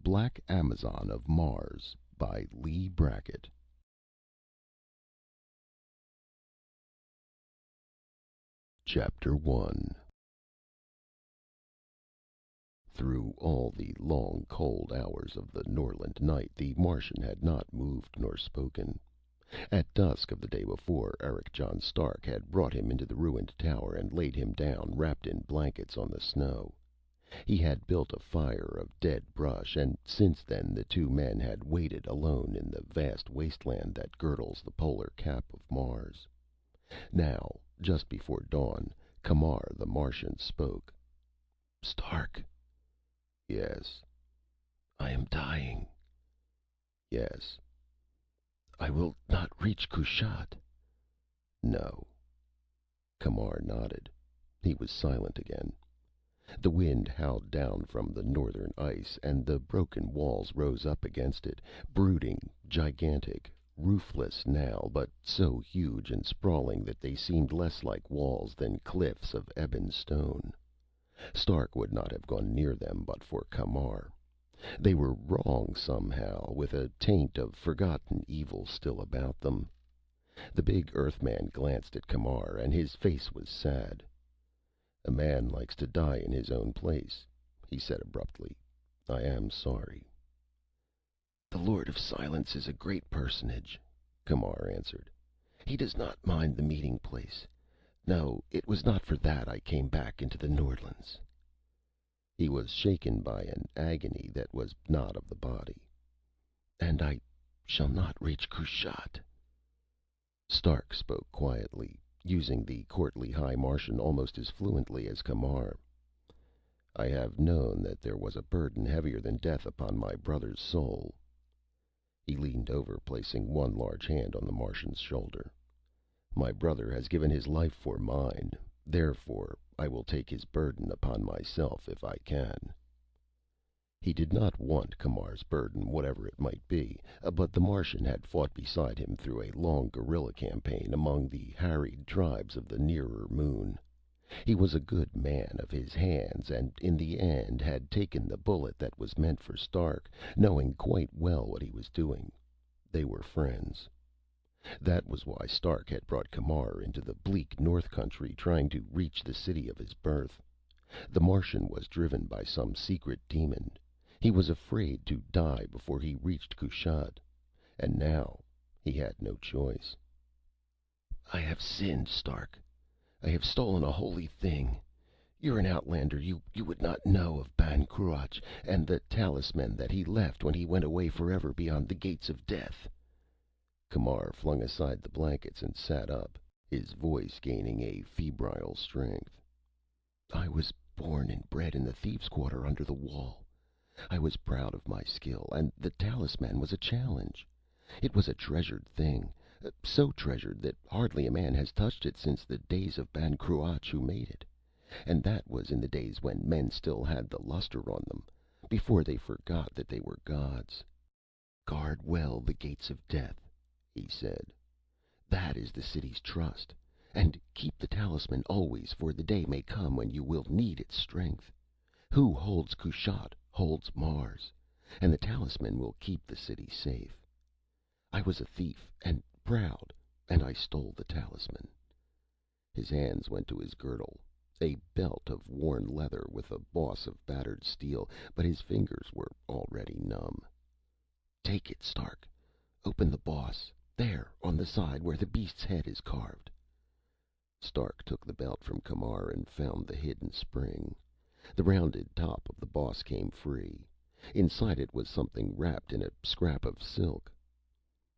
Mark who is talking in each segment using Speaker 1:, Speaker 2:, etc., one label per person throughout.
Speaker 1: Black Amazon of Mars by Leigh Brackett. Chapter 1. Through all the long, cold hours of the Norland night, the Martian had not moved nor spoken. At dusk of the day before, Eric John Stark had brought him into the ruined tower and laid him down, wrapped in blankets, on the snow. He had built a fire of dead brush, and since then the two men had waited alone in the vast wasteland that girdles the polar cap of Mars. Now, just before dawn, Camar the Martian spoke. "Stark." "Yes." "I am dying." "Yes." "I will not reach Kushat." "No." Camar nodded. He was silent again. The wind howled down from the northern ice, and the broken walls rose up against it, brooding, gigantic, roofless now, but so huge and sprawling that they seemed less like walls than cliffs of ebon stone. Stark would not have gone near them but for Camar. They were wrong somehow, with a taint of forgotten evil still about them. The big Earthman glanced at Camar, and his face was sad. "A man likes to die in his own place," he said abruptly. "I am sorry." "The Lord of Silence is a great personage," Camar answered. "He does not mind the meeting place. No, it was not for that I came back into the Nordlands." He was shaken by an agony that was not of the body. "And I shall not reach Kushat." Stark spoke quietly, using the courtly High Martian almost as fluently as Camar. "I have known that there was a burden heavier than death upon my brother's soul." He leaned over, placing one large hand on the Martian's shoulder. "My brother has given his life for mine. Therefore, I will take his burden upon myself if I can." He did not want Camar's burden, whatever it might be, but the Martian had fought beside him through a long guerrilla campaign among the harried tribes of the nearer moon. He was a good man of his hands, and in the end had taken the bullet that was meant for Stark, knowing quite well what he was doing. They were friends. That was why Stark had brought Camar into the bleak North Country, trying to reach the city of his birth. The Martian was driven by some secret demon. He was afraid to die before he reached Kushat. And now he had no choice. "I have sinned, Stark. I have stolen a holy thing. You're an outlander. You would not know of Ban Cruach and the talisman that he left when he went away forever beyond the gates of death." Camar flung aside the blankets and sat up, his voice gaining a febrile strength. "I was born and bred in the thieves' quarter under the wall. I was proud of my skill, and the talisman was a challenge. It was a treasured thing, so treasured that hardly a man has touched it since the days of Ban Cruach, who made it. And that was in the days when men still had the luster on them, before they forgot that they were gods. 'Guard well the gates of death,' he said. 'That is the city's trust. And keep the talisman always, for the day may come when you will need its strength. Who holds Kushat holds Mars, and the talisman will keep the city safe.' I was a thief, and proud, and I stole the talisman." His hands went to his girdle, a belt of worn leather with a boss of battered steel, but his fingers were already numb. "Take it, Stark. Open the boss, there on the side where the beast's head is carved." Stark took the belt from Camar and found the hidden spring. The rounded top of the boss came free. Inside it was something wrapped in a scrap of silk.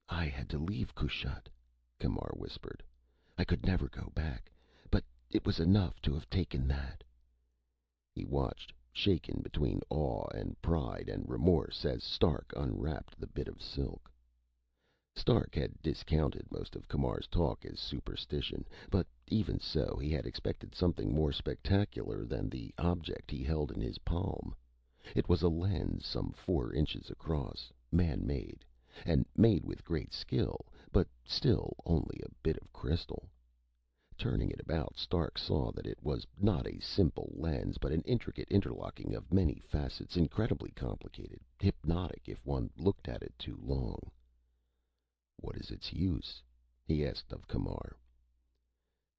Speaker 1: "I had to leave Kushat," Camar whispered. "I could never go back. But it was enough to have taken that." He watched, shaken between awe and pride and remorse, as Stark unwrapped the bit of silk. Stark had discounted most of Camar's talk as superstition, but even so he had expected something more spectacular than the object he held in his palm. It was a lens some 4 inches across, man-made, and made with great skill, but still only a bit of crystal. turning it about, Stark saw that it was not a simple lens, but an intricate interlocking of many facets, incredibly complicated, hypnotic if one looked at it too long. "What is its use?" he asked of Camar.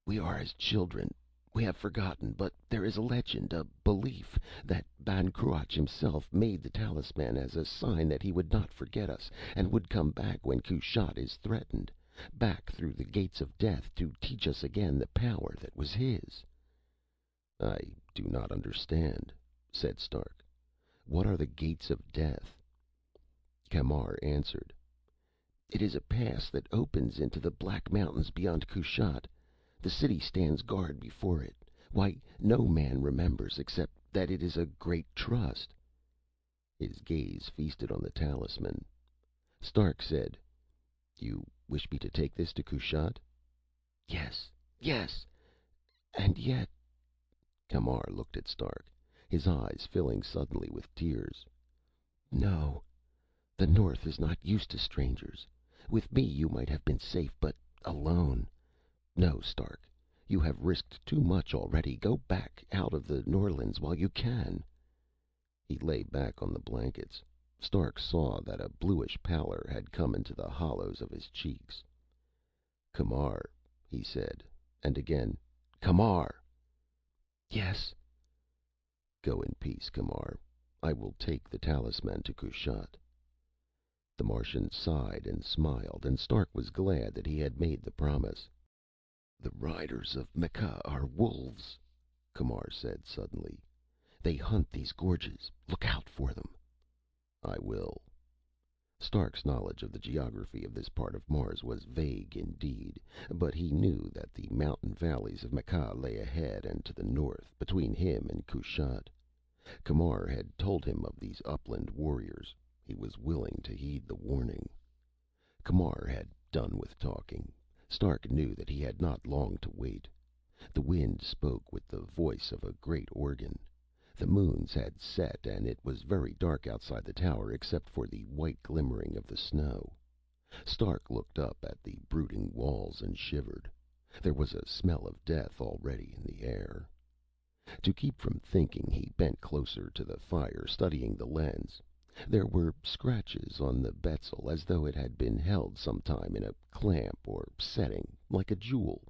Speaker 1: "We are as children. We have forgotten, but there is a legend, a belief, that Ban Cruach himself made the talisman as a sign that he would not forget us, and would come back when Kushat is threatened, back through the gates of death to teach us again the power that was his." "I do not understand," said Stark. "What are the gates of death?" Camar answered, "It is a pass that opens into the Black Mountains beyond Kushat. The city stands guard before it. Why, no man remembers, except that it is a great trust." His gaze feasted on the talisman. Stark said, "You wish me to take this to Kushat?" "Yes, yes! And yet—" Camar looked at Stark, his eyes filling suddenly with tears. "No. The North is not used to strangers. With me you might have been safe, but alone. No, Stark. You have risked too much already. Go back out of the Norlands while you can." He lay back on the blankets. Stark saw that a bluish pallor had come into the hollows of his cheeks. "Camar," he said, and again, "Camar!" "Yes." "Go in peace, Camar. I will take the talisman to Kushat." The Martian sighed and smiled, and Stark was glad that he had made the promise. "The riders of Mekh are wolves," Camar said suddenly. "They hunt these gorges. Look out for them." "I will." Stark's knowledge of the geography of this part of Mars was vague indeed, but he knew that the mountain valleys of Mekh lay ahead and to the north, between him and Kushat. Camar had told him of these upland warriors. He was willing to heed the warning. Camar had done with talking. Stark knew that he had not long to wait. The wind spoke with the voice of a great organ. The moons had set, and it was very dark outside the tower except for the white glimmering of the snow. Stark looked up at the brooding walls and shivered. There was a smell of death already in the air. To keep from thinking, he bent closer to the fire, studying the lens. There were scratches on the bezel, as though it had been held some time in a clamp or setting, like a jewel.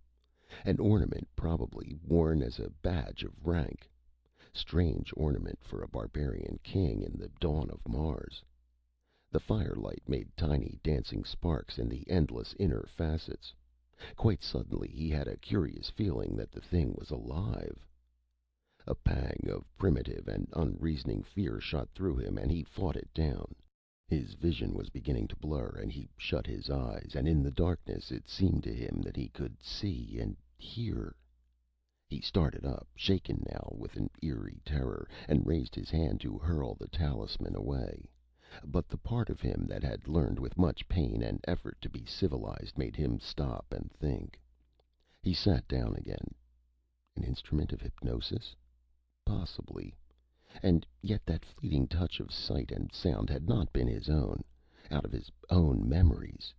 Speaker 1: An ornament, probably, worn as a badge of rank. Strange ornament for a barbarian king in the dawn of Mars. The firelight made tiny dancing sparks in the endless inner facets. Quite suddenly he had a curious feeling that the thing was alive. A pang of primitive and unreasoning fear shot through him, and he fought it down. His vision was beginning to blur, and he shut his eyes, and in the darkness it seemed to him that he could see and hear. He started up, shaken now with an eerie terror, and raised his hand to hurl the talisman away. But the part of him that had learned with much pain and effort to be civilized made him stop and think. He sat down again. An instrument of hypnosis? Possibly. And yet that fleeting touch of sight and sound had not been his own, out of his own memories.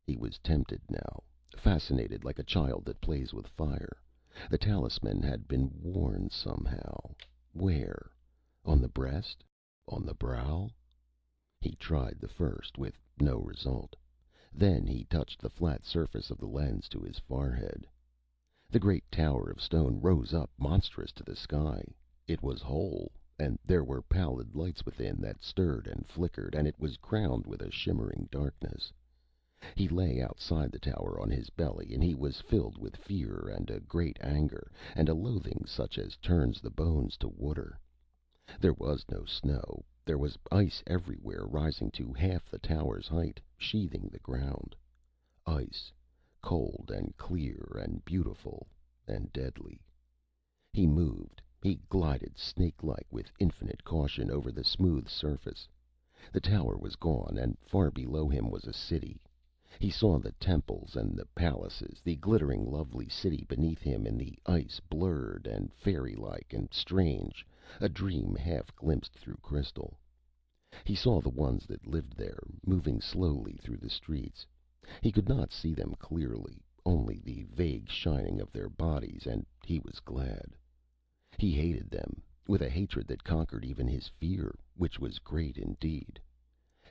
Speaker 1: He was tempted now, fascinated like a child that plays with fire. The talisman had been worn somehow. Where? On the breast? On the brow? He tried the first, with no result. Then he touched the flat surface of the lens to his forehead. The great tower of stone rose up monstrous to the sky. It was whole, and there were pallid lights within that stirred and flickered, and it was crowned with a shimmering darkness. He lay outside the tower on his belly, and he was filled with fear and a great anger, and a loathing such as turns the bones to water. There was no snow. There was ice everywhere, rising to half the tower's height, sheathing the ground. Ice, cold and clear and beautiful and deadly. He moved. He glided snake-like with infinite caution over the smooth surface. The tower was gone, and far below him was a city. He saw the temples and the palaces, the glittering, lovely city beneath him in the ice, blurred and fairy-like and strange, a dream half glimpsed through crystal. He saw the ones that lived there, moving slowly through the streets. He could not see them clearly. only the vague shining of their bodies, and he was glad. He hated them, with a hatred that conquered even his fear, which was great indeed.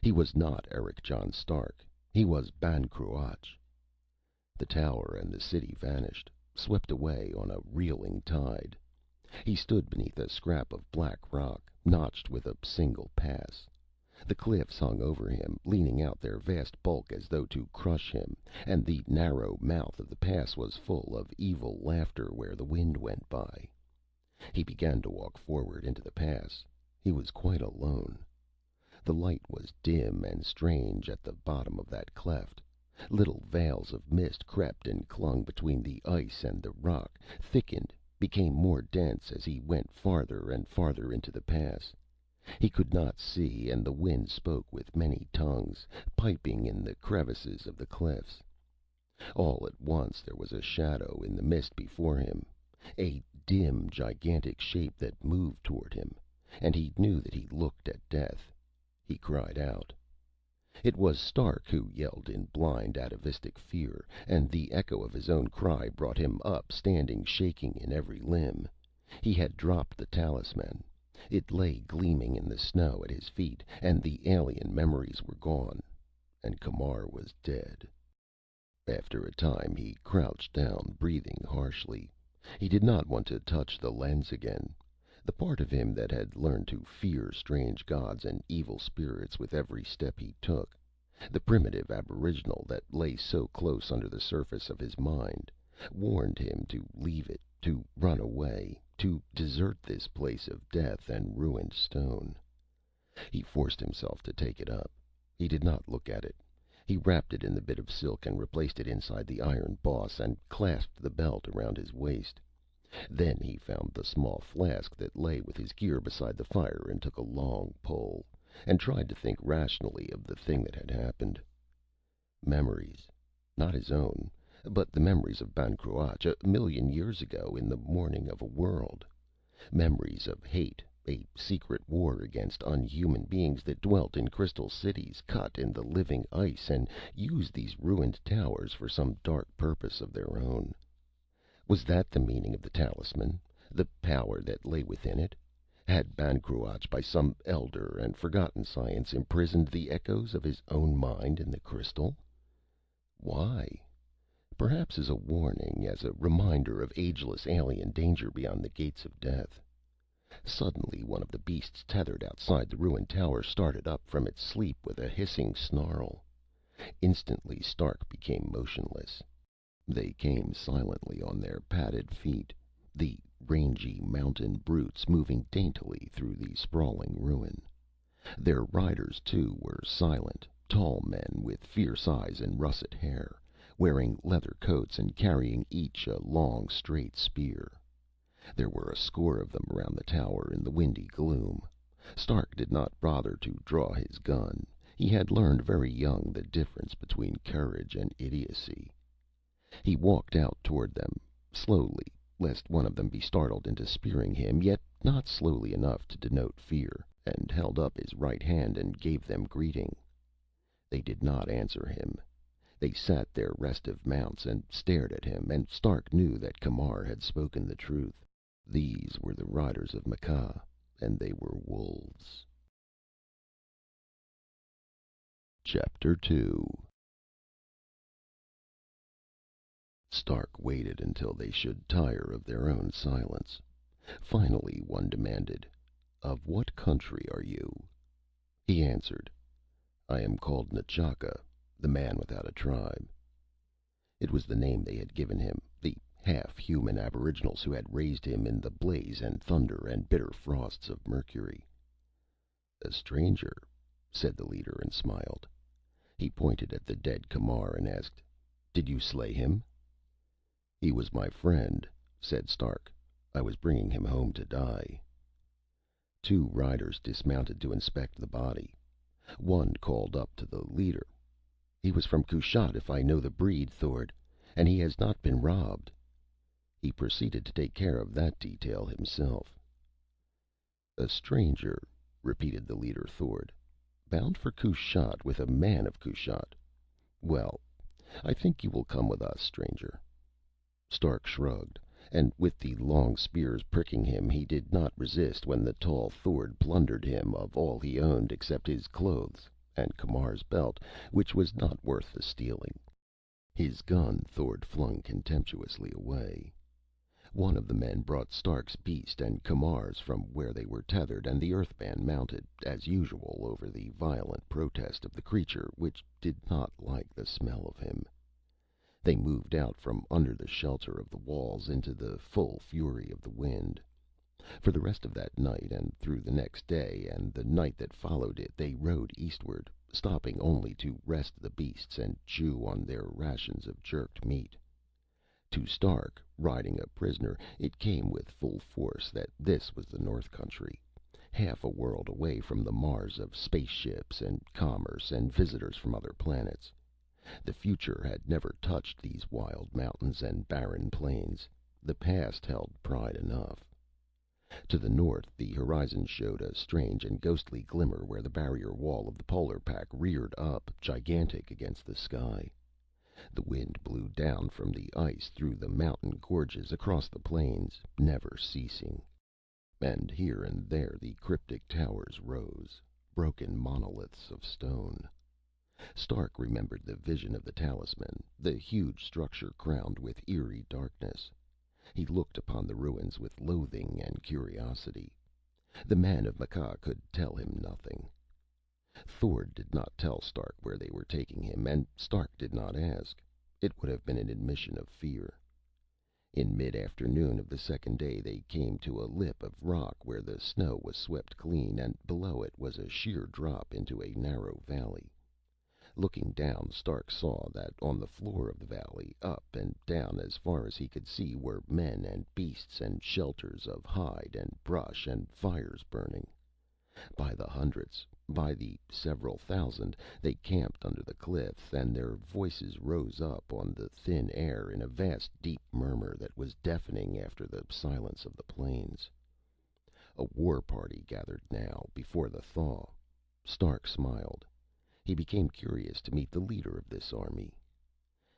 Speaker 1: He was not Eric John Stark. He was Ban Cruach. The tower and the city vanished, swept away on a reeling tide. He stood beneath a scrap of black rock, notched with a single pass. The cliffs hung over him, leaning out their vast bulk as though to crush him, and the narrow mouth of the pass was full of evil laughter where the wind went by. He began to walk forward into the pass. He was quite alone. The light was dim and strange at the bottom of that cleft. Little veils of mist crept and clung between the ice and the rock, thickened, became more dense as he went farther and farther into the pass. He could not see, and the wind spoke with many tongues, piping in the crevices of the cliffs. All at once there was a shadow in the mist before him, a dim, gigantic shape that moved toward him, and he knew that he looked at death. He cried out. It was Stark who yelled in blind, atavistic fear, and the echo of his own cry brought him up, standing, shaking in every limb. He had dropped the talisman. It lay gleaming in the snow at his feet, and the alien memories were gone, and Camar was dead. After a time he crouched down, breathing harshly. He did not want to touch the lens again. The part of him that had learned to fear strange gods and evil spirits with every step he took, the primitive aboriginal that lay so close under the surface of his mind, warned him to leave it, to run away, to desert this place of death and ruined stone. He forced himself to take it up. He did not look at it. He wrapped it in the bit of silk and replaced it inside the iron boss and clasped the belt around his waist. Then he found the small flask that lay with his gear beside the fire and took a long pull, and tried to think rationally of the thing that had happened. Memories. Not his own, but the memories of Ban Cruach, 1,000,000 years ago, in the morning of a world. Memories of hate, a secret war against unhuman beings that dwelt in crystal cities cut in the living ice and used these ruined towers for some dark purpose of their own. Was that the meaning of the talisman? The power that lay within it? Had Ban Cruach, by some elder and forgotten science, imprisoned the echoes of his own mind in the crystal? Why? Perhaps as a warning, as a reminder of ageless alien danger beyond the gates of death. Suddenly one of the beasts tethered outside the ruined tower started up from its sleep with a hissing snarl. Instantly Stark became motionless. They came silently on their padded feet, the rangy mountain brutes moving daintily through the sprawling ruin. Their riders, too, were silent, tall men with fierce eyes and russet hair, wearing leather coats and carrying each a long, straight spear. There were a score of them around the tower in the windy gloom. Stark did not bother to draw his gun. He had learned very young the difference between courage and idiocy. He walked out toward them, slowly, lest one of them be startled into spearing him, yet not slowly enough to denote fear, and held up his right hand and gave them greeting. They did not answer him. They sat their restive mounts and stared at him, and Stark knew that Camar had spoken the truth. These were the riders of Mekh, and they were wolves. Chapter 2. Stark waited until they should tire of their own silence. Finally one demanded, "Of what country are you?" He answered, "I am called N'Chaka, the man without a tribe." It was the name they had given him, the half-human aboriginals who had raised him in the blaze and thunder and bitter frosts of Mercury. "A stranger," said the leader, and smiled. He pointed at the dead Camar and asked, "Did you slay him?" "He was my friend," said Stark. "I was bringing him home to die." Two riders dismounted to inspect the body. One called up to the leader, "He was from Kushat, if I know the breed, Thord. And he has not been robbed." He proceeded to take care of that detail himself. "A stranger," repeated the leader, Thord. "Bound for Kushat, with a man of Kushat. Well, I think you will come with us, stranger." Stark shrugged, and with the long spears pricking him, he did not resist when the tall Thord plundered him of all he owned except his clothes and Camar's belt, which was not worth the stealing. His gun Thord flung contemptuously away. One of the men brought Stark's beast and Camar's from where they were tethered, and the Earthman mounted, as usual, over the violent protest of the creature, which did not like the smell of him. They moved out from under the shelter of the walls into the full fury of the wind. For the rest of that night, and through the next day and the night that followed it, they rode eastward, stopping only to rest the beasts and chew on their rations of jerked meat. To Stark, riding a prisoner, it came with full force that this was the North Country, half a world away from the Mars of spaceships and commerce and visitors from other planets. The future had never touched these wild mountains and barren plains. The past held pride enough. To the north, the horizon showed a strange and ghostly glimmer where the barrier wall of the polar pack reared up, gigantic against the sky. The wind blew down from the ice through the mountain gorges across the plains, never ceasing. And here and there the cryptic towers rose, broken monoliths of stone. Stark remembered the vision of the Talisman, the huge structure crowned with eerie darkness. He looked upon the ruins with loathing and curiosity. The men of Mekh could tell him nothing. Thord did not tell Stark where they were taking him, and Stark did not ask. It would have been an admission of fear. In mid-afternoon of the second day they came to a lip of rock where the snow was swept clean, and below it was a sheer drop into a narrow valley. Looking down, Stark saw that on the floor of the valley, up and down as far as he could see, were men and beasts and shelters of hide and brush and fires burning. By the hundreds, by the several thousand, they camped under the cliff, and their voices rose up on the thin air in a vast deep murmur that was deafening after the silence of the plains. A war party gathered now, before the thaw. Stark smiled. He became curious to meet the leader of this army.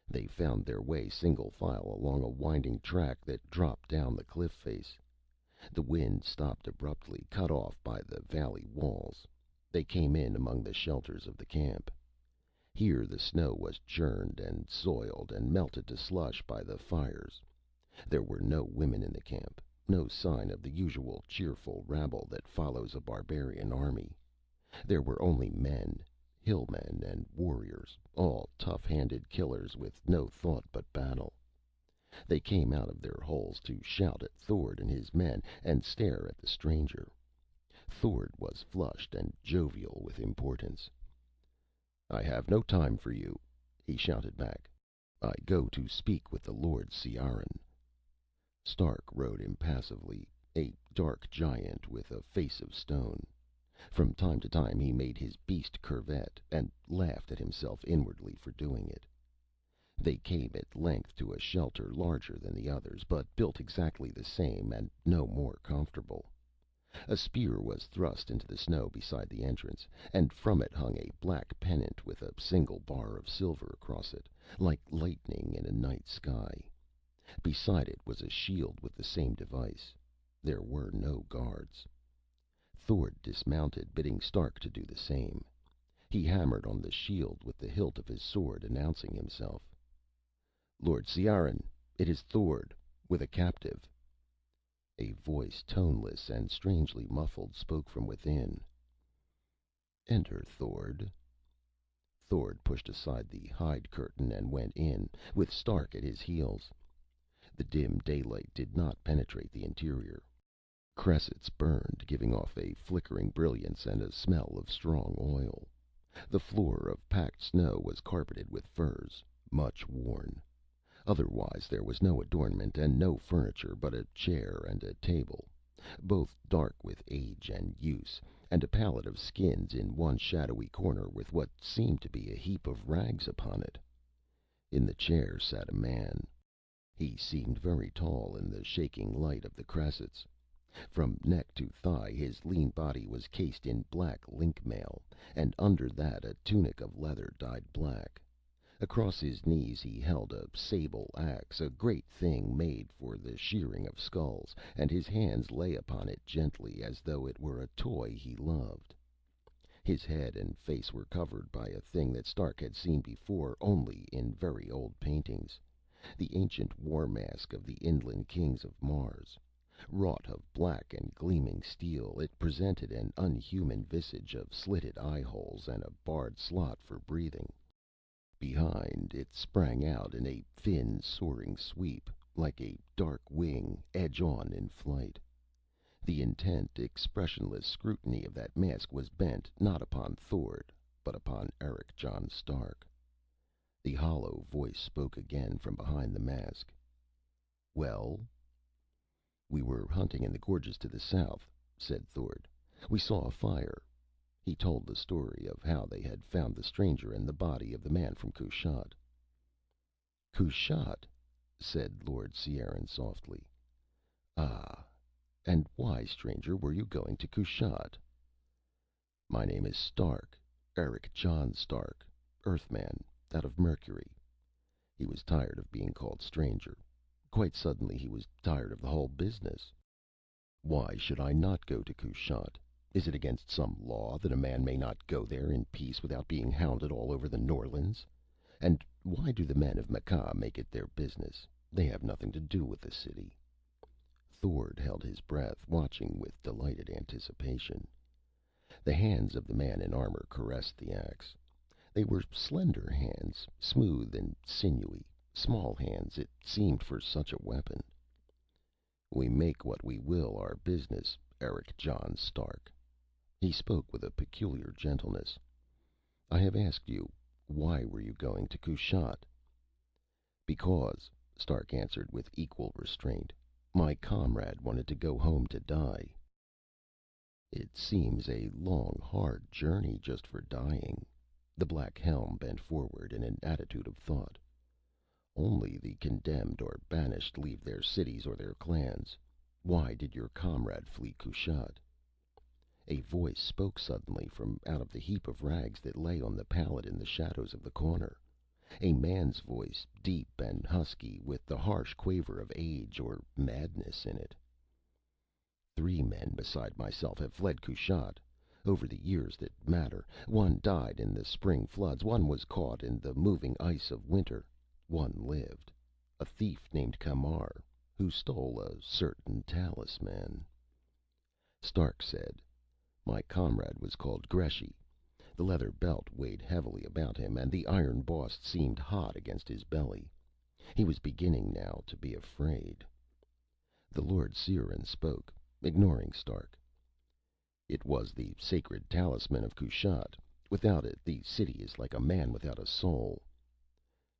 Speaker 1: They found their way single file along a winding track that dropped down the cliff face. The wind stopped abruptly, cut off by the valley walls. They came in among the shelters of the camp. Here the snow was churned and soiled and melted to slush by the fires. There were no women in the camp, no sign of the usual cheerful rabble that follows a barbarian army. There were only men, hillmen and warriors, all tough-handed killers with no thought but battle. They came out of their holes to shout at Thord and his men, and stare at the stranger. Thord was flushed and jovial with importance. "I have no time for you," he shouted back. "I go to speak with the Lord Ciaran." Stark rode impassively, a dark giant with a face of stone. From time to time he made his beast curvet, and laughed at himself inwardly for doing it. They came at length to a shelter larger than the others, but built exactly the same and no more comfortable. A spear was thrust into the snow beside the entrance, and from it hung a black pennant with a single bar of silver across it, like lightning in a night sky. Beside it was a shield with the same device. There were no guards. Thord dismounted, bidding Stark to do the same. He hammered on the shield with the hilt of his sword, announcing himself. "Lord Ciaran, it is Thord, with a captive." A voice, toneless and strangely muffled, spoke from within. "Enter, Thord." Thord pushed aside the hide curtain and went in, with Stark at his heels. The dim daylight did not penetrate the interior. Cressets burned, giving off a flickering brilliance and a smell of strong oil. The floor of packed snow was carpeted with furs, much worn. Otherwise there was no adornment and no furniture but a chair and a table, both dark with age and use, and a pallet of skins in one shadowy corner with what seemed to be a heap of rags upon it. In the chair sat a man. He seemed very tall in the shaking light of the cressets. From neck to thigh his lean body was cased in black link mail, and under that a tunic of leather dyed black. Across his knees he held a sable axe, a great thing made for the shearing of skulls, and his hands lay upon it gently, as though it were a toy he loved. His head and face were covered by a thing that Stark had seen before only in very old paintings, the ancient war mask of the inland kings of Mars. Wrought of black and gleaming steel, it presented an unhuman visage of slitted eye holes and a barred slot for breathing. Behind, it sprang out in a thin, soaring sweep, like a dark wing, edge-on in flight. The intent, expressionless scrutiny of that mask was bent, not upon Thord, but upon Eric John Stark. The hollow voice spoke again from behind the mask. "Well?" "We were hunting in the gorges to the south," said Thord. "We saw a fire." He told the story of how they had found the stranger and the body of the man from Kushat. "Kushat?" said Lord Ciaran softly. "Ah. And why, stranger, were you going to Kushat?" "My name is Stark. Eric John Stark. Earthman, out of Mercury." He was tired of being called stranger. Quite suddenly he was tired of the whole business. "Why should I not go to Kushat? Is it against some law that a man may not go there in peace without being hounded all over the Norlands? And why do the men of Mekh make it their business? They have nothing to do with the city." Thord held his breath, watching with delighted anticipation. The hands of the man in armor caressed the axe. They were slender hands, smooth and sinewy, small hands, it seemed, for such a weapon. "We make what we will our business, Eric John Stark." He spoke with a peculiar gentleness. "I have asked you, why were you going to Kushat?" "Because," Stark answered with equal restraint, "my comrade wanted to go home to die." "It seems a long, hard journey just for dying." The black helm bent forward in an attitude of thought. "Only the condemned or banished leave their cities or their clans. Why did your comrade flee Kushat?" A voice spoke suddenly from out of the heap of rags that lay on the pallet in the shadows of the corner. A man's voice, deep and husky, with the harsh quaver of age or madness in it. "3 men beside myself have fled Kushat. Over the years that matter. One died in the spring floods. One was caught in the moving ice of winter. One lived. A thief named Camar, who stole a certain talisman." Stark said, "My comrade was called Greshy." The leather belt weighed heavily about him, and the iron boss seemed hot against his belly. He was beginning now to be afraid. The Lord Ciaran spoke, ignoring Stark. "It was the sacred talisman of Kushat. Without it, the city is like a man without a soul."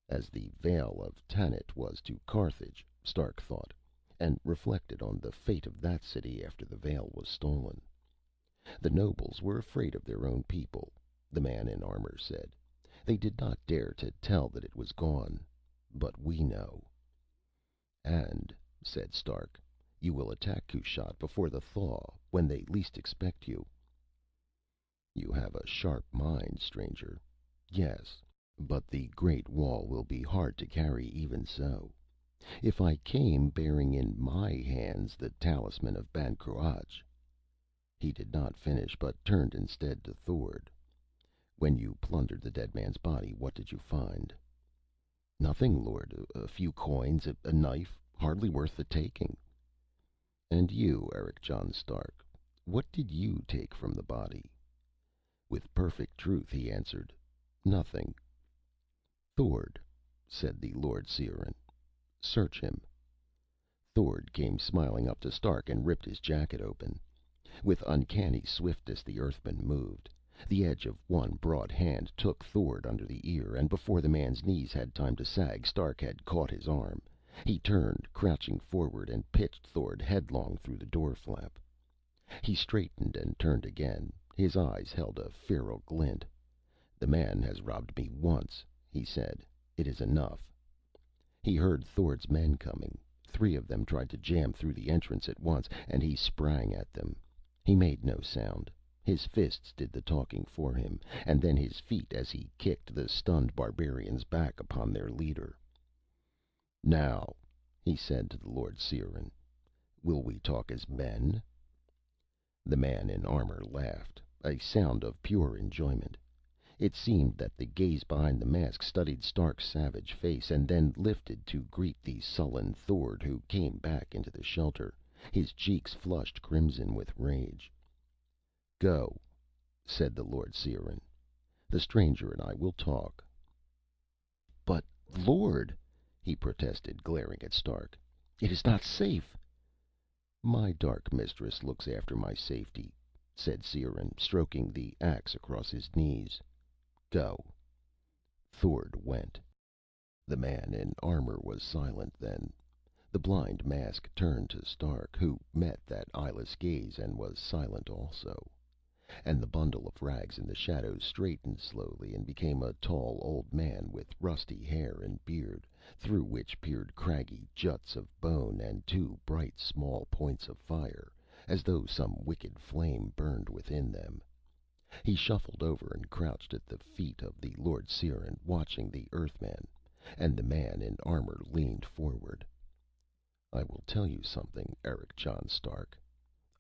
Speaker 1: As the Veil of Tanit was to Carthage, Stark thought, and reflected on the fate of that city after the Veil was stolen. The nobles were afraid of their own people, the man in armor said. They did not dare to tell that it was gone. But we know. "And," said Stark, "you will attack Kushat before the thaw, when they least expect you." "You have a sharp mind, stranger. Yes, but the Great Wall will be hard to carry even so. If I came bearing in my hands the talisman of Ban Cruach—" He did not finish, but turned instead to Thord. "When you plundered the dead man's body, what did you find?" "Nothing, Lord. A few coins, a knife, hardly worth the taking." "And you, Eric John Stark, what did you take from the body?" With perfect truth he answered, "Nothing." "Thord," said the Lord Ciaran, "search him." Thord came smiling up to Stark and ripped his jacket open. With uncanny swiftness the Earthman moved. The edge of one broad hand took Thord under the ear, and before the man's knees had time to sag, Stark had caught his arm. He turned, crouching forward, and pitched Thord headlong through the door flap. He straightened and turned again. His eyes held a feral glint. "The man has robbed me once," he said. "It is enough." He heard Thord's men coming. 3 of them tried to jam through the entrance at once, and he sprang at them. He made no sound. His fists did the talking for him, and then his feet as he kicked the stunned barbarians back upon their leader. "Now," he said to the Lord Seeran, "will we talk as men?" The man in armor laughed, a sound of pure enjoyment. It seemed that the gaze behind the mask studied Stark's savage face, and then lifted to greet the sullen Thord who came back into the shelter, his cheeks flushed crimson with rage. "Go," said the Lord Seeran. "The stranger and I will talk." "But, Lord," he protested, glaring at Stark, "it is not safe." "My dark mistress looks after my safety," said Seeran, stroking the axe across his knees. "Go." Thord went. The man in armor was silent then. The blind mask turned to Stark, who met that eyeless gaze and was silent also. And the bundle of rags in the shadows straightened slowly and became a tall old man with rusty hair and beard, through which peered craggy juts of bone and two bright small points of fire, as though some wicked flame burned within them. He shuffled over and crouched at the feet of the Lord Seeran, watching the Earthman, and the man in armor leaned forward. "I will tell you something, Eric John Stark.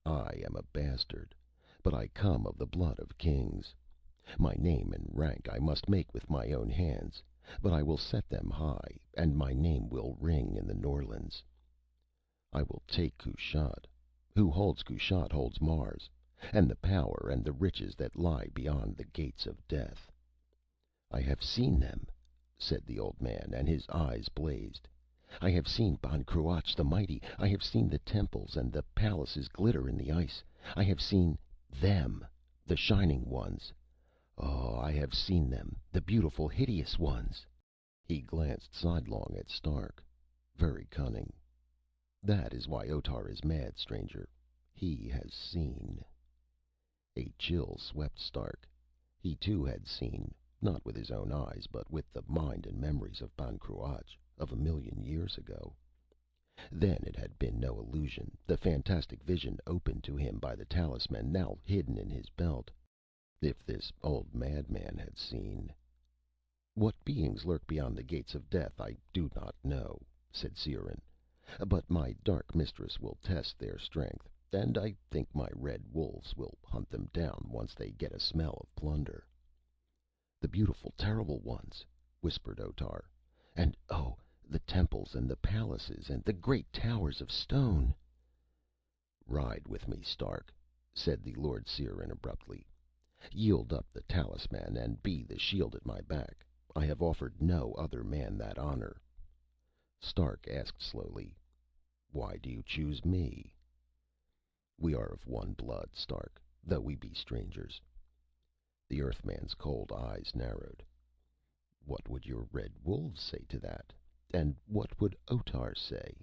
Speaker 1: I am a bastard, but I come of the blood of kings. My name and rank I must make with my own hands, but I will set them high, and my name will ring in the Norlands. I will take Kushat. Who holds Kushat holds Mars, and the power and the riches that lie beyond the gates of death." "I have seen them," said the old man, and his eyes blazed. "I have seen Ban Cruach the mighty. I have seen the temples and the palaces glitter in the ice. I have seen them, the shining ones. Oh, I have seen them, the beautiful, hideous ones." He glanced sidelong at Stark. "Very cunning. That is why Otar is mad, stranger. He has seen." A chill swept Stark. He too had seen, not with his own eyes, but with the mind and memories of Ban Cruach, of 1,000,000 years ago. Then it had been no illusion, the fantastic vision opened to him by the talisman now hidden in his belt. If this old madman had seen... "What beings lurk beyond the gates of death I do not know," said Seeran. "But my dark mistress will test their strength, and I think my red wolves will hunt them down once they get a smell of plunder." "The beautiful, terrible ones," whispered Otar. "And oh, the temples and the palaces and the great towers of stone." "Ride with me, Stark," said the Lord Seeran abruptly. "Yield up the talisman and be the shield at my back. I have offered no other man that honor." Stark asked slowly, "Why do you choose me?" "We are of one blood, Stark, though we be strangers." The Earthman's cold eyes narrowed. "What would your red wolves say to that? And what would Otar say?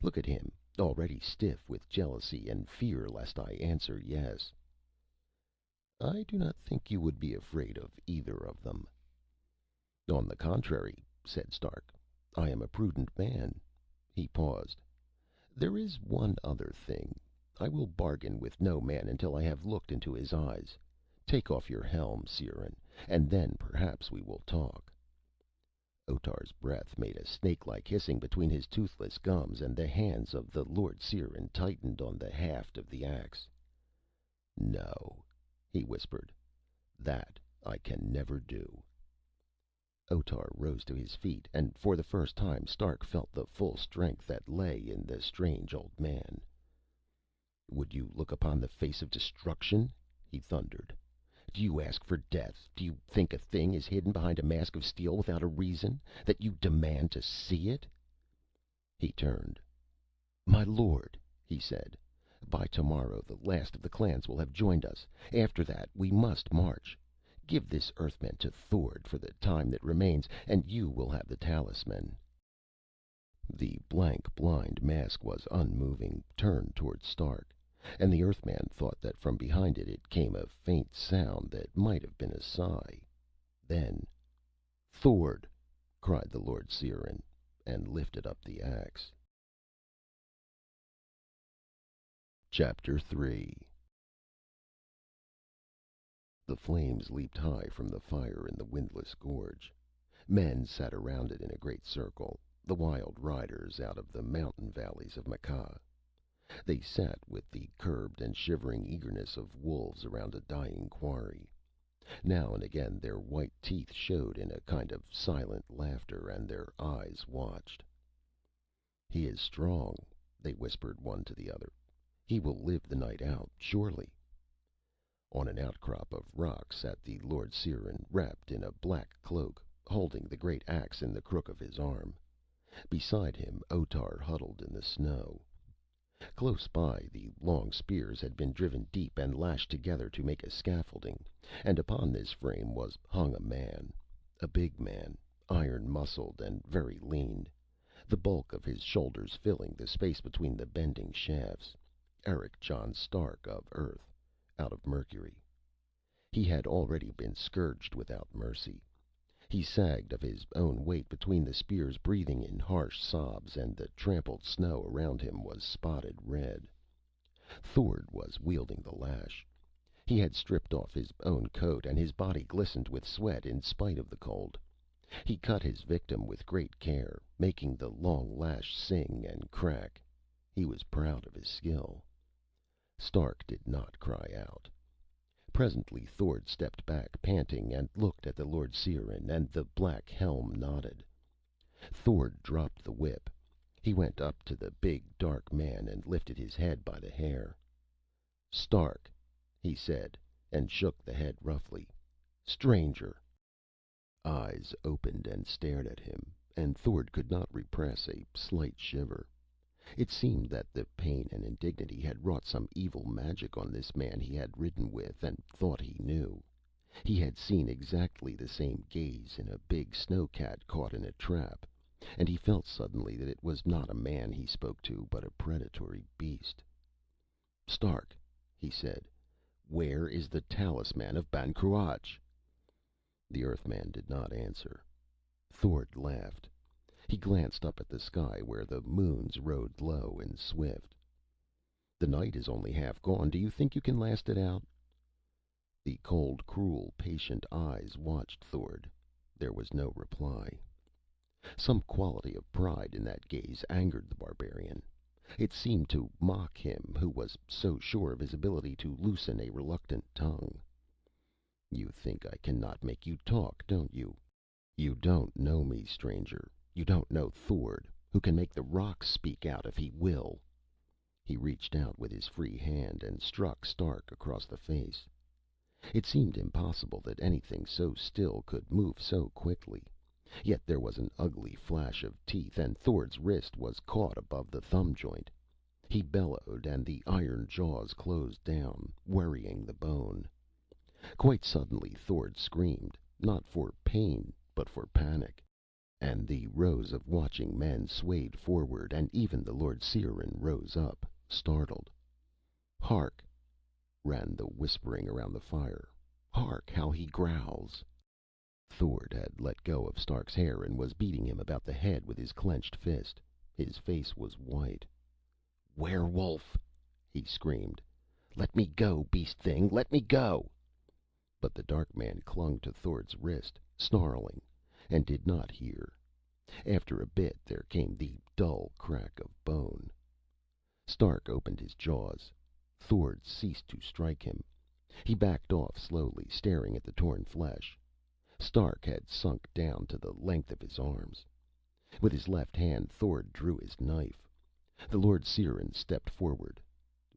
Speaker 1: Look at him, already stiff with jealousy and fear lest I answer yes." "I do not think you would be afraid of either of them." "On the contrary," said Stark, "I am a prudent man." He paused. "There is one other thing. I will bargain with no man until I have looked into his eyes. Take off your helm, Seeran, and then perhaps we will talk." Otar's breath made a snake-like hissing between his toothless gums, and the hands of the Lord Seeran tightened on the haft of the axe. "No," he whispered. "That I can never do." Otar rose to his feet, and for the first time Stark felt the full strength that lay in the strange old man. "Would you look upon the face of destruction?" he thundered. "Do you ask for death? Do you think a thing is hidden behind a mask of steel without a reason, that you demand to see it?" He turned. "My lord," he said, "by tomorrow the last of the clans will have joined us. After that we must march. Give this Earthman to Thord for the time that remains, and you will have the talisman." The blank, blind mask was unmoving, turned toward Stark, and the Earthman thought that from behind it came a faint sound that might have been a sigh. Then, "Thord!" cried the Lord Seeran, and lifted up the axe. Chapter 3 The flames leaped high from the fire in the windless gorge. Men sat around it in a great circle, the wild riders out of the mountain valleys of Mekh. They sat with the curbed and shivering eagerness of wolves around a dying quarry. Now and again their white teeth showed in a kind of silent laughter, and their eyes watched. "He is strong," they whispered one to the other. "He will live the night out, surely." On an outcrop of rock sat the Lord Ciaran, wrapped in a black cloak, holding the great axe in the crook of his arm. Beside him, Otar huddled in the snow. Close by, the long spears had been driven deep and lashed together to make a scaffolding, and upon this frame was hung a man. A big man, iron-muscled and very lean, the bulk of his shoulders filling the space between the bending shafts. Eric John Stark of Earth, out of Mercury. He had already been scourged without mercy. He sagged of his own weight between the spears, breathing in harsh sobs, and the trampled snow around him was spotted red. Thord was wielding the lash. He had stripped off his own coat, and his body glistened with sweat in spite of the cold. He cut his victim with great care, making the long lash sing and crack. He was proud of his skill. Stark did not cry out. Presently Thord stepped back, panting, and looked at the Lord Ciaran, and the black helm nodded. Thord dropped the whip. He went up to the big, dark man and lifted his head by the hair. "Stark," he said, and shook the head roughly. "Stranger." Eyes opened and stared at him, and Thord could not repress a slight shiver. It seemed that the pain and indignity had wrought some evil magic on this man he had ridden with and thought he knew. He had seen exactly the same gaze in a big snow-cat caught in a trap, and he felt suddenly that it was not a man he spoke to, but a predatory beast. "Stark," he said, "where is the talisman of Ban Cruach?" The Earthman did not answer. Thord laughed. He glanced up at the sky, where the moons rode low and swift. "The night is only half gone. Do you think you can last it out?" The cold, cruel, patient eyes watched Thord. There was no reply. Some quality of pride in that gaze angered the barbarian. It seemed to mock him who was so sure of his ability to loosen a reluctant tongue. "You think I cannot make you talk, don't you? You don't know me, stranger. You don't know Thord, who can make the rocks speak out if he will." He reached out with his free hand and struck Stark across the face. It seemed impossible that anything so still could move so quickly. Yet there was an ugly flash of teeth, and Thord's wrist was caught above the thumb joint. He bellowed, and the iron jaws closed down, worrying the bone. Quite suddenly Thord screamed, not for pain, but for panic. And the rows of watching men swayed forward, and even the Lord Ciaran rose up, startled. "Hark!" ran the whispering around the fire. "Hark, how he growls!" Thord had let go of Stark's hair and was beating him about the head with his clenched fist. His face was white. "Werewolf!" he screamed. "Let me go, beast thing! Let me go!" But the dark man clung to Thord's wrist, snarling, and did not hear. After a bit there came the dull crack of bone. Stark opened his jaws. Thord ceased to strike him. He backed off slowly, staring at the torn flesh. Stark had sunk down to the length of his arms. With his left hand Thord drew his knife. The Lord Ciaran stepped forward.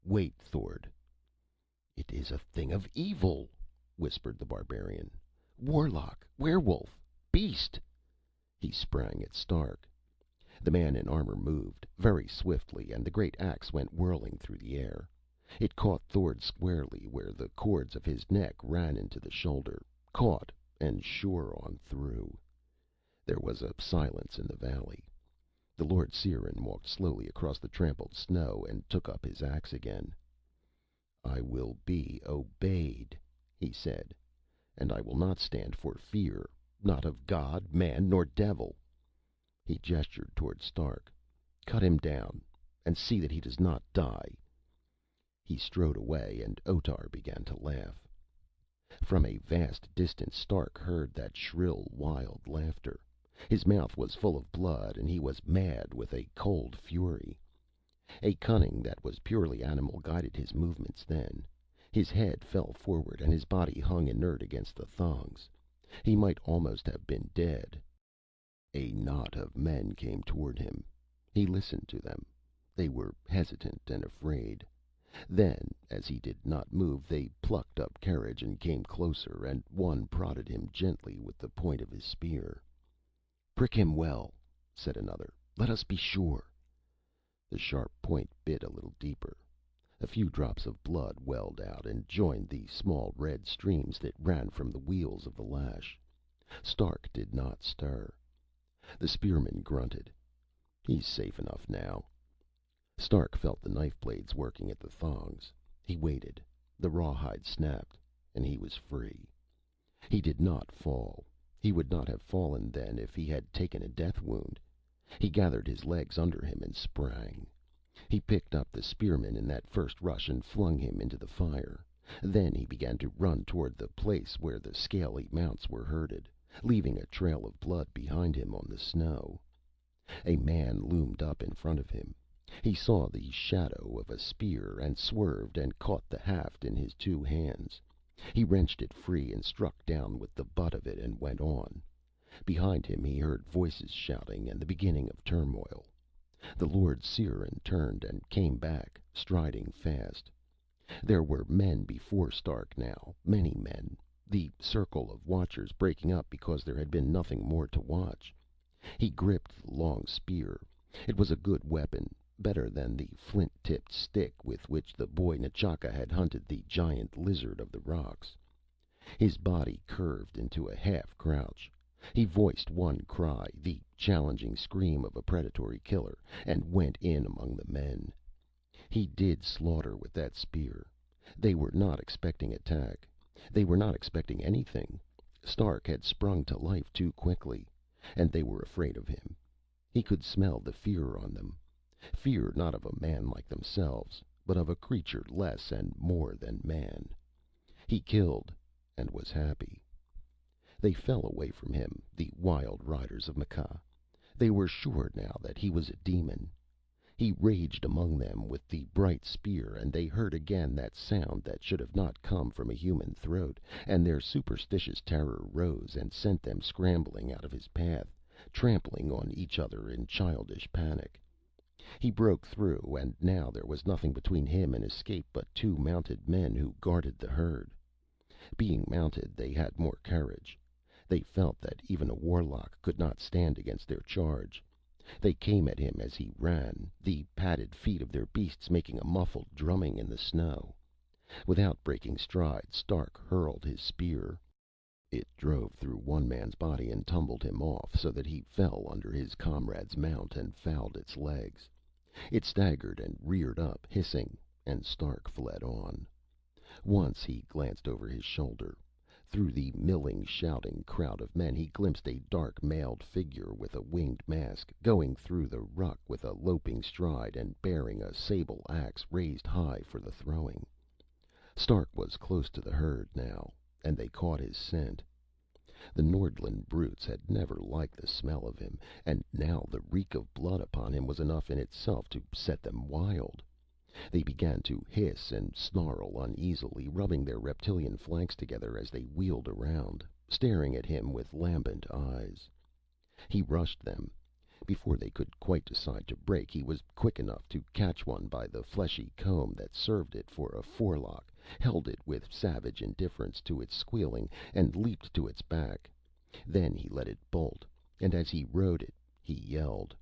Speaker 1: "Wait, Thord." "It is a thing of evil," whispered the barbarian. "Warlock! Werewolf! Beast!" He sprang at Stark. The man in armor moved, very swiftly, and the great axe went whirling through the air. It caught Thord squarely where the cords of his neck ran into the shoulder, caught, and shore on through. There was a silence in the valley. The Lord Ciaran walked slowly across the trampled snow and took up his axe again. "I will be obeyed," he said, "and I will not stand for fear, not of god, man, nor devil." He gestured toward Stark. "Cut him down, and see that he does not die." He strode away, and Otar began to laugh. From a vast distance Stark heard that shrill, wild laughter. His mouth was full of blood, and he was mad with a cold fury. A cunning that was purely animal guided his movements then. His head fell forward, and his body hung inert against the thongs. He might almost have been dead. A knot of men came toward him. He listened to them. They were hesitant and afraid. Then, as he did not move, they plucked up courage and came closer, and one prodded him gently with the point of his spear. "Prick him well," said another. "Let us be sure." The sharp point bit a little deeper. A few drops of blood welled out and joined the small red streams that ran from the wheels of the lash. Stark did not stir. The spearman grunted. "He's safe enough now." Stark felt the knife blades working at the thongs. He waited. The rawhide snapped, and he was free. He did not fall. He would not have fallen then if he had taken a death wound. He gathered his legs under him and sprang. He picked up the spearman in that first rush and flung him into the fire. Then he began to run toward the place where the scaly mounts were herded, leaving a trail of blood behind him on the snow. A man loomed up in front of him. He saw the shadow of a spear, and swerved and caught the haft in his two hands. He wrenched it free and struck down with the butt of it and went on. Behind him he heard voices shouting and the beginning of turmoil. The Lord Seeran turned and came back, striding fast. There were men before Stark now, many men, the circle of watchers breaking up because there had been nothing more to watch. He gripped the long spear. It was a good weapon, better than the flint-tipped stick with which the boy N'Chaka had hunted the giant lizard of the rocks. His body curved into a half crouch. He voiced one cry, the challenging scream of a predatory killer, and went in among the men. He did slaughter with that spear. They were not expecting attack. They were not expecting anything. Stark had sprung to life too quickly, and they were afraid of him. He could smell the fear on them. Fear not of a man like themselves, but of a creature less and more than man. He killed, and was happy. They fell away from him, the wild riders of Mekh. They were sure now that he was a demon. He raged among them with the bright spear, and they heard again that sound that should have not come from a human throat, and their superstitious terror rose and sent them scrambling out of his path, trampling on each other in childish panic. He broke through, and now there was nothing between him and escape but two mounted men who guarded the herd. Being mounted, they had more courage. They felt that even a warlock could not stand against their charge. They came at him as he ran, the padded feet of their beasts making a muffled drumming in the snow. Without breaking stride, Stark hurled his spear. It drove through one man's body and tumbled him off, so that he fell under his comrade's mount and fouled its legs. It staggered and reared up, hissing, and Stark fled on. Once he glanced over his shoulder. Through the milling, shouting crowd of men he glimpsed a dark, mailed figure with a winged mask, going through the ruck with a loping stride and bearing a sable axe raised high for the throwing. Stark was close to the herd now, and they caught his scent. The Nordland brutes had never liked the smell of him, and now the reek of blood upon him was enough in itself to set them wild. They began to hiss and snarl uneasily, rubbing their reptilian flanks together as they wheeled around, staring at him with lambent eyes. He rushed them. Before they could quite decide to break, he was quick enough to catch one by the fleshy comb that served it for a forelock, held it with savage indifference to its squealing, and leaped to its back. Then he let it bolt, and as he rode it, he yelled.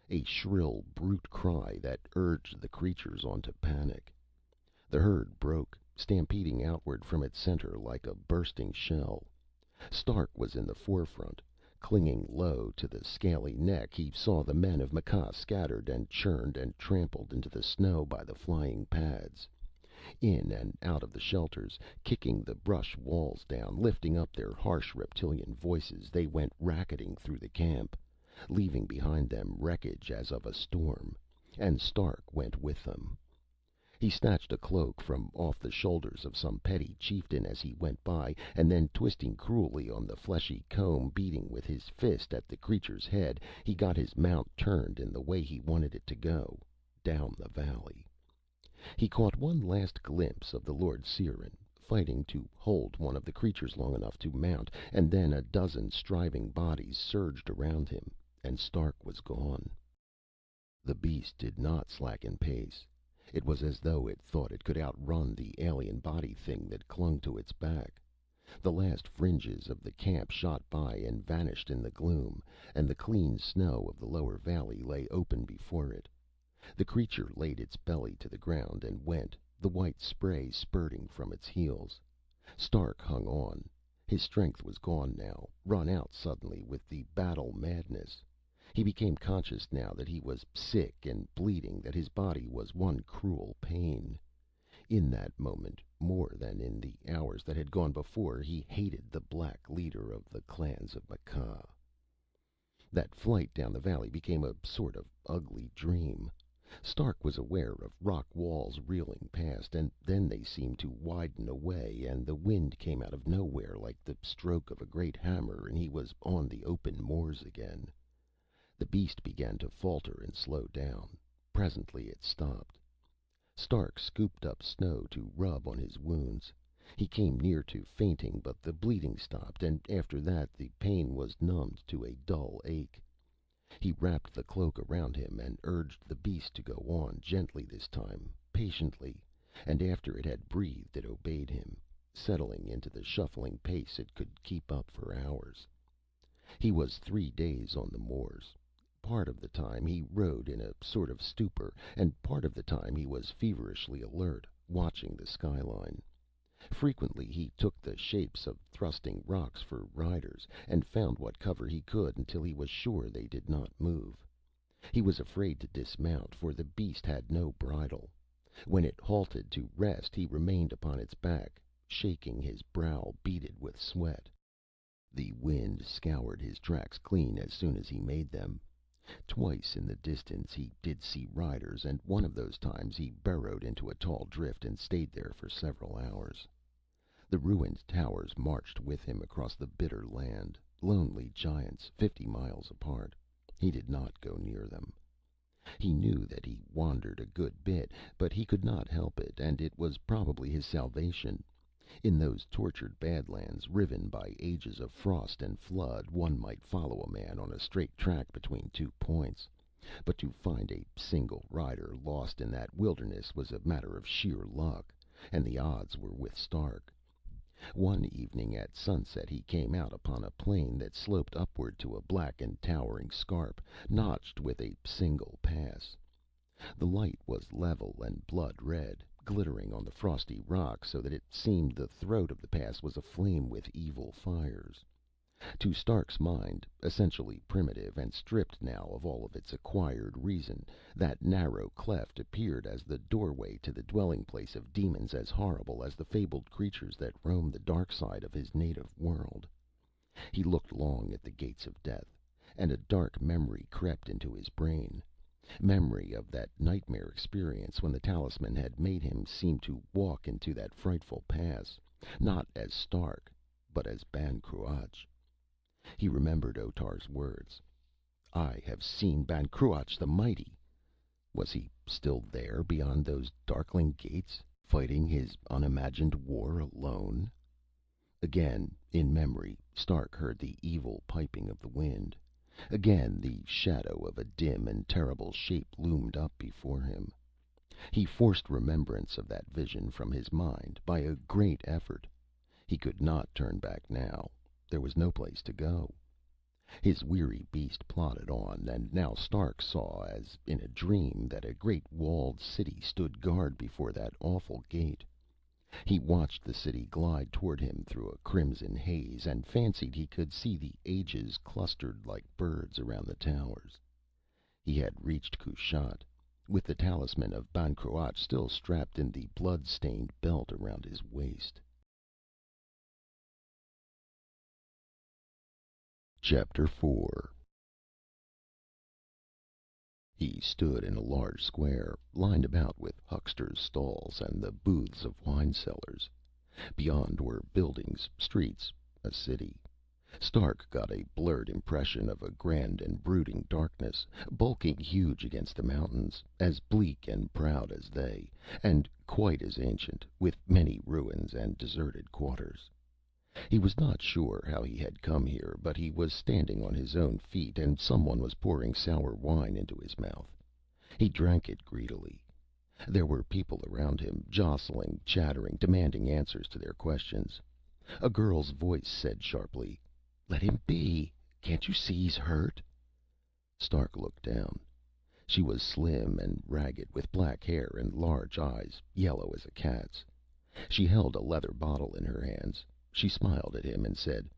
Speaker 1: A shrill brute cry that urged the creatures on to panic. The herd broke, stampeding outward from its center like a bursting shell. Stark was in the forefront. Clinging low to the scaly neck, he saw the men of Mekh scattered and churned and trampled into the snow by the flying pads. In and out of the shelters, kicking the brush walls down, lifting up their harsh reptilian voices, they went racketing through the camp, leaving behind them wreckage as of a storm, and Stark went with them. He snatched a cloak from off the shoulders of some petty chieftain as he went by, and then, twisting cruelly on the fleshy comb, beating with his fist at the creature's head, he got his mount turned in the way he wanted it to go, down the valley. He caught one last glimpse of the Lord Ciaran, fighting to hold one of the creatures long enough to mount, and then a dozen striving bodies surged around him, and Stark was gone. The beast did not slacken pace. It was as though it thought it could outrun the alien body thing that clung to its back. The last fringes of the camp shot by and vanished in the gloom, and the clean snow of the lower valley lay open before it. The creature laid its belly to the ground and went, the white spray spurting from its heels. Stark hung on. His strength was gone now, run out suddenly with the battle madness. He became conscious now that he was sick and bleeding, that his body was one cruel pain. In that moment, more than in the hours that had gone before, he hated the black leader of the clans of Maka. That flight down the valley became a sort of ugly dream. Stark was aware of rock walls reeling past, and then they seemed to widen away, and the wind came out of nowhere like the stroke of a great hammer, and he was on the open moors again. The beast began to falter and slow down. Presently it stopped. Stark scooped up snow to rub on his wounds. He came near to fainting, but the bleeding stopped, and after that the pain was numbed to a dull ache. He wrapped the cloak around him and urged the beast to go on, gently this time, patiently, and after it had breathed it obeyed him, settling into the shuffling pace it could keep up for hours. He was 3 days on the moors. Part of the time he rode in a sort of stupor, and part of the time he was feverishly alert, watching the skyline. Frequently he took the shapes of thrusting rocks for riders, and found what cover he could until he was sure they did not move. He was afraid to dismount, for the beast had no bridle. When it halted to rest, he remained upon its back, shaking, his brow beaded with sweat. The wind scoured his tracks clean as soon as he made them. Twice in the distance he did see riders, and one of those times he burrowed into a tall drift and stayed there for several hours. The ruined towers marched with him across the bitter land, lonely giants 50 miles apart. He did not go near them. He knew that he wandered a good bit, but he could not help it, and it was probably his salvation. In those tortured badlands, riven by ages of frost and flood, one might follow a man on a straight track between 2 points. But to find a single rider lost in that wilderness was a matter of sheer luck, and the odds were with Stark. One evening at sunset he came out upon a plain that sloped upward to a black and towering scarp, notched with a single pass. The light was level and blood red, glittering on the frosty rock, so that it seemed the throat of the pass was aflame with evil fires. To Stark's mind, essentially primitive and stripped now of all of its acquired reason, that narrow cleft appeared as the doorway to the dwelling place of demons as horrible as the fabled creatures that roam the dark side of his native world. He looked long at the gates of death, and a dark memory crept into his brain. Memory of that nightmare experience when the talisman had made him seem to walk into that frightful pass, not as Stark, but as Ban Cruach. He remembered Otar's words. "I have seen Ban Cruach the Mighty." Was he still there beyond those darkling gates, fighting his unimagined war alone? Again, in memory, Stark heard the evil piping of the wind. Again the shadow of a dim and terrible shape loomed up before him. He forced remembrance of that vision from his mind by a great effort. He could not turn back now. There was no place to go. His weary beast plodded on, and now Stark saw, as in a dream, that a great walled city stood guard before that awful gate. He watched the city glide toward him through a crimson haze, and fancied he could see the ages clustered like birds around the towers. He had reached Kushat, with the talisman of Ban Cruach still strapped in the blood-stained belt around his waist. Chapter 4. He stood in a large square, lined about with hucksters' stalls and the booths of wine sellers. Beyond were buildings, streets, a city. Stark got a blurred impression of a grand and brooding darkness, bulking huge against the mountains, as bleak and proud as they, and quite as ancient, with many ruins and deserted quarters. He was not sure how he had come here, but he was standing on his own feet, and someone was pouring sour wine into his mouth. He drank it greedily. There were people around him, jostling, chattering, demanding answers to their questions. A girl's voice said sharply, "Let him be! Can't you see he's hurt?" Stark looked down. She was slim and ragged, with black hair and large eyes, yellow as a cat's. She held a leather bottle in her hands. She smiled at him and said,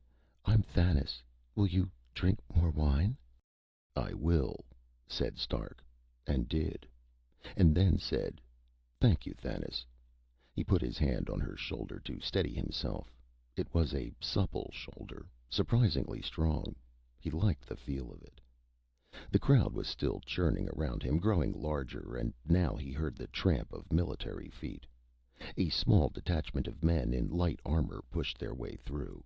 Speaker 1: "I'm Thanis. Will you drink more wine?" "I will," said Stark, and did. And then said, "Thank you, Thanis." He put his hand on her shoulder to steady himself. It was a supple shoulder, surprisingly strong. He liked the feel of it. The crowd was still churning around him, growing larger, and now he heard the tramp of military feet. A small detachment of men in light armor pushed their way through.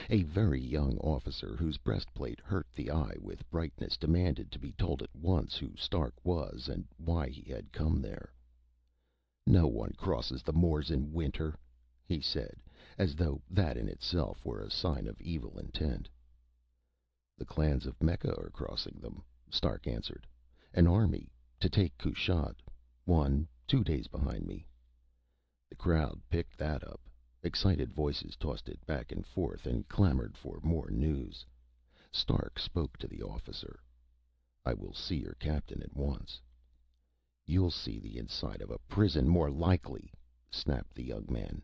Speaker 1: A very young officer, whose breastplate hurt the eye with brightness, demanded to be told at once who Stark was and why he had come there. "No one crosses the moors in winter," he said, as though that in itself were a sign of evil intent. "The clans of Mekka are crossing them," Stark answered. "An army, to take Kushat. 2 days behind me." The crowd picked that up. Excited voices tossed it back and forth and clamored for more news. Stark spoke to the officer. "I will see your captain at once." "You'll see the inside of a prison, more likely," snapped the young man.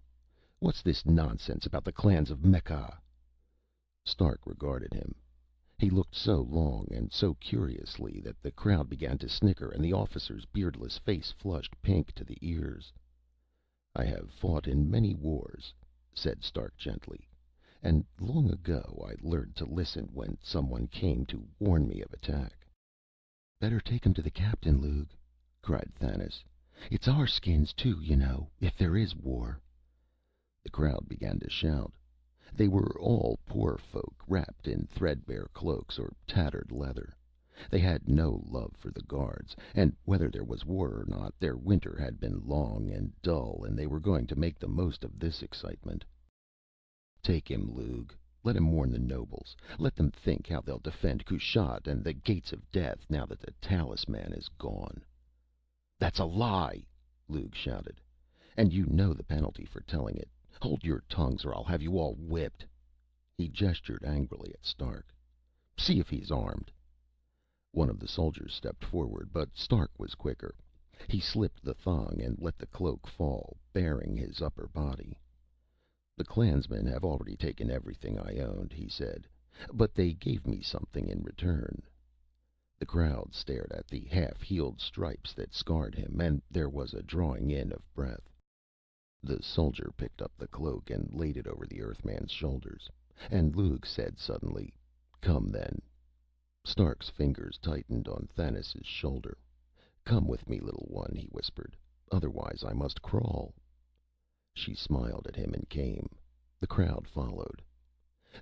Speaker 1: "What's this nonsense about the clans of Mekka?" Stark regarded him. He looked so long and so curiously that the crowd began to snicker, and the officer's beardless face flushed pink to the ears. "I have fought in many wars," said Stark gently, "and long ago I learned to listen when someone came to warn me of attack." "Better take him to the captain, Lugh," cried Thanis. "It's our skins, too, you know, if there is war." The crowd began to shout. They were all poor folk, wrapped in threadbare cloaks or tattered leather. They had no love for the guards, and whether there was war or not, their winter had been long and dull, and they were going to make the most of this excitement. "Take him, Lugh. Let him warn the nobles. Let them think how they'll defend Kushat and the Gates of Death now that the talisman is gone." "That's a lie!" Lugh shouted. "And you know the penalty for telling it. Hold your tongues, or I'll have you all whipped." He gestured angrily at Stark. "See if he's armed." One of the soldiers stepped forward, but Stark was quicker. He slipped the thong and let the cloak fall, baring his upper body. "The clansmen have already taken everything I owned," he said, "but they gave me something in return." The crowd stared at the half-healed stripes that scarred him, and there was a drawing in of breath. The soldier picked up the cloak and laid it over the Earthman's shoulders, and Lugh said suddenly, "Come, then." Stark's fingers tightened on Thanis' shoulder. "Come with me, little one," he whispered. "Otherwise I must crawl." She smiled at him and came. The crowd followed.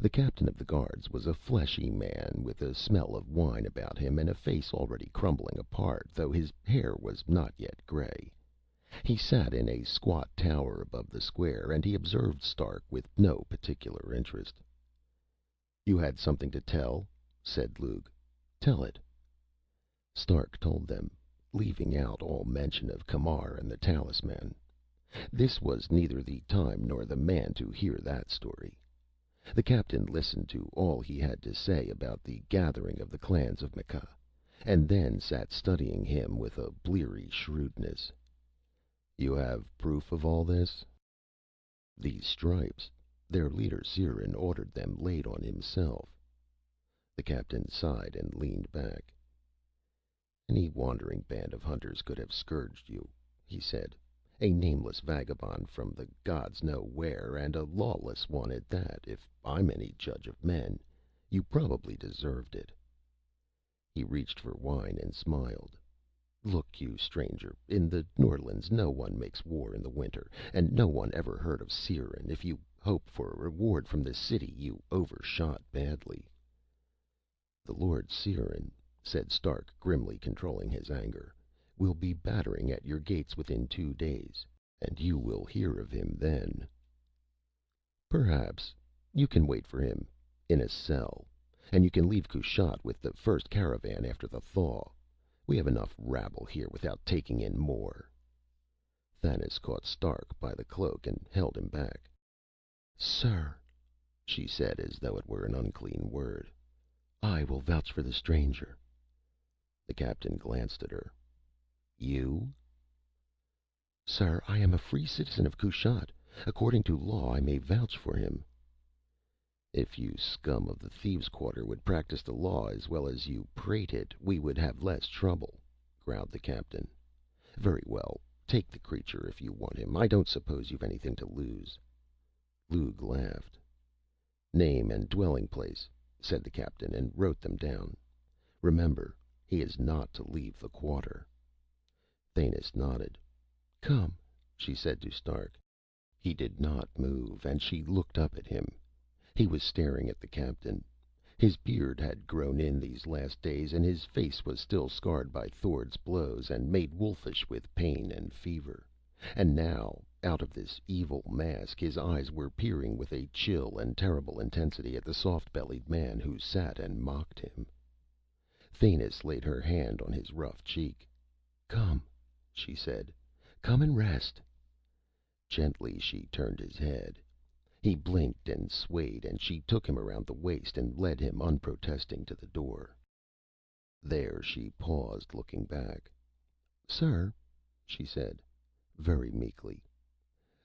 Speaker 1: The captain of the guards was a fleshy man with a smell of wine about him and a face already crumbling apart, though his hair was not yet gray. He sat in a squat tower above the square, and he observed Stark with no particular interest. "You had something to tell?" said Lugh. "Tell it." Stark told them, leaving out all mention of Camar and the talisman. This was neither the time nor the man to hear that story. The captain listened to all he had to say about the gathering of the clans of Mekka, and then sat studying him with a bleary shrewdness. "You have proof of all this?" "These stripes. Their leader Sirin ordered them laid on himself." The captain sighed and leaned back. "Any wandering band of hunters could have scourged you," he said. "A nameless vagabond from the gods know where, and a lawless one at that, if I'm any judge of men. You probably deserved it." He reached for wine and smiled. Look you, stranger, in the Norlands no one makes war in the winter, and no one ever heard of Siren. If you hope for a reward from the city, you overshot badly." "The Lord Siren," said Stark, grimly controlling his anger, "will be battering at your gates within 2 days, and you will hear of him then." "Perhaps. You can wait for him in a cell. And you can leave Kushat with the first caravan after the thaw. We have enough rabble here without taking in more." Thanis caught Stark by the cloak and held him back. "Sir," she said, as though it were an unclean word, "I will vouch for the stranger." The captain glanced at her. "You?" "Sir, I am a free citizen of Kushat. According to law, I may vouch for him." "If you scum of the Thieves' Quarter would practice the law as well as you prate it, we would have less trouble," growled the captain. "Very well. Take the creature if you want him. I don't suppose you've anything to lose." Lugh laughed. "Name and dwelling place," said the captain, and wrote them down. "Remember, he is not to leave the quarter." Thanis nodded. "Come," she said to Stark. He did not move, and she looked up at him. He was staring at the captain. His beard had grown in these last days, and his face was still scarred by Thord's blows and made wolfish with pain and fever. And now, out of this evil mask, his eyes were peering with a chill and terrible intensity at the soft-bellied man who sat and mocked him. Thanis laid her hand on his rough cheek. "Come," she said. "Come and rest." Gently she turned his head. He blinked and swayed, and she took him around the waist and led him unprotesting to the door. There she paused, looking back. "Sir," she said, very meekly,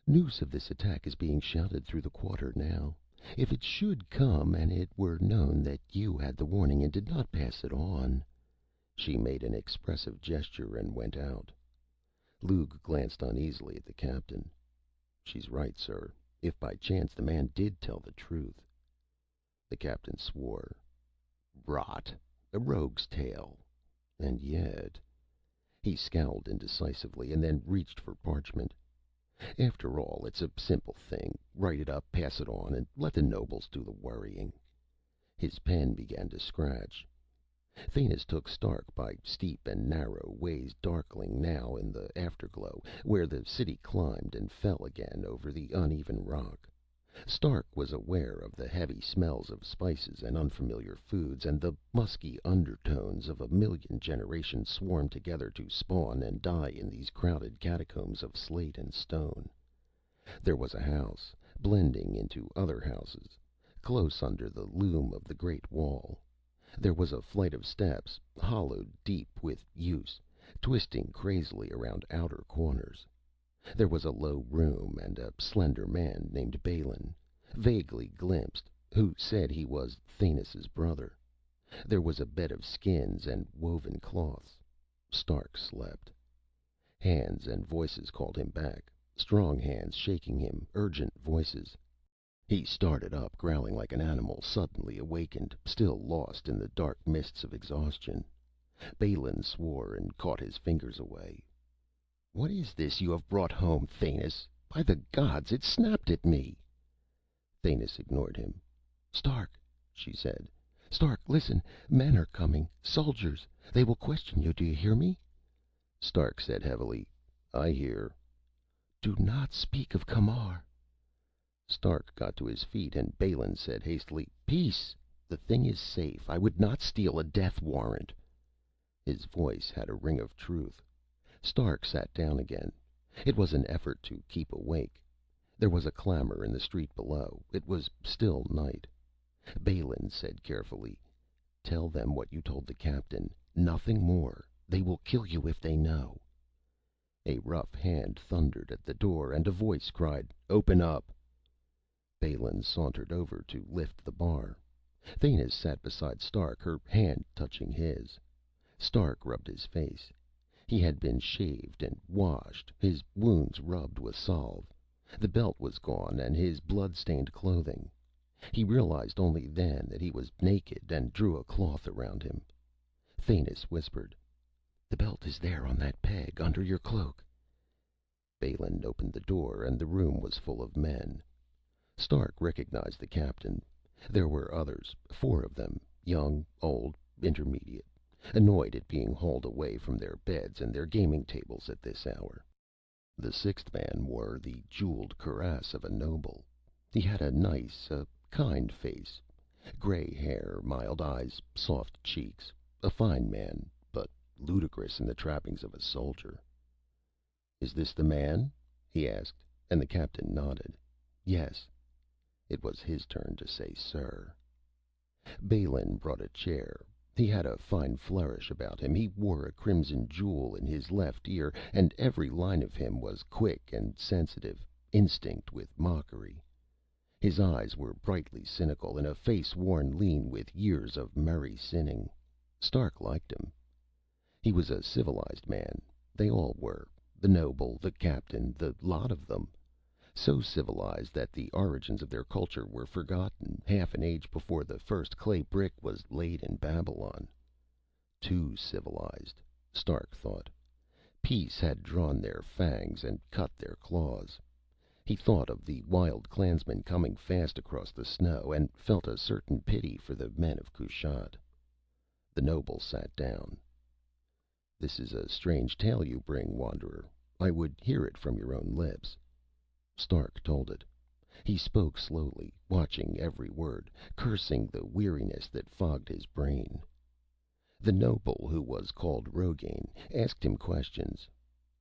Speaker 1: "news of this attack is being shouted through the quarter now. If it should come, and it were known that you had the warning and did not pass it on—" She made an expressive gesture and went out. Lugh glanced uneasily at the captain. "She's right, sir. If by chance the man did tell the truth—" The captain swore. "Rot! A rogue's tale. And yet—" He scowled indecisively, and then reached for parchment. "After all, it's a simple thing. Write it up, pass it on, and let the nobles do the worrying." His pen began to scratch. Thanis took Stark by steep and narrow ways darkling now in the afterglow, where the city climbed and fell again over the uneven rock. Stark was aware of the heavy smells of spices and unfamiliar foods, and the musky undertones of a million generations swarmed together to spawn and die in these crowded catacombs of slate and stone. There was a house, blending into other houses, close under the loom of the great wall. There was a flight of steps, hollowed deep with use, twisting crazily around outer corners. There was a low room, and a slender man named Balin, vaguely glimpsed, who said he was Thanis' brother. There was a bed of skins and woven cloths. Stark slept. Hands and voices called him back, strong hands shaking him, urgent voices. He started up, growling like an animal suddenly awakened, still lost in the dark mists of exhaustion. Balin swore and caught his fingers away. "What is this you have brought home, Thanis? By the gods, it snapped at me!" Thanis ignored him. "Stark," she said. "Stark, listen! Men are coming. Soldiers. They will question you. Do you hear me?" Stark said heavily, "I hear." "Do not speak of Camar." Stark got to his feet, and Balin said hastily, "Peace! The thing is safe. I would not steal a death warrant." His voice had a ring of truth. Stark sat down again. It was an effort to keep awake. There was a clamor in the street below. It was still night. Balin said carefully, "Tell them what you told the captain. Nothing more. They will kill you if they know." A rough hand thundered at the door, and a voice cried, "Open up!" Balin sauntered over to lift the bar. Thanis sat beside Stark, her hand touching his. Stark rubbed his face. He had been shaved and washed, his wounds rubbed with salve. The belt was gone, and his blood-stained clothing. He realized only then that he was naked, and drew a cloth around him. Thanis whispered, The belt is there on that peg, under your cloak. Balin opened the door, and the room was full of men. Stark recognized the captain. There were others, 4 of them, young, old, intermediate, annoyed at being hauled away from their beds and their gaming tables at this hour. The 6th man wore the jeweled cuirass of a noble. He had a nice, kind face. Gray hair, mild eyes, soft cheeks. A fine man, but ludicrous in the trappings of a soldier. "Is this the man?" he asked, and the captain nodded. Yes. It was his turn to say sir. Balin brought a chair. He had a fine flourish about him. He wore a crimson jewel in his left ear, and every line of him was quick and sensitive, instinct with mockery. His eyes were brightly cynical, in a face worn lean with years of merry sinning. Stark liked him. He was a civilized man. They all were. The noble, the captain, the lot of them. So civilized that the origins of their culture were forgotten, half an age before the first clay brick was laid in Babylon. Too civilized, Stark thought. Peace had drawn their fangs and cut their claws. He thought of the wild clansmen coming fast across the snow, and felt a certain pity for the men of Kushat. The noble sat down. "This is a strange tale you bring, wanderer. I would hear it from your own lips." Stark told it. He spoke slowly, watching every word, cursing the weariness that fogged his brain. The noble, who was called Rogain, asked him questions.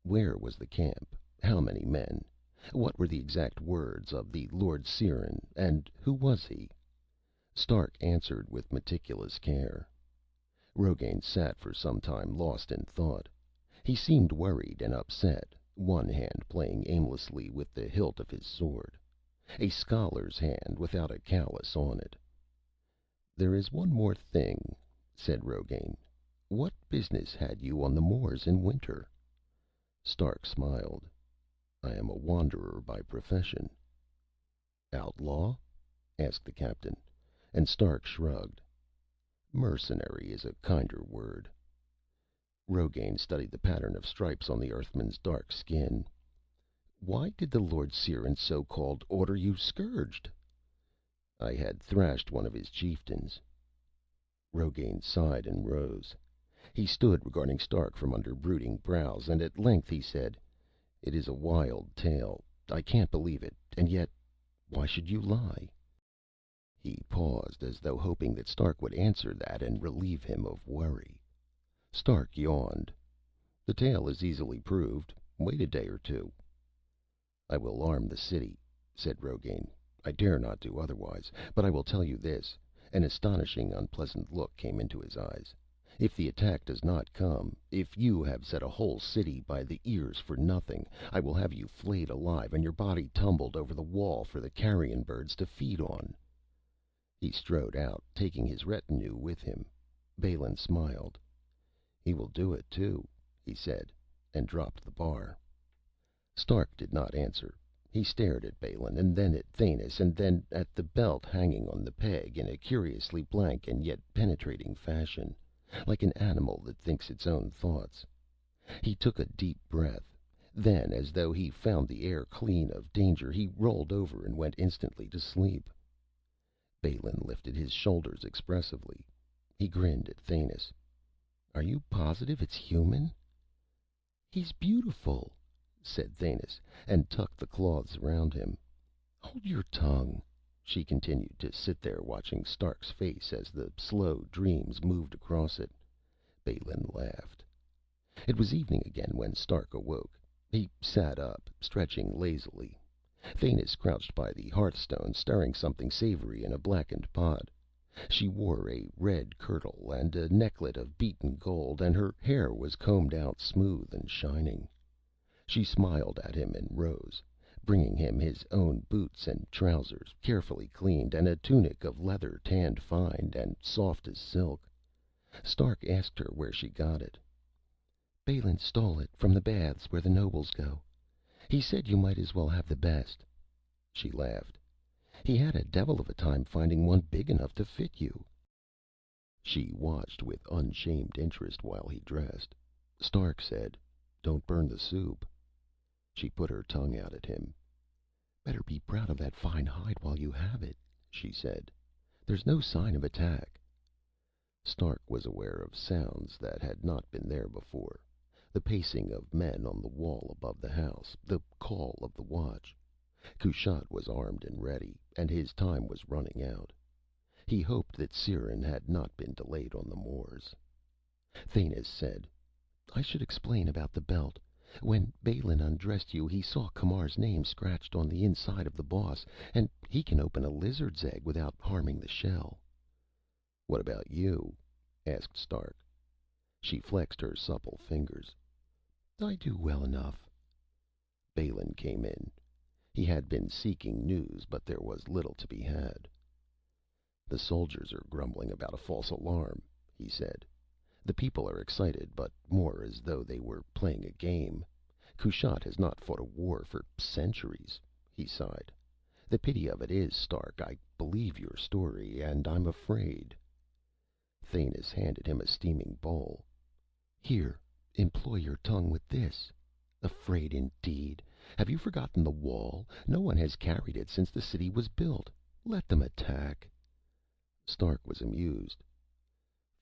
Speaker 1: Where was the camp? How many men? What were the exact words of the Lord Ciaran, and who was he? Stark answered with meticulous care. Rogain sat for some time lost in thought. He seemed worried and upset, one hand playing aimlessly with the hilt of his sword. A scholar's hand, without a callus on it. "There is one more thing," said Rogain. "What business had you on the moors in winter?" Stark smiled. "I am a wanderer by profession." "Outlaw?" asked the captain, and Stark shrugged. "Mercenary is a kinder word." Rogain studied the pattern of stripes on the Earthman's dark skin. "Why did the Lord Ciaran, so-called, order you scourged?" "I had thrashed one of his chieftains." Rogain sighed and rose. He stood regarding Stark from under brooding brows, and at length he said, "It is a wild tale. I can't believe it, and yet why should you lie?" He paused, as though hoping that Stark would answer that and relieve him of worry. Stark yawned. "The tale is easily proved. Wait a day or 2. "I will arm the city," said Rogain. "I dare not do otherwise. But I will tell you this." An astonishing, unpleasant look came into his eyes. "If the attack does not come, if you have set a whole city by the ears for nothing, I will have you flayed alive and your body tumbled over the wall for the carrion birds to feed on." He strode out, taking his retinue with him. Balin smiled. "He will do it, too," he said, and dropped the bar. Stark did not answer. He stared at Balin, and then at Thanis, and then at the belt hanging on the peg, in a curiously blank and yet penetrating fashion, like an animal that thinks its own thoughts. He took a deep breath. Then, as though he found the air clean of danger, he rolled over and went instantly to sleep. Balin lifted his shoulders expressively. He grinned at Thanis. "Are you positive it's human?" "He's beautiful," said Thanis, and tucked the cloths round him. "Hold your tongue." She continued to sit there, watching Stark's face as the slow dreams moved across it. Balin laughed. It was evening again when Stark awoke. He sat up, stretching lazily. Thanis crouched by the hearthstone, stirring something savory in a blackened pot. She wore a red kirtle and a necklet of beaten gold, and her hair was combed out smooth and shining. She smiled at him and rose, bringing him his own boots and trousers, carefully cleaned, and a tunic of leather tanned fine and soft as silk. Stark asked her where she got it. "Balin stole it from the baths where the nobles go. He said you might as well have the best." She laughed. "He had a devil of a time finding one big enough to fit you." She watched with unshamed interest while he dressed. Stark said, "Don't burn the soup." She put her tongue out at him. "Better be proud of that fine hide while you have it," she said. "There's no sign of attack." Stark was aware of sounds that had not been there before. The pacing of men on the wall above the house. The call of the watch. Kushat was armed and ready, and his time was running out. He hoped that Sirin had not been delayed on the moors. Thanis said, "I should explain about the belt. When Balin undressed you, he saw Camar's name scratched on the inside of the boss, and he can open a lizard's egg without harming the shell." "What about you?" asked Stark. She flexed her supple fingers. "I do well enough." Balin came in. He had been seeking news, but there was little to be had. "The soldiers are grumbling about a false alarm," he said. "The people are excited, but more as though they were playing a game. Kushat has not fought a war for centuries." He sighed. "The pity of it is, Stark, I believe your story, and I'm afraid." Thanis handed him a steaming bowl. "Here, employ your tongue with this. Afraid, indeed! Have you forgotten the wall? No one has carried it since the city was built. Let them attack." Stark was amused.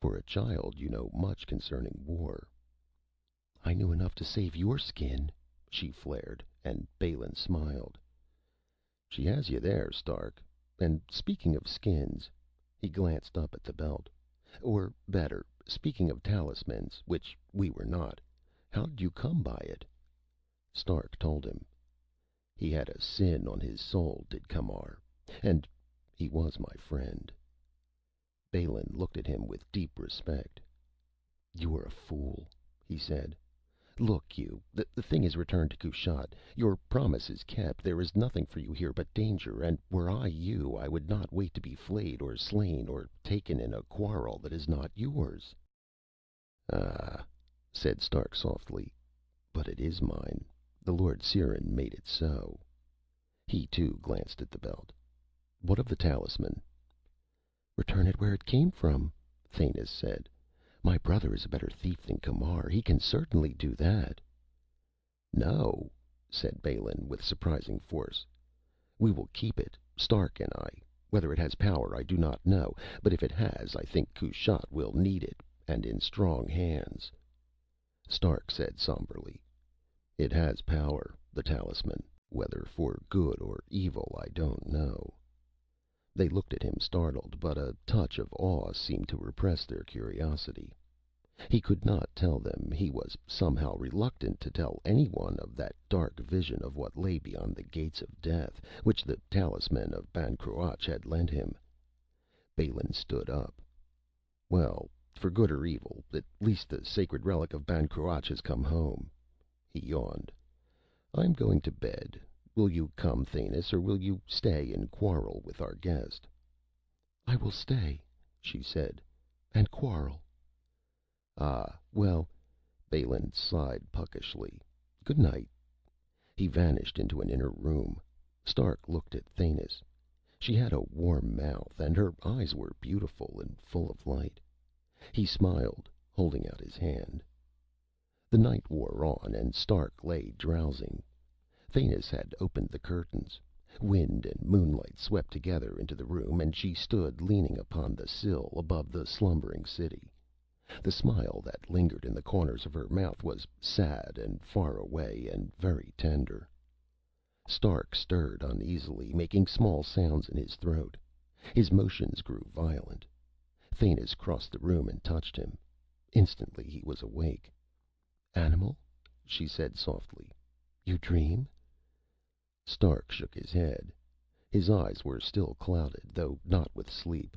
Speaker 1: "For a child, you know much concerning war." "I knew enough to save your skin," she flared, and Balin smiled. "She has you there, Stark. And speaking of skins," he glanced up at the belt, "or better, speaking of talismans, which we were not, how did you come by it?" Stark told him. "He had a sin on his soul, did Camar. And he was my friend." Balin looked at him with deep respect. "You are a fool," he said. "Look you, the thing is returned to Kushat. Your promise is kept. There is nothing for you here but danger, and were I you, I would not wait to be flayed or slain or taken in a quarrel that is not yours." "Ah," said Stark softly. "But it is mine. The Lord Sirin made it so." He too glanced at the belt. "What of the talisman?" "Return it where it came from," Thanis said. "My brother is a better thief than Camar. He can certainly do that." "No," said Balin, with surprising force. "We will keep it, Stark and I. Whether it has power I do not know, but if it has, I think Kushat will need it, and in strong hands." Stark said somberly, "It has power, the talisman. Whether for good or evil, I don't know." They looked at him startled, but a touch of awe seemed to repress their curiosity. He could not tell them. He was somehow reluctant to tell anyone of that dark vision of what lay beyond the gates of death, which the talisman of Ban Cruach had lent him. Balin stood up. "Well, for good or evil, at least the sacred relic of Ban Cruach has come home." He yawned. "I'm going to bed. Will you come, Thanis, or will you stay and quarrel with our guest?" "I will stay," she said, "and quarrel." "Ah, well." Balin sighed puckishly. "Good night." He vanished into an inner room. Stark looked at Thanis. She had a warm mouth, and her eyes were beautiful and full of light. He smiled, holding out his hand. The night wore on, and Stark lay drowsing. Thanis had opened the curtains. Wind and moonlight swept together into the room, and she stood leaning upon the sill above the slumbering city. The smile that lingered in the corners of her mouth was sad and far away and very tender. Stark stirred uneasily, making small sounds in his throat. His motions grew violent. Thanis crossed the room and touched him. Instantly he was awake. "Animal," she said softly, "you dream?" Stark shook his head. His eyes were still clouded, though not with sleep.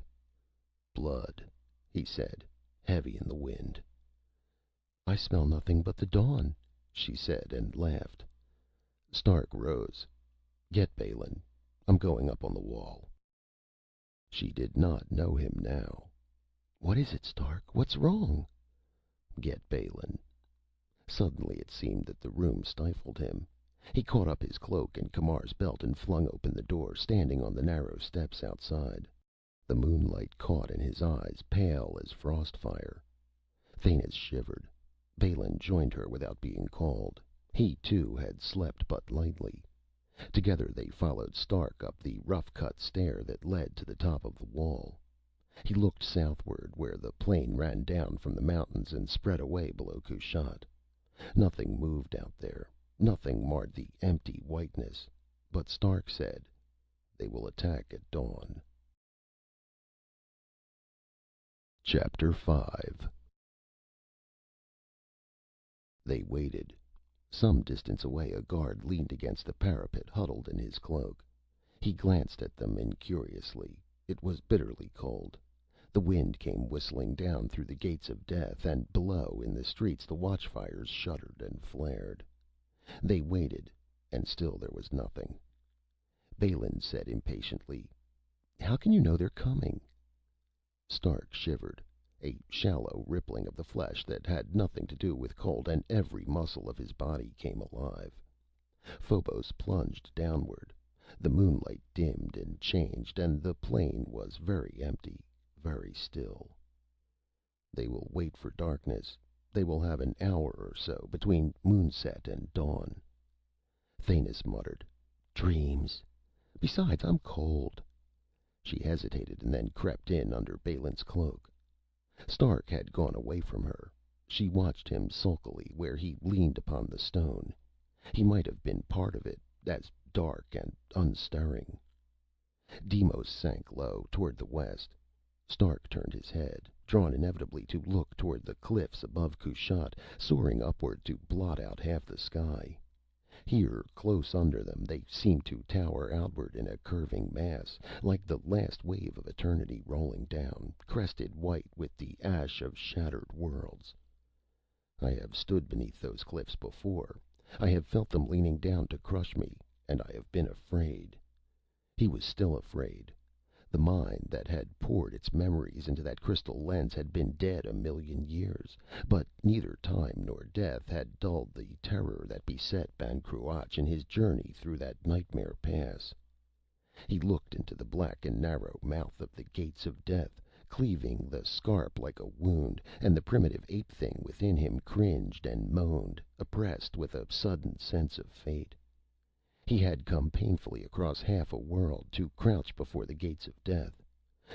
Speaker 1: "Blood," he said, "heavy in the wind." "I smell nothing but the dawn," she said, and laughed. Stark rose. "Get Balin. I'm going up on the wall." She did not know him now. "What is it, Stark? What's wrong?" "Get Balin." Suddenly it seemed that the room stifled him. He caught up his cloak and Camar's belt and flung open the door, standing on the narrow steps outside. The moonlight caught in his eyes, pale as frost fire. Thanis shivered. Balin joined her without being called. He, too, had slept but lightly. Together they followed Stark up the rough-cut stair that led to the top of the wall. He looked southward, where the plain ran down from the mountains and spread away below Kushat. Nothing moved out there. Nothing marred the empty whiteness. But Stark said, "They will attack at dawn." Chapter 5. They waited. Some distance away a guard leaned against the parapet, huddled in his cloak. He glanced at them incuriously. It was bitterly cold. The wind came whistling down through the gates of death, and below, in the streets, the watchfires shuddered and flared. They waited, and still there was nothing. Balin said impatiently, "How can you know they're coming?" Stark shivered. A shallow rippling of the flesh that had nothing to do with cold, and every muscle of his body came alive. Phobos plunged downward. The moonlight dimmed and changed, and the plain was very empty, very still. They will wait for darkness. They will have an hour or so between moonset and dawn. Thanis muttered, "Dreams. Besides, I'm cold." She hesitated and then crept in under Balin's cloak. Stark had gone away from her. She watched him sulkily where he leaned upon the stone. He might have been part of it, as dark and unstirring. Deimos sank low toward the west. Stark turned his head, drawn inevitably to look toward the cliffs above Kushat, soaring upward to blot out half the sky. Here, close under them, they seemed to tower outward in a curving mass, like the last wave of eternity rolling down, crested white with the ash of shattered worlds. I have stood beneath those cliffs before. I have felt them leaning down to crush me, and I have been afraid. He was still afraid. The mind that had poured its memories into that crystal lens had been dead a million years, but neither time nor death had dulled the terror that beset Ban Cruach in his journey through that nightmare pass. He looked into the black and narrow mouth of the gates of death, cleaving the scarp like a wound, and the primitive ape thing within him cringed and moaned, oppressed with a sudden sense of fate. He had come painfully across half a world, to crouch before the gates of death.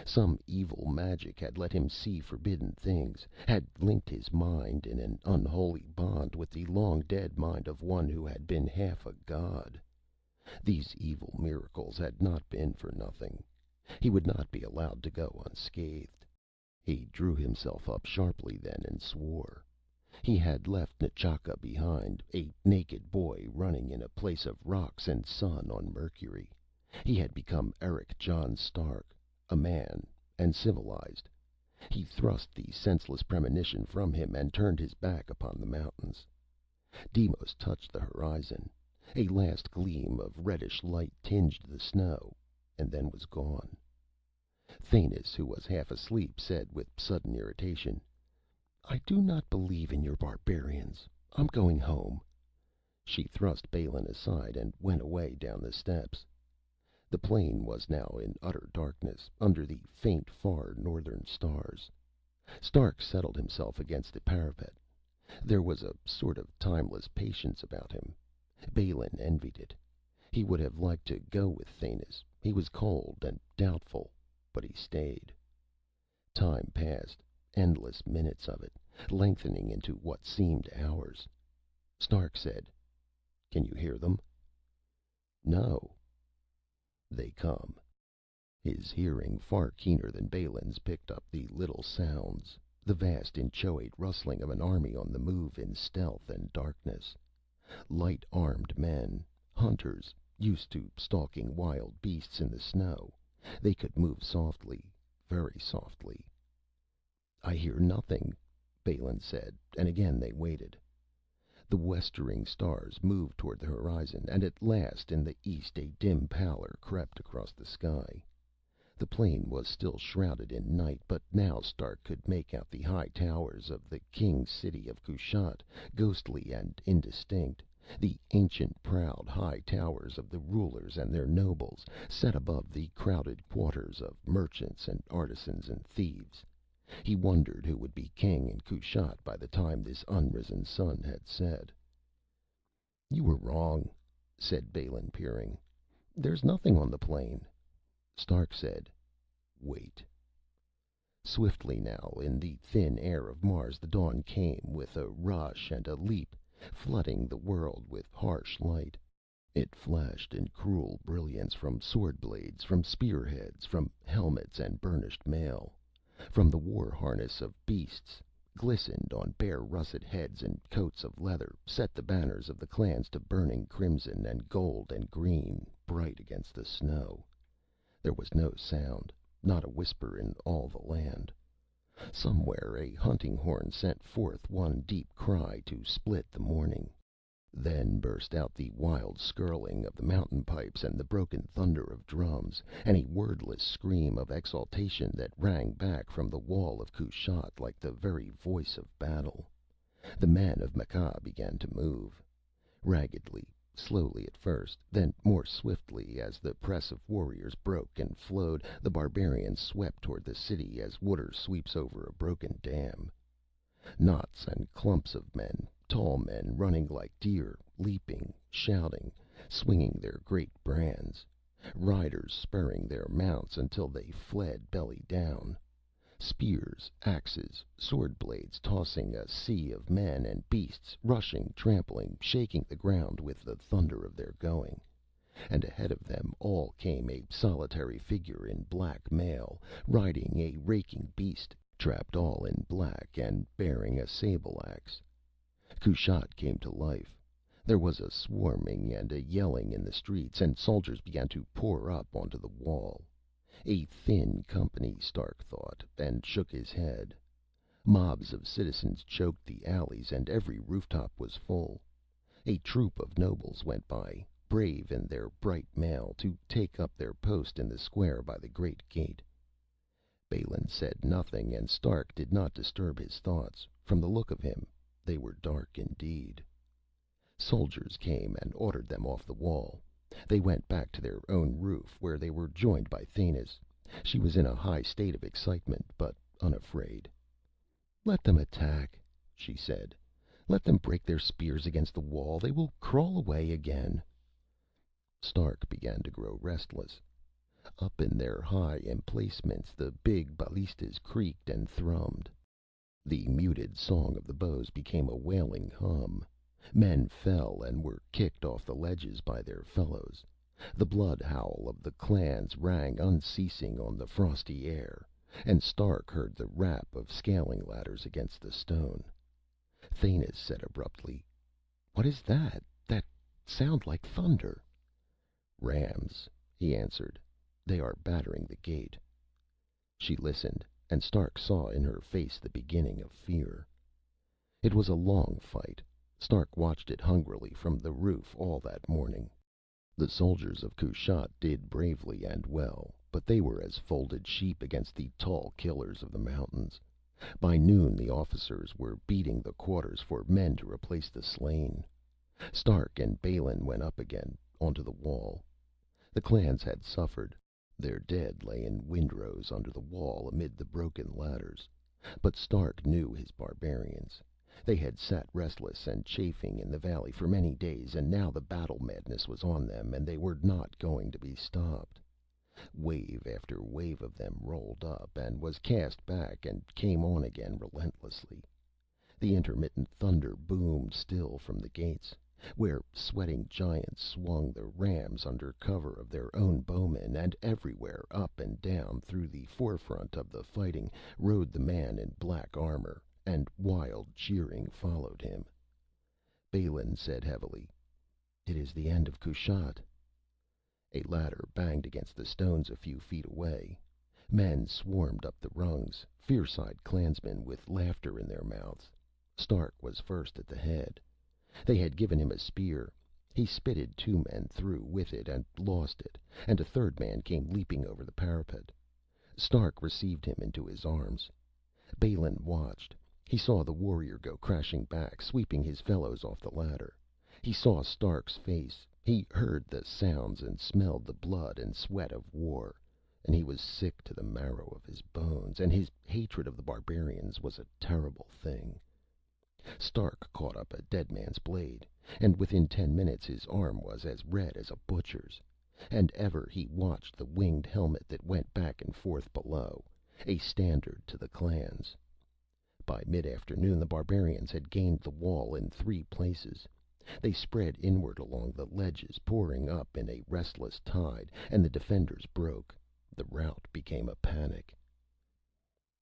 Speaker 1: Some evil magic had let him see forbidden things, had linked his mind in an unholy bond with the long-dead mind of one who had been half a god. These evil miracles had not been for nothing. He would not be allowed to go unscathed. He drew himself up sharply then and swore. He had left N'Chaka behind, a naked boy running in a place of rocks and sun on Mercury. He had become Eric John Stark, a man, and civilized. He thrust the senseless premonition from him and turned his back upon the mountains. Deimos touched the horizon. A last gleam of reddish light tinged the snow, and then was gone. Thanis, who was half asleep, said with sudden irritation, "I do not believe in your barbarians. I'm going home." She thrust Balin aside and went away down the steps. The plain was now in utter darkness, under the faint far northern stars. Stark settled himself against the parapet. There was a sort of timeless patience about him. Balin envied it. He would have liked to go with Thanis. He was cold and doubtful, but he stayed. Time passed. Endless minutes of it, lengthening into what seemed hours. Stark said, "Can you hear them?" "No." "They come." His hearing, far keener than Balin's, picked up the little sounds, the vast, inchoate rustling of an army on the move in stealth and darkness. Light-armed men, hunters, used to stalking wild beasts in the snow. They could move softly, very softly. "I hear nothing," Balin said, and again they waited. The westering stars moved toward the horizon, and at last in the east a dim pallor crept across the sky. The plain was still shrouded in night, but now Stark could make out the high towers of the king's city of Kushat, ghostly and indistinct, the ancient, proud high towers of the rulers and their nobles, set above the crowded quarters of merchants and artisans and thieves. He wondered who would be king in Kushat by the time this unrisen sun had set. "You were wrong," said Balin, peering. "There's nothing on the plain." Stark said, "Wait." Swiftly now, in the thin air of Mars, the dawn came, with a rush and a leap, flooding the world with harsh light. It flashed in cruel brilliance from sword blades, from spearheads, from helmets and burnished mail, from the war harness of beasts, glistened on bare russet heads, and coats of leather set the banners of the clans to burning crimson and gold and green, bright against the snow. There was no sound, not a whisper in all the land. Somewhere a hunting horn sent forth one deep cry to split the morning. Then burst out the wild skirling of the mountain pipes and the broken thunder of drums, and a wordless scream of exultation that rang back from the wall of Kushat like the very voice of battle. The men of Mekh began to move. Raggedly, slowly at first, then more swiftly as the press of warriors broke and flowed, the barbarians swept toward the city as water sweeps over a broken dam. Knots and clumps of men, tall men running like deer, leaping, shouting, swinging their great brands, riders spurring their mounts until they fled belly down. Spears, axes, sword blades tossing, a sea of men and beasts, rushing, trampling, shaking the ground with the thunder of their going. And ahead of them all came a solitary figure in black mail, riding a raking beast, trapped all in black and bearing a sable axe. Kushat came to life. There was a swarming and a yelling in the streets, and soldiers began to pour up onto the wall. A thin company, Stark thought, and shook his head. Mobs of citizens choked the alleys, and every rooftop was full. A troop of nobles went by, brave in their bright mail, to take up their post in the square by the great gate. Balin said nothing, and Stark did not disturb his thoughts. From the look of him, they were dark indeed. Soldiers came and ordered them off the wall. They went back to their own roof, where they were joined by Thanis. She was in a high state of excitement, but unafraid. "Let them attack," she said. "Let them break their spears against the wall. They will crawl away again." Stark began to grow restless. Up in their high emplacements, the big ballistas creaked and thrummed. The muted song of the bows became a wailing hum. Men fell and were kicked off the ledges by their fellows. The blood howl of the clans rang unceasing on the frosty air, and Stark heard the rap of scaling ladders against the stone. Thanis said abruptly, "What is that? That sound like thunder." "Rams," he answered. "They are battering the gate." She listened, and Stark saw in her face the beginning of fear. It was a long fight. Stark watched it hungrily from the roof all that morning. The soldiers of Kushat did bravely and well, but they were as folded sheep against the tall killers of the mountains. By noon the officers were beating the quarters for men to replace the slain. Stark and Balin went up again, onto the wall. The clans had suffered. Their dead lay in windrows under the wall amid the broken ladders. But Stark knew his barbarians. They had sat restless and chafing in the valley for many days, and now the battle madness was on them, and they were not going to be stopped. Wave after wave of them rolled up, and was cast back, and came on again relentlessly. The intermittent thunder boomed still from the gates, where sweating giants swung the rams under cover of their own bowmen, and everywhere, up and down through the forefront of the fighting, rode the man in black armor, and wild cheering followed him. Balin said heavily, "It is the end of Kushat." A ladder banged against the stones a few feet away. Men swarmed up the rungs, fierce-eyed clansmen with laughter in their mouths. Stark was first at the head. They had given him a spear. He spitted two men through with it and lost it, and a third man came leaping over the parapet. Stark received him into his arms. Balin watched. He saw the warrior go crashing back, sweeping his fellows off the ladder. He saw Stark's face. He heard the sounds and smelled the blood and sweat of war. and he was sick to the marrow of his bones, and his hatred of the barbarians was a terrible thing. Stark caught up a dead man's blade, and within 10 minutes his arm was as red as a butcher's. And ever he watched the winged helmet that went back and forth below, a standard to the clans. By mid-afternoon the barbarians had gained the wall in 3 places. They spread inward along the ledges, pouring up in a restless tide, and the defenders broke. The rout became a panic.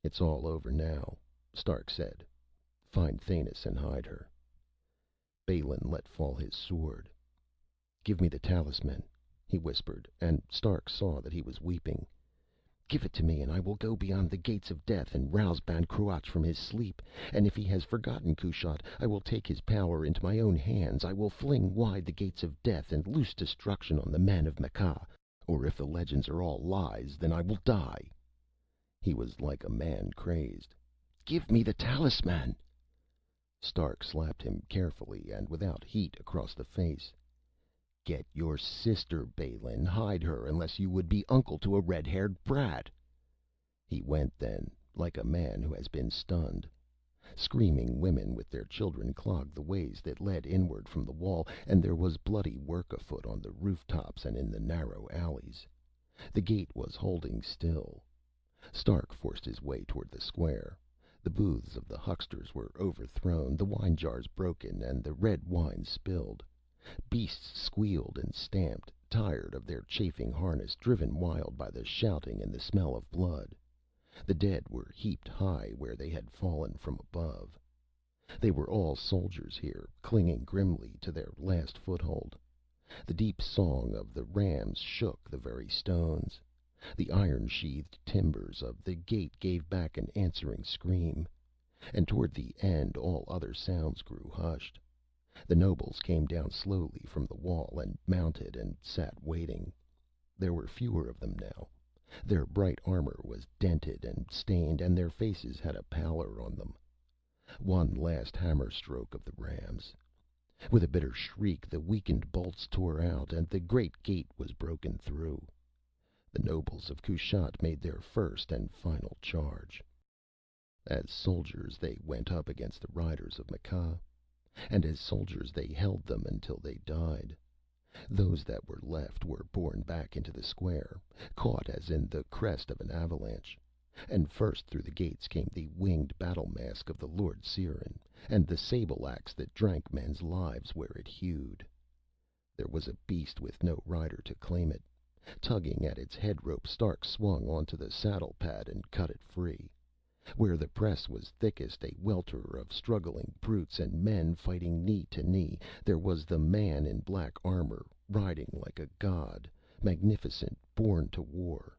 Speaker 1: "It's all over now," Stark said. "Find Thanis and hide her." Balin let fall his sword. "Give me the talisman," he whispered, and Stark saw that he was weeping. "Give it to me, and I will go beyond the gates of death and rouse Ban Cruach from his sleep. And if he has forgotten Kushat, I will take his power into my own hands. I will fling wide the gates of death and loose destruction on the men of Mekh. Or if the legends are all lies, then I will die." He was like a man crazed. "Give me the talisman!" Stark slapped him carefully and without heat across the face. "Get your sister, Balin. Hide her, unless you would be uncle to a red-haired brat." He went then, like a man who has been stunned. Screaming women with their children clogged the ways that led inward from the wall, and there was bloody work afoot on the rooftops and in the narrow alleys. The gate was holding still. Stark forced his way toward the square. The booths of the hucksters were overthrown, the wine jars broken, and the red wine spilled. Beasts squealed and stamped, tired of their chafing harness, driven wild by the shouting and the smell of blood. The dead were heaped high where they had fallen from above. They were all soldiers here, clinging grimly to their last foothold. The deep song of the rams shook the very stones. The iron-sheathed timbers of the gate gave back an answering scream. And toward the end all other sounds grew hushed. The nobles came down slowly from the wall and mounted and sat waiting. There were fewer of them now. Their bright armor was dented and stained, and their faces had a pallor on them. One last hammer stroke of the rams. With a bitter shriek the weakened bolts tore out, and the great gate was broken through. The nobles of Kushat made their first and final charge. As soldiers they went up against the riders of Mekh, and as soldiers they held them until they died. Those that were left were borne back into the square, caught as in the crest of an avalanche. And first through the gates came the winged battle mask of the Lord Sirin, and the sable axe that drank men's lives where it hewed. There was a beast with no rider to claim it. Tugging at its head rope, Stark swung onto the saddle pad and cut it free. Where the press was thickest, a welter of struggling brutes and men fighting knee to knee, there was the man in black armor, riding like a god, magnificent, born to war.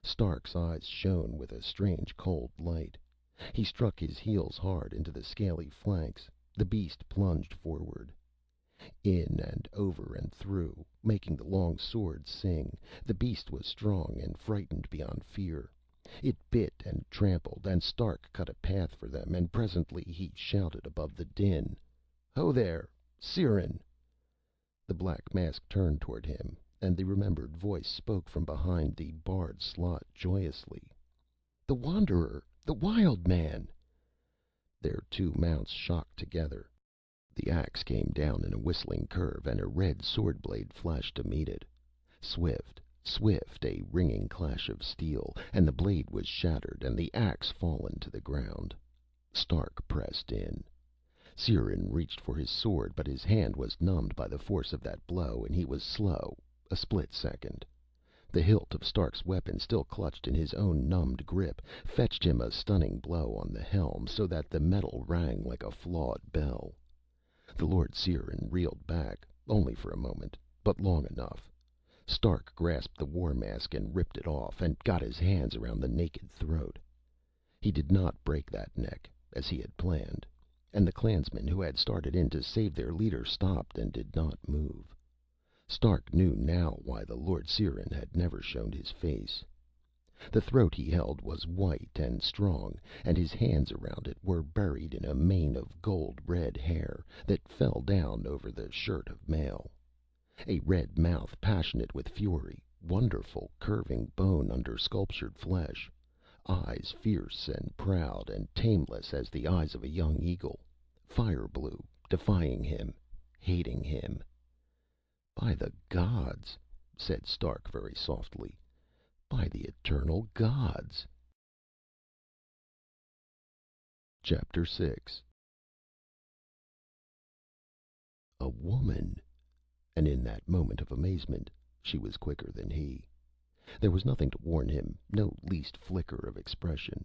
Speaker 1: Stark's eyes shone with a strange cold light. He struck his heels hard into the scaly flanks. The beast plunged forward. In and over and through, making the long sword sing. The beast was strong and frightened beyond fear. It bit and trampled, and Stark cut a path for them, and presently he shouted above the din, "Ho there, Sirin!" The black mask turned toward him, and the remembered voice spoke from behind the barred slot joyously. "The Wanderer! The Wild Man!" Their 2 mounts shocked together. The axe came down in a whistling curve, and a red sword blade flashed to meet it. Swift, swift, a ringing clash of steel, and the blade was shattered, and the axe fallen to the ground. Stark pressed in. Sirin reached for his sword, but his hand was numbed by the force of that blow, and he was slow, a split second. The hilt of Stark's weapon, still clutched in his own numbed grip, fetched him a stunning blow on the helm, so that the metal rang like a flawed bell. The Lord Sirin reeled back, only for a moment, but long enough. Stark grasped the war mask and ripped it off, and got his hands around the naked throat. He did not break that neck, as he had planned, and the clansmen who had started in to save their leader stopped and did not move. Stark knew now why the Lord Sirin had never shown his face. The throat he held was white and strong, and his hands around it were buried in a mane of gold-red hair that fell down over the shirt of mail. A red mouth, passionate with fury, wonderful, curving bone under sculptured flesh, eyes fierce and proud and tameless as the eyes of a young eagle, fire blue, defying him, hating him. "By the gods," said Stark very softly. "By the eternal gods!" Chapter 6. A woman! And in that moment of amazement, she was quicker than he. There was nothing to warn him, no least flicker of expression.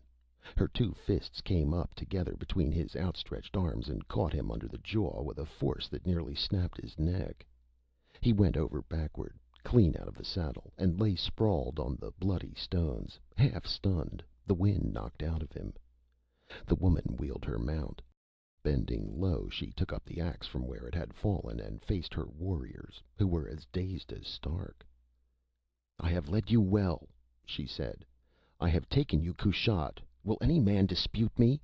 Speaker 1: Her two fists came up together between his outstretched arms and caught him under the jaw with a force that nearly snapped his neck. He went over backward, clean out of the saddle, and lay sprawled on the bloody stones, half stunned, the wind knocked out of him. The woman wheeled her mount. Bending low, she took up the axe from where it had fallen and faced her warriors, who were as dazed as Stark. "I have led you well," she said. "I have taken you Kushat. Will any man dispute me?"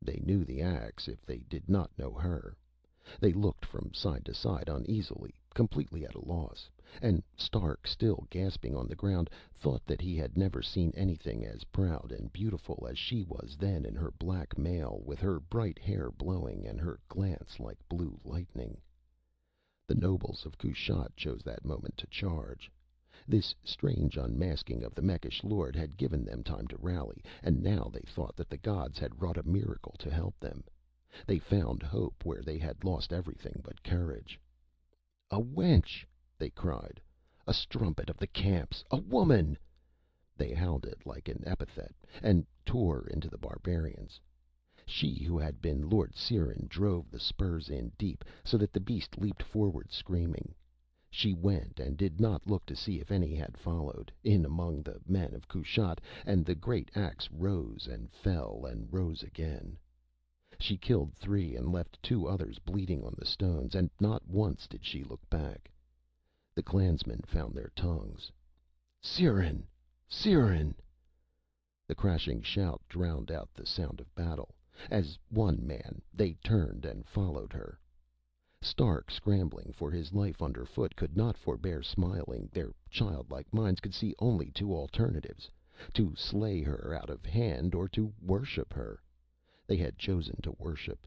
Speaker 1: They knew the axe if they did not know her. They looked from side to side uneasily, completely at a loss, and Stark, still gasping on the ground, thought that he had never seen anything as proud and beautiful as she was then in her black mail, with her bright hair blowing and her glance like blue lightning. The nobles of Kushat chose that moment to charge. This strange unmasking of the Mekhish lord had given them time to rally, and now they thought that the gods had wrought a miracle to help them. They found hope where they had lost everything but courage. "A wench!" they cried. "A strumpet of the camps! A woman!" They howled it like an epithet, and tore into the barbarians. She who had been Lord Ciaran drove the spurs in deep, so that the beast leaped forward screaming. She went, and did not look to see if any had followed, in among the men of Kushat, and the great axe rose and fell and rose again. She killed 3 and left 2 others bleeding on the stones, and not once did she look back. The clansmen found their tongues. "Ciaran! Ciaran!" The crashing shout drowned out the sound of battle. As one man, they turned and followed her. Stark, scrambling for his life underfoot, could not forbear smiling. Their childlike minds could see only 2 alternatives: to slay her out of hand, or to worship her. They had chosen to worship.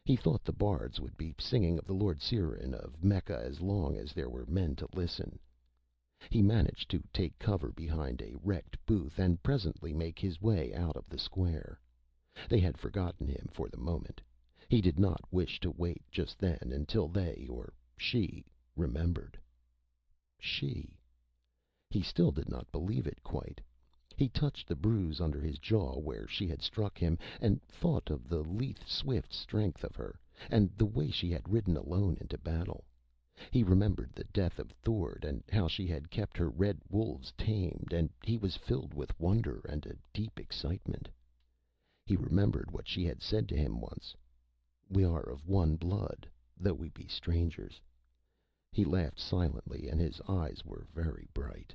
Speaker 1: He thought the bards would be singing of the Lord Ciaran of Mecca as long as there were men to listen. He managed to take cover behind a wrecked booth, and presently make his way out of the square. They had forgotten him for the moment. He did not wish to wait just then until they, or she, remembered. She. He still did not believe it quite. He touched the bruise under his jaw where she had struck him, and thought of the lithe, swift strength of her, and the way she had ridden alone into battle. He remembered the death of Thord, and how she had kept her red wolves tamed, and he was filled with wonder and a deep excitement. He remembered what she had said to him once: "We are of one blood, though we be strangers." He laughed silently, and his eyes were very bright.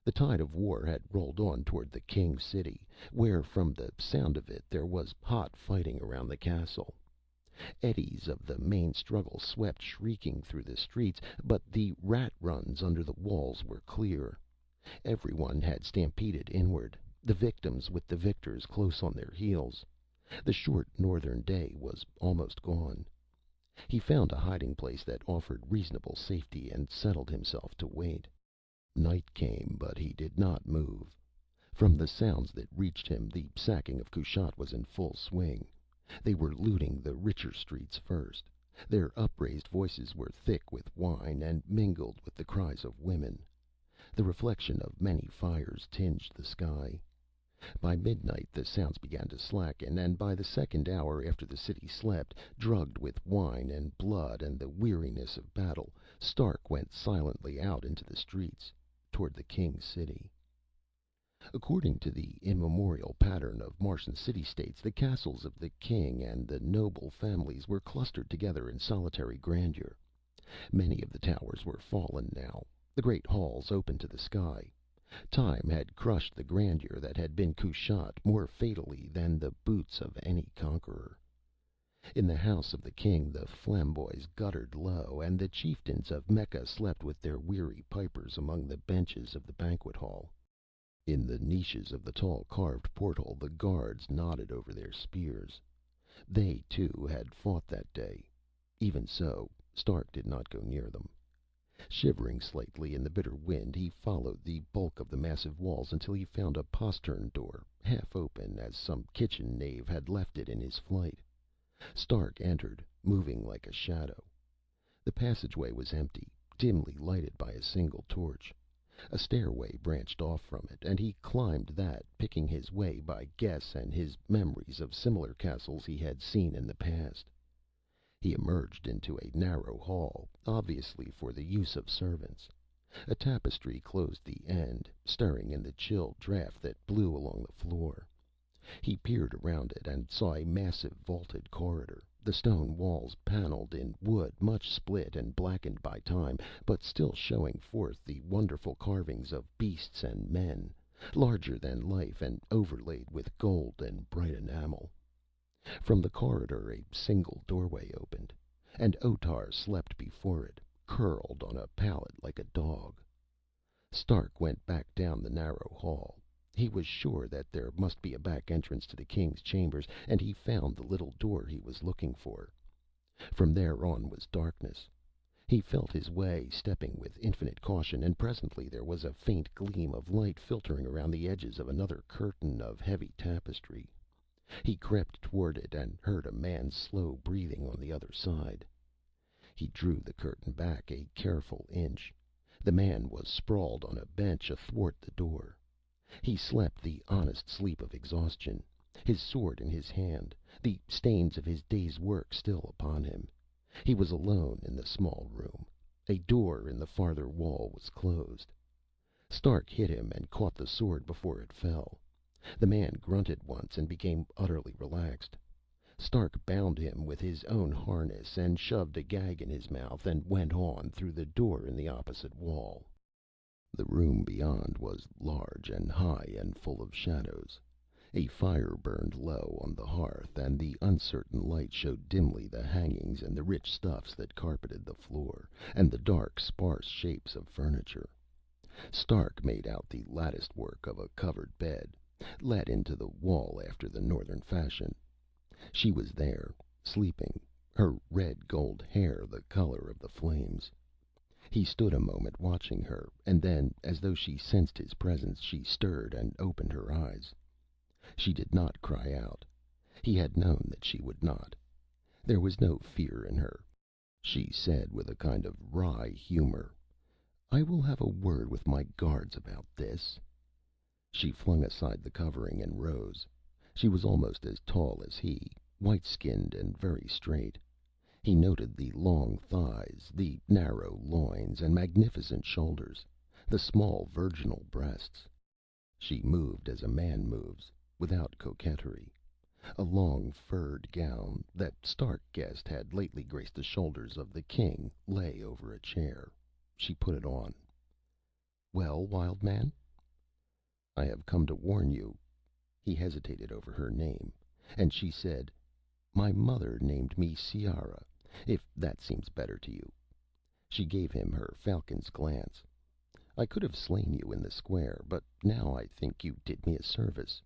Speaker 1: The tide of war had rolled on toward the King City, where, from the sound of it, there was hot fighting around the castle. Eddies of the main struggle swept shrieking through the streets, but the rat runs under the walls were clear. Everyone had stampeded inward, the victims with the victors close on their heels. The short northern day was almost gone. He found a hiding place that offered reasonable safety, and settled himself to wait. Night came, but he did not move. From the sounds that reached him, the sacking of Kushat was in full swing. They were looting the richer streets first. Their upraised voices were thick with wine, and mingled with the cries of women. The reflection of many fires tinged the sky. By midnight the sounds began to slacken, and by the second hour after the city slept, drugged with wine and blood and the weariness of battle, Stark went silently out into the streets, toward the King City. According to the immemorial pattern of Martian city-states, the castles of the king and the noble families were clustered together in solitary grandeur. Many of the towers were fallen now, the great halls open to the sky. Time had crushed the grandeur that had been Kushat more fatally than the boots of any conqueror. In the house of the king the flamboys guttered low, and the chieftains of Mecca slept with their weary pipers among the benches of the banquet hall. In the niches of the tall carved portal the guards nodded over their spears. They, too, had fought that day. Even so, Stark did not go near them. Shivering slightly in the bitter wind, he followed the bulk of the massive walls until he found a postern door, half open as some kitchen knave had left it in his flight. Stark entered, moving like a shadow. The passageway was empty, dimly lighted by a single torch. A stairway branched off from it, and he climbed that, picking his way by guess and his memories of similar castles he had seen in the past. He emerged into a narrow hall, obviously for the use of servants. A tapestry closed the end, stirring in the chill draft that blew along the floor. He peered around it and saw a massive vaulted corridor, the stone walls paneled in wood much split and blackened by time, but still showing forth the wonderful carvings of beasts and men, larger than life and overlaid with gold and bright enamel. From the corridor a single doorway opened, and Otar slept before it, curled on a pallet like a dog. Stark went back down the narrow hall. He was sure that there must be a back entrance to the king's chambers, and he found the little door he was looking for. From there on was darkness. He felt his way, stepping with infinite caution, and presently there was a faint gleam of light filtering around the edges of another curtain of heavy tapestry. He crept toward it and heard a man's slow breathing on the other side. He drew the curtain back a careful inch. The man was sprawled on a bench athwart the door. He slept the honest sleep of exhaustion, his sword in his hand, the stains of his day's work still upon him. He was alone in the small room. A door in the farther wall was closed. Stark hit him and caught the sword before it fell. The man grunted once and became utterly relaxed. Stark bound him with his own harness and shoved a gag in his mouth and went on through the door in the opposite wall. The room beyond was large and high and full of shadows. A fire burned low on the hearth, and the uncertain light showed dimly the hangings and the rich stuffs that carpeted the floor, and the dark, sparse shapes of furniture. Stark made out the latticed work of a covered bed, let into the wall after the northern fashion. She was there, sleeping, her red gold hair the color of the flames. He stood a moment watching her, and then, as though she sensed his presence, she stirred and opened her eyes. She did not cry out. He had known that she would not. There was no fear in her. She said with a kind of wry humor, "I will have a word with my guards about this." She flung aside the covering and rose. She was almost as tall as he, white-skinned and very straight. He noted the long thighs, the narrow loins and magnificent shoulders, the small virginal breasts. She moved as a man moves, without coquetry. A long furred gown, that Stark guessed had lately graced the shoulders of the king, lay over a chair. She put it on. "Well, wild man?" "I have come to warn you." He hesitated over her name, and she said, "My mother named me Ciara, if that seems better to you." She gave him her falcon's glance. "I could have slain you in the square, but now I think you did me a service.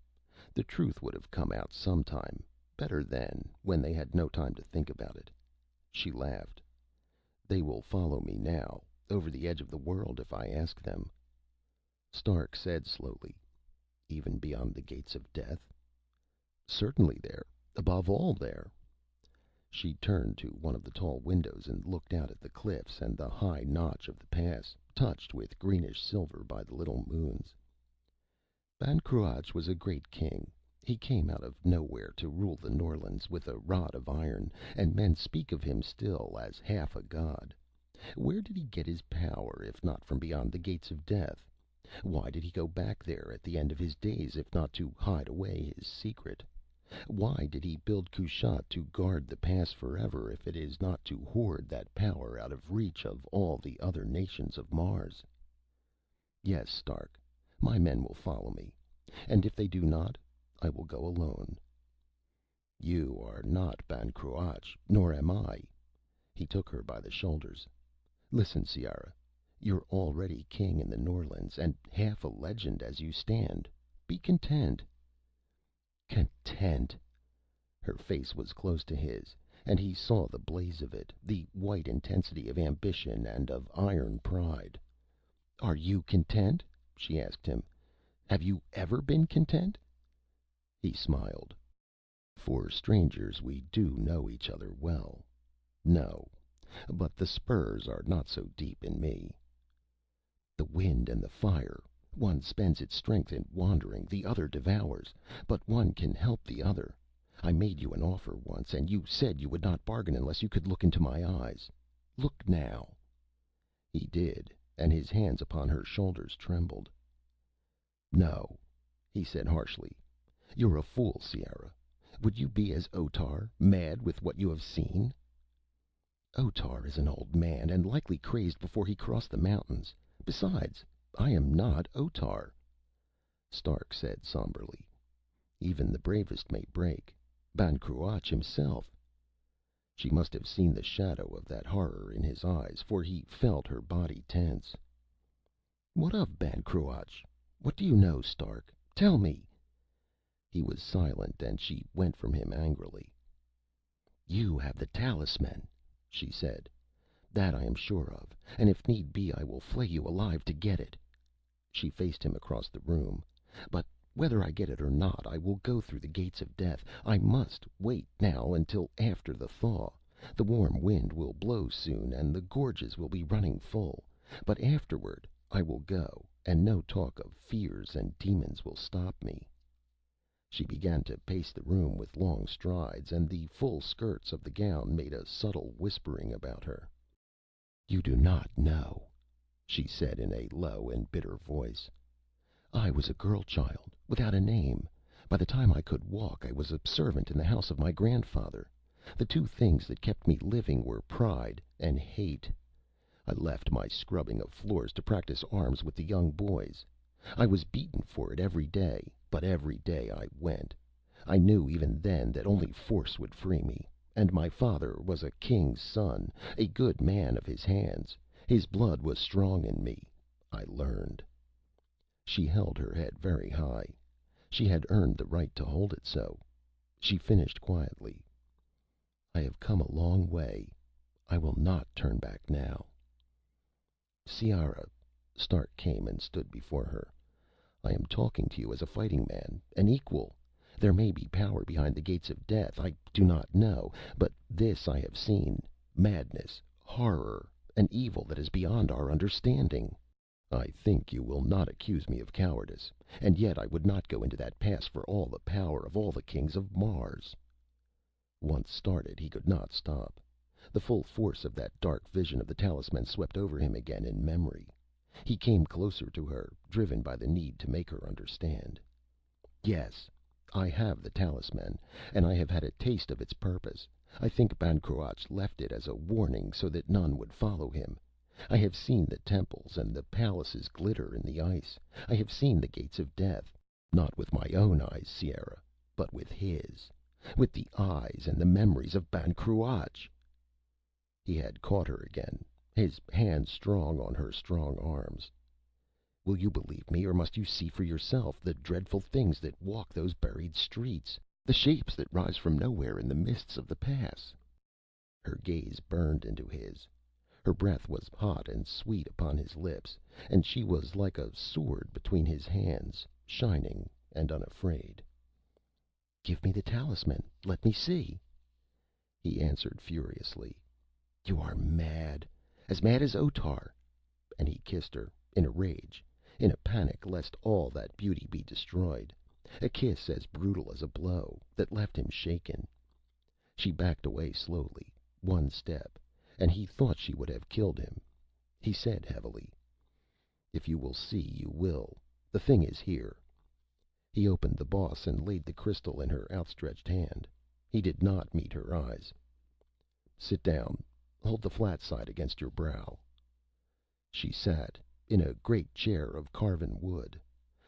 Speaker 1: The truth would have come out sometime, better then, when they had no time to think about it." She laughed. "They will follow me now, over the edge of the world, if I ask them." Stark said slowly, "Even beyond the gates of death?" "Certainly there. Above all, there." She turned to one of the tall windows and looked out at the cliffs and the high notch of the pass, touched with greenish silver by the little moons. "Ban Cruach was a great king. He came out of nowhere to rule the Norlands with a rod of iron, and men speak of him still as half a god. Where did he get his power, if not from beyond the gates of death? Why did he go back there at the end of his days, if not to hide away his secret? Why did he build Kushat to guard the pass forever, if it is not to hoard that power out of reach of all the other nations of Mars? Yes, Stark, my men will follow me, and if they do not, I will go alone." You are not Ban Cruach, nor am I. He took her by the shoulders. Listen, Ciara. You're already king in the Norlands, and half a legend as you stand. Be content. Content! Her face was close to his, and he saw the blaze of it, the white intensity of ambition and of iron pride. Are you content? She asked him. Have you ever been content? He smiled. For strangers, we do know each other well. No, but the spurs are not so deep in me. The wind and the fire. One spends its strength in wandering, the other devours. But one can help the other. I made you an offer once, and you said you would not bargain unless you could look into my eyes. Look now. He did, and his hands upon her shoulders trembled. No, he said harshly. You're a fool, Ciara. Would you be as Otar, mad with what you have seen? Otar is an old man, and likely crazed before he crossed the mountains. Besides, I am not Otar. Stark said somberly. Even the bravest may break. Ban Cruach himself. She must have seen the shadow of that horror in his eyes, for he felt her body tense. What of Ban Cruach? What do you know, Stark? Tell me. He was silent, and she went from him angrily. You have the talisman, she said. That I am sure of, and if need be I will flay you alive to get it. She faced him across the room. But whether I get it or not, I will go through the gates of death. I must wait now until after the thaw. The warm wind will blow soon, and the gorges will be running full. But afterward I will go, and no talk of fears and demons will stop me. She began to pace the room with long strides, and the full skirts of the gown made a subtle whispering about her. You do not know, she said in a low and bitter voice. I was a girl child, without a name. By the time I could walk, I was a servant in the house of my grandfather. The two things that kept me living were pride and hate. I left my scrubbing of floors to practice arms with the young boys. I was beaten for it every day, but every day I went. I knew even then that only force would free me. And my father was a king's son, a good man of his hands. His blood was strong in me. I learned. She held her head very high. She had earned the right to hold it so. She finished quietly. I have come a long way. I will not turn back now. Ciara. Stark came and stood before her. I am talking to you as a fighting man, an equal. There may be power behind the gates of death. I do not know. But this I have seen. Madness, horror, an evil that is beyond our understanding. I think you will not accuse me of cowardice. And yet I would not go into that pass for all the power of all the kings of Mars. Once started, he could not stop. The full force of that dark vision of the talisman swept over him again in memory. He came closer to her, driven by the need to make her understand. Yes, I have the talisman, and I have had a taste of its purpose. I think Ban Cruach left it as a warning so that none would follow him. I have seen the temples and the palaces glitter in the ice. I have seen the gates of death, not with my own eyes, Ciara, but with his, with the eyes and the memories of Ban Cruach. He had caught her again, his hands strong on her strong arms. Will you believe me, or must you see for yourself the dreadful things that walk those buried streets, the shapes that rise from nowhere in the mists of the pass? Her gaze burned into his. Her breath was hot and sweet upon his lips, and she was like a sword between his hands, shining and unafraid. Give me the talisman. Let me see. He answered furiously. You are mad. As mad as Otar. And he kissed her, in a rage, in a panic lest all that beauty be destroyed. A kiss as brutal as a blow, that left him shaken. She backed away slowly, one step, and he thought she would have killed him. He said heavily, If you will see, you will. The thing is here. He opened the boss and laid the crystal in her outstretched hand. He did not meet her eyes. Sit down. Hold the flat side against your brow. She sat, in a great chair of carven wood.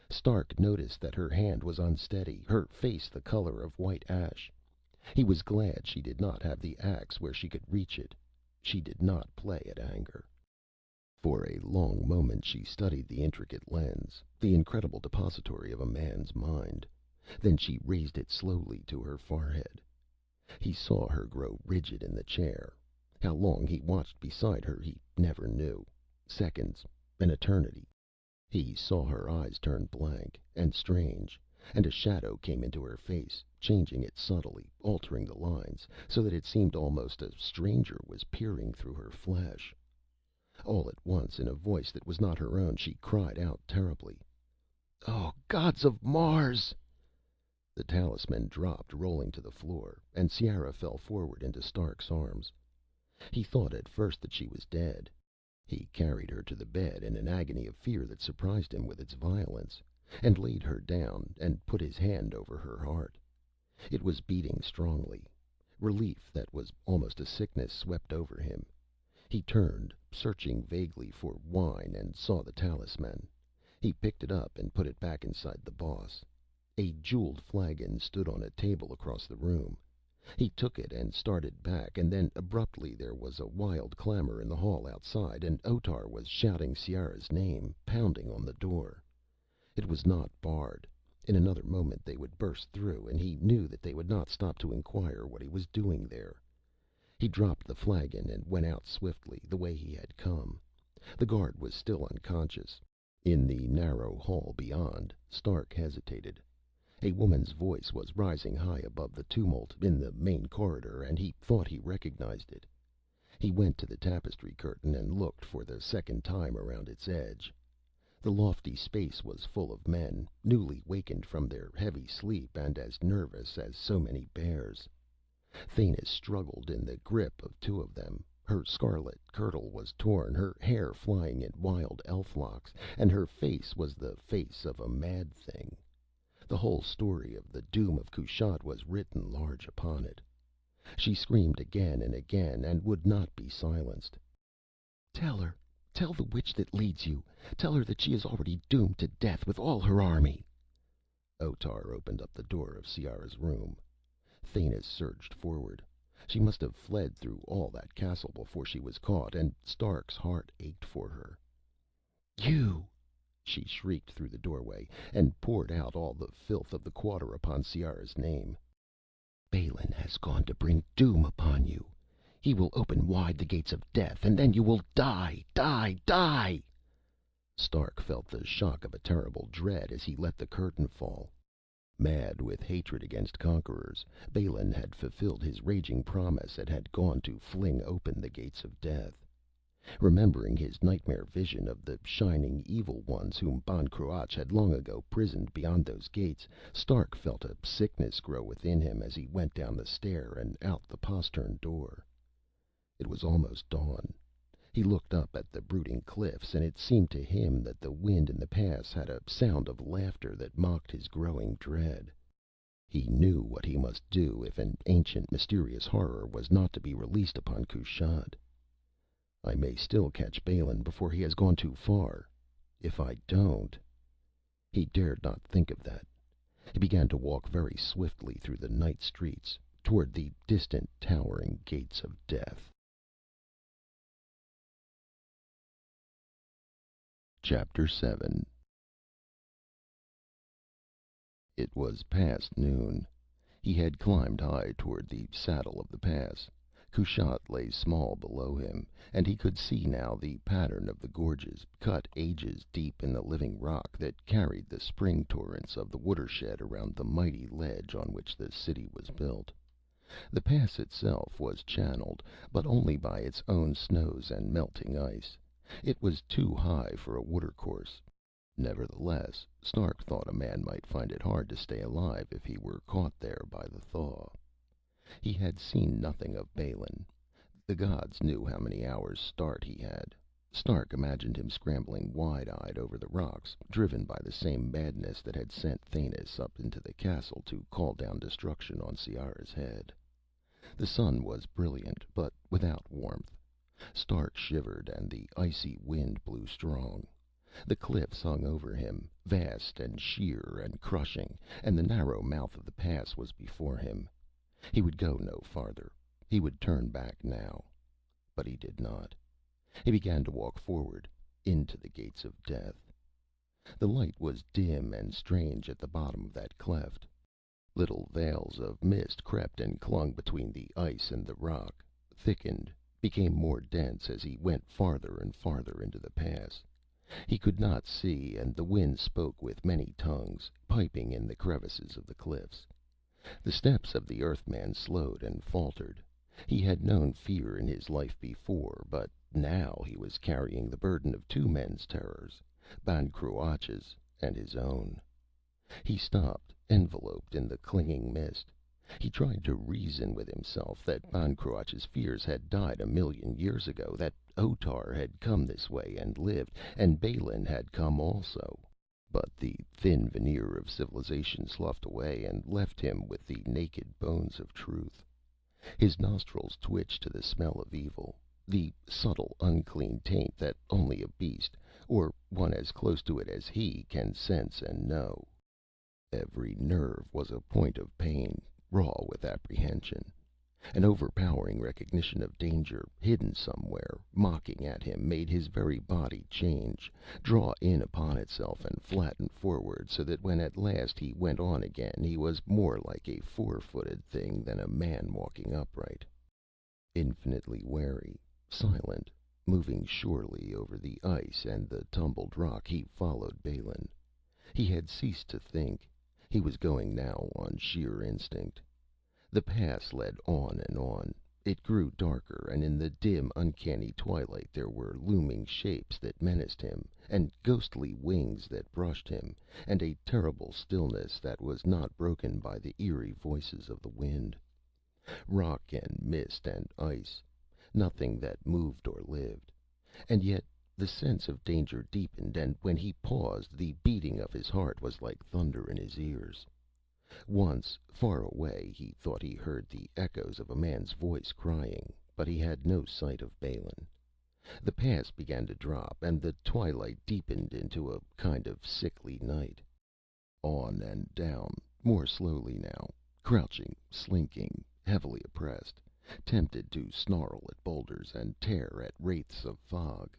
Speaker 1: Stark noticed that her hand was unsteady, her face the color of white ash. He was glad she did not have the axe where she could reach it. She did not play at anger. For a long moment she studied the intricate lens, the incredible depository of a man's mind. Then she raised it slowly to her forehead. He saw her grow rigid in the chair. How long he watched beside her he never knew. Seconds, an eternity. He saw her eyes turn blank and strange, and a shadow came into her face, changing it subtly, altering the lines, so that it seemed almost a stranger was peering through her flesh. All at once, in a voice that was not her own, she cried out terribly, "Oh, gods of Mars!" The talisman dropped, rolling to the floor, and Ciara fell forward into Stark's arms. He thought at first that she was dead. He carried her to the bed in an agony of fear that surprised him with its violence, and laid her down, and put his hand over her heart. It was beating strongly. Relief that was almost a sickness swept over him. He turned, searching vaguely for wine, and saw the talisman. He picked it up and put it back inside the boss. A jeweled flagon stood on a table across the room. He took it and started back, and then abruptly there was a wild clamor in the hall outside, and Otar was shouting Ciara's name, pounding on the door. It was not barred. In another moment they would burst through, and he knew that they would not stop to inquire what he was doing there. He dropped the flagon and went out swiftly, the way he had come. The guard was still unconscious. In the narrow hall beyond, Stark hesitated. A woman's voice was rising high above the tumult in the main corridor, and he thought he recognized it. He went to the tapestry curtain and looked for the second time around its edge. The lofty space was full of men, newly wakened from their heavy sleep and as nervous as so many bears. Thanis struggled in the grip of two of them. Her scarlet kirtle was torn, her hair flying in wild elf locks, and her face was the face of a mad thing. The whole story of the doom of Kushat was written large upon it. She screamed again and again, and would not be silenced. "Tell her! Tell the witch that leads you! Tell her that she is already doomed to death with all her army!" Otar opened up the door of Ciara's room. Thanis surged forward. She must have fled through all that castle before she was caught, and Stark's heart ached for her. "You!" she shrieked through the doorway, and poured out all the filth of the Quarter upon Ciara's name. "Balin has gone to bring doom upon you. He will open wide the gates of death, and then you will die, die, die!" Stark felt the shock of a terrible dread as he let the curtain fall. Mad with hatred against conquerors, Balin had fulfilled his raging promise and had gone to fling open the gates of death. Remembering his nightmare vision of the shining evil ones whom Ban Cruach had long ago prisoned beyond those gates, Stark felt a sickness grow within him as he went down the stair and out the postern door. It was almost dawn. He looked up at the brooding cliffs, and it seemed to him that the wind in the pass had a sound of laughter that mocked his growing dread. He knew what he must do if an ancient, mysterious horror was not to be released upon Kushat. I may still catch Balin before he has gone too far. If I don't... He dared not think of that. He began to walk very swiftly through the night streets, toward the distant, towering gates of death. Chapter 7. It was past noon. He had climbed high toward the saddle of the pass. Kushat lay small below him, and he could see now the pattern of the gorges, cut ages deep in the living rock that carried the spring torrents of the watershed around the mighty ledge on which the city was built. The pass itself was channeled, but only by its own snows and melting ice. It was too high for a watercourse. Nevertheless, Stark thought a man might find it hard to stay alive if he were caught there by the thaw. He had seen nothing of Balin. The gods knew how many hours' start he had. Stark imagined him scrambling wide-eyed over the rocks, driven by the same madness that had sent Thanis up into the castle to call down destruction on Ciara's head. The sun was brilliant, but without warmth. Stark shivered, and the icy wind blew strong. The cliffs hung over him, vast and sheer and crushing, and the narrow mouth of the pass was before him. He would go no farther. He would turn back now. But he did not. He began to walk forward, into the gates of death. The light was dim and strange at the bottom of that cleft. Little veils of mist crept and clung between the ice and the rock, thickened, became more dense as he went farther and farther into the pass. He could not see, and the wind spoke with many tongues, piping in the crevices of the cliffs. The steps of the Earthman slowed and faltered. He had known fear in his life before, but now he was carrying the burden of two men's terrors, Ban Cruach's and his own. He stopped, enveloped in the clinging mist. He tried to reason with himself that Ban Cruach's fears had died 1,000,000 years ago, that Otar had come this way and lived, and Balin had come also. But the thin veneer of civilization sloughed away and left him with the naked bones of truth. His nostrils twitched to the smell of evil, the subtle, unclean taint that only a beast, or one as close to it as he, can sense and know. Every nerve was a point of pain, raw with apprehension. An overpowering recognition of danger, hidden somewhere, mocking at him, made his very body change, draw in upon itself and flatten forward, so that when at last he went on again he was more like a four-footed thing than a man walking upright. Infinitely wary, silent, moving surely over the ice and the tumbled rock, he followed Balin. He had ceased to think. He was going now on sheer instinct. The pass led on and on. It grew darker, and in the dim, uncanny twilight there were looming shapes that menaced him, and ghostly wings that brushed him, and a terrible stillness that was not broken by the eerie voices of the wind. Rock and mist and ice. Nothing that moved or lived. And yet the sense of danger deepened, and when he paused, the beating of his heart was like thunder in his ears. Once, far away, he thought he heard the echoes of a man's voice crying, but he had no sight of Balin. The pass began to drop, and the twilight deepened into a kind of sickly night. On and down, more slowly now, crouching, slinking, heavily oppressed, tempted to snarl at boulders and tear at wraiths of fog.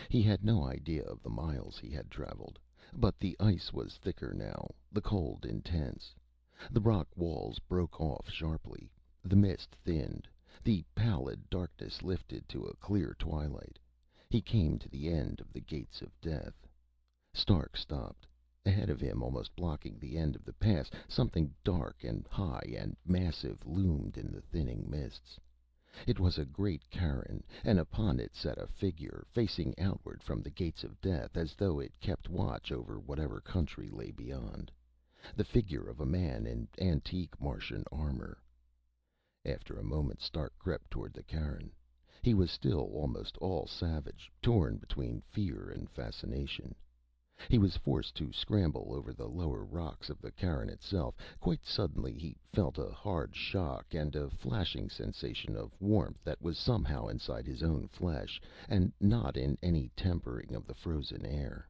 Speaker 1: He had no idea of the miles he had traveled, but the ice was thicker now, the cold intense. The rock walls broke off sharply. The mist thinned. The pallid darkness lifted to a clear twilight. He came to the end of the gates of death. Stark stopped. Ahead of him, almost blocking the end of the pass, something dark and high and massive loomed in the thinning mists. It was a great cairn, and upon it sat a figure, facing outward from the gates of death, as though it kept watch over whatever country lay beyond. The figure of a man in antique Martian armor. After a moment Stark crept toward the cairn. He was still almost all savage, torn between fear and fascination. He was forced to scramble over the lower rocks of the cairn itself. Quite suddenly he felt a hard shock, and a flashing sensation of warmth that was somehow inside his own flesh, and not in any tempering of the frozen air.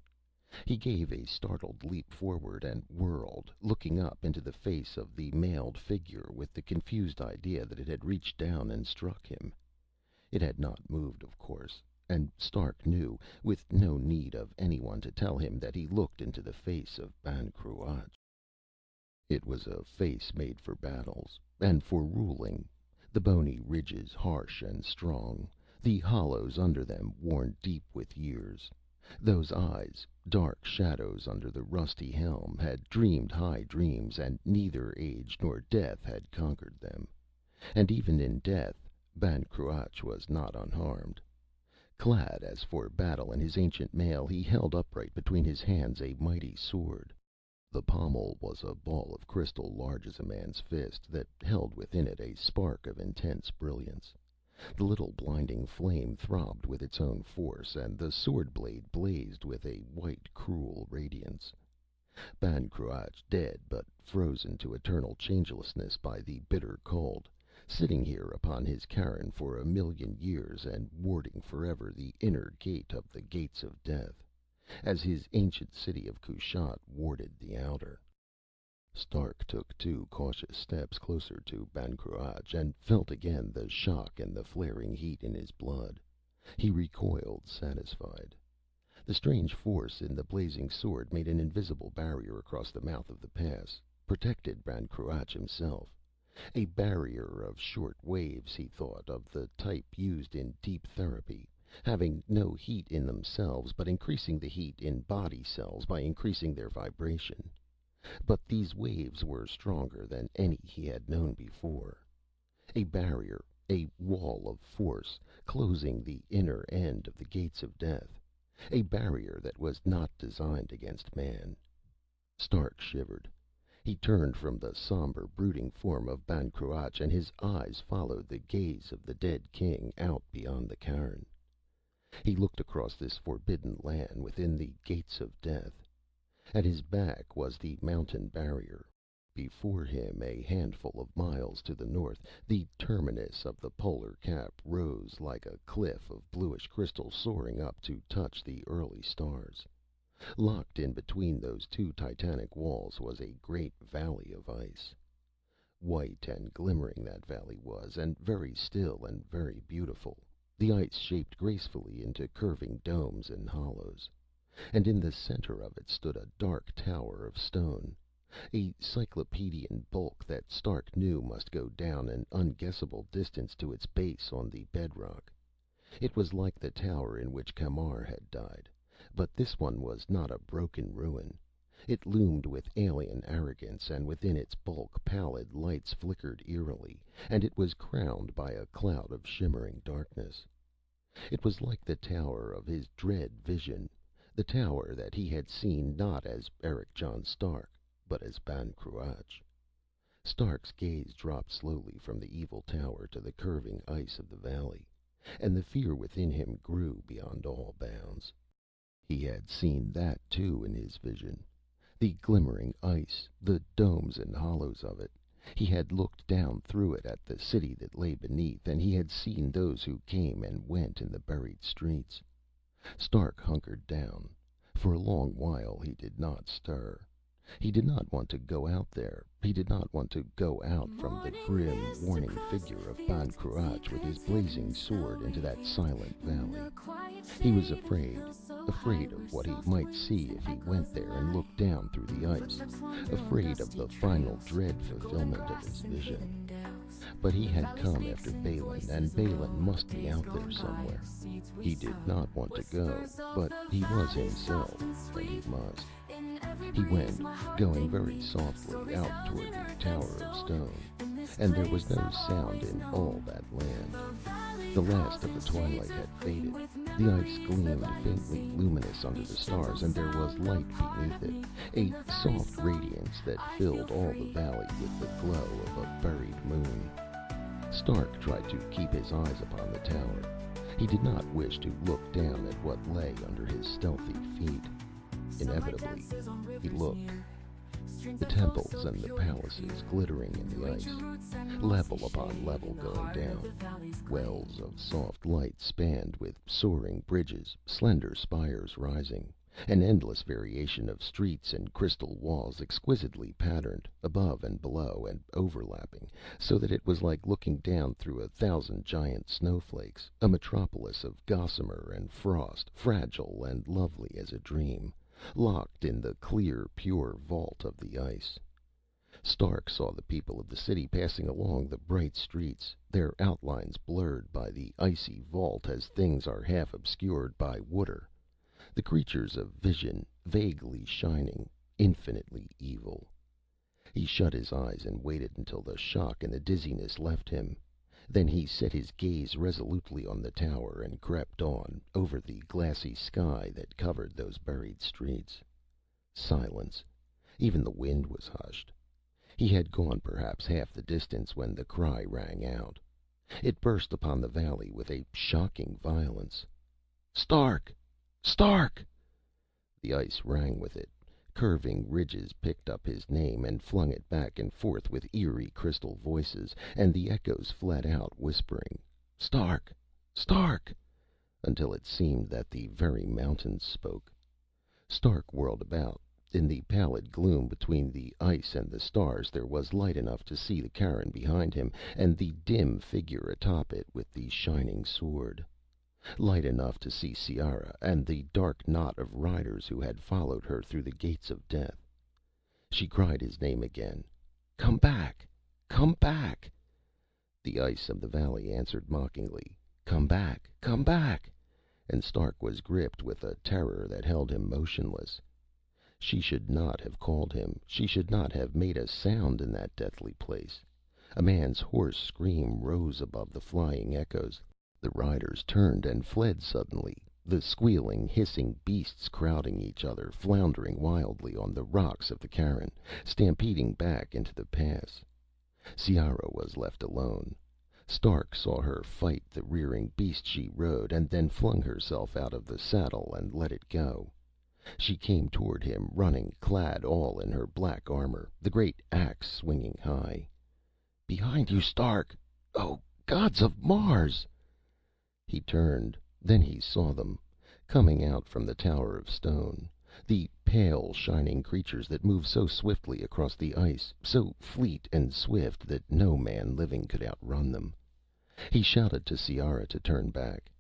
Speaker 1: He gave a startled leap forward and whirled, looking up into the face of the mailed figure with the confused idea that it had reached down and struck him. It had not moved, of course, and Stark knew, with no need of anyone to tell him, that he looked into the face of Ban Cruach. It was a face made for battles, and for ruling. The bony ridges harsh and strong, the hollows under them worn deep with years. Those eyes, dark shadows under the rusty helm, had dreamed high dreams, and neither age nor death had conquered them. And even in death, Ban Cruach was not unharmed. Clad as for battle in his ancient mail, he held upright between his hands a mighty sword. The pommel was a ball of crystal large as a man's fist, that held within it a spark of intense brilliance. The little blinding flame throbbed with its own force, and the sword blade blazed with a white, cruel radiance. Ban Cruach, dead but frozen to eternal changelessness by the bitter cold, sitting here upon his cairn for 1,000,000 years, and warding forever the inner gate of the gates of death, as his ancient city of Kushat warded the outer. Stark took two cautious steps closer to Ban Cruach, and felt again the shock and the flaring heat in his blood. He recoiled, satisfied. The strange force in the blazing sword made an invisible barrier across the mouth of the pass, protected Ban Cruach himself. A barrier of short waves, he thought, of the type used in deep therapy, having no heat in themselves, but increasing the heat in body cells by increasing their vibration. But these waves were stronger than any he had known before. A barrier, a wall of force, closing the inner end of the gates of death. A barrier that was not designed against man. Stark shivered. He turned from the somber, brooding form of Ban Cruach, and his eyes followed the gaze of the dead king out beyond the cairn. He looked across this forbidden land within the gates of death. At his back was the mountain barrier. Before him, a handful of miles to the north, the terminus of the polar cap rose like a cliff of bluish crystal soaring up to touch the early stars. Locked in between those two titanic walls was a great valley of ice. White and glimmering that valley was, and very still and very beautiful, the ice shaped gracefully into curving domes and hollows. And in the center of it stood a dark tower of stone, a cyclopean bulk that Stark knew must go down an unguessable distance to its base on the bedrock. It was like the tower in which Camar had died, but this one was not a broken ruin. It loomed with alien arrogance, and within its bulk pallid lights flickered eerily, and it was crowned by a cloud of shimmering darkness. It was like the tower of his dread vision, the tower that he had seen not as Eric John Stark, but as Ban Cruach. Stark's gaze dropped slowly from the evil tower to the curving ice of the valley, and the fear within him grew beyond all bounds. He had seen that, too, in his vision. The glimmering ice, the domes and hollows of it. He had looked down through it at the city that lay beneath, and he had seen those who came and went in the buried streets. Stark hunkered down. For a long while he did not stir. He did not want to go out there. He did not want to go out from the grim, warning figure of Ban Cruach with his blazing sword into that silent valley. He was afraid of what he might see if he went there and looked down through the ice, afraid of the final dread fulfillment of his vision. But he had come after Balin, and Balin must be out there somewhere. He did not want to go, but he was himself, and he must. He went, going very softly out toward the tower of stone, and there was no sound in all that land. The last of the twilight had faded. The ice gleamed faintly luminous under the stars, and there was light beneath it, a soft radiance that filled all the valley with the glow of a buried moon. Stark tried to keep his eyes upon the tower. He did not wish to look down at what lay under his stealthy feet. Inevitably, he looked. The temples and the palaces glittering in the ice, level upon level going down. Wells of soft light spanned with soaring bridges, slender spires rising. An endless variation of streets and crystal walls exquisitely patterned, above and below and overlapping, so that it was like looking down through 1,000 giant snowflakes, a metropolis of gossamer and frost, fragile and lovely as a dream, locked in the clear, pure vault of the ice. Stark saw the people of the city passing along the bright streets, their outlines blurred by the icy vault as things are half obscured by water. The creatures of vision, vaguely shining, infinitely evil. He shut his eyes and waited until the shock and the dizziness left him. Then he set his gaze resolutely on the tower and crept on, over the glassy sky that covered those buried streets. Silence. Even the wind was hushed. He had gone perhaps half the distance when the cry rang out. It burst upon the valley with a shocking violence. "Stark! Stark!" The ice rang with it. Curving ridges picked up his name and flung it back and forth with eerie crystal voices, and the echoes fled out whispering, "Stark! Stark!" until it seemed that the very mountains spoke. Stark whirled about. In the pallid gloom between the ice and the stars there was light enough to see the cairn behind him, and the dim figure atop it with the shining sword. Light enough to see Ciara, and the dark knot of riders who had followed her through the gates of death. She cried his name again. "Come back! Come back!" The ice of the valley answered mockingly, "Come back! Come back!" And Stark was gripped with a terror that held him motionless. She should not have called him. She should not have made a sound in that deathly place. A man's hoarse scream rose above the flying echoes. The riders turned and fled suddenly, the squealing, hissing beasts crowding each other, floundering wildly on the rocks of the cairn, stampeding back into the pass. Ciara was left alone. Stark saw her fight the rearing beast she rode, and then flung herself out of the saddle and let it go. She came toward him, running, clad all in her black armor, the great axe swinging high. "Behind you, Stark! Oh, gods of Mars!" He turned. Then he saw them, coming out from the tower of stone. The pale, shining creatures that move so swiftly across the ice, so fleet and swift that no man living could outrun them. He shouted to Ciara to turn back.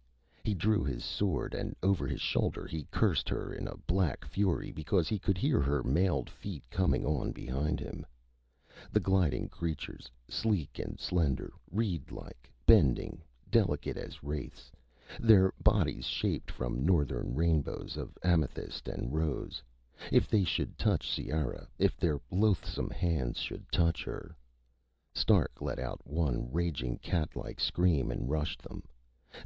Speaker 1: He drew his sword, and over his shoulder he cursed her in a black fury because he could hear her mailed feet coming on behind him. The gliding creatures, sleek and slender, reed-like, bending, delicate as wraiths, their bodies shaped from northern rainbows of amethyst and rose. If they should touch Ciara, if their loathsome hands should touch her. Stark let out one raging cat-like scream and rushed them.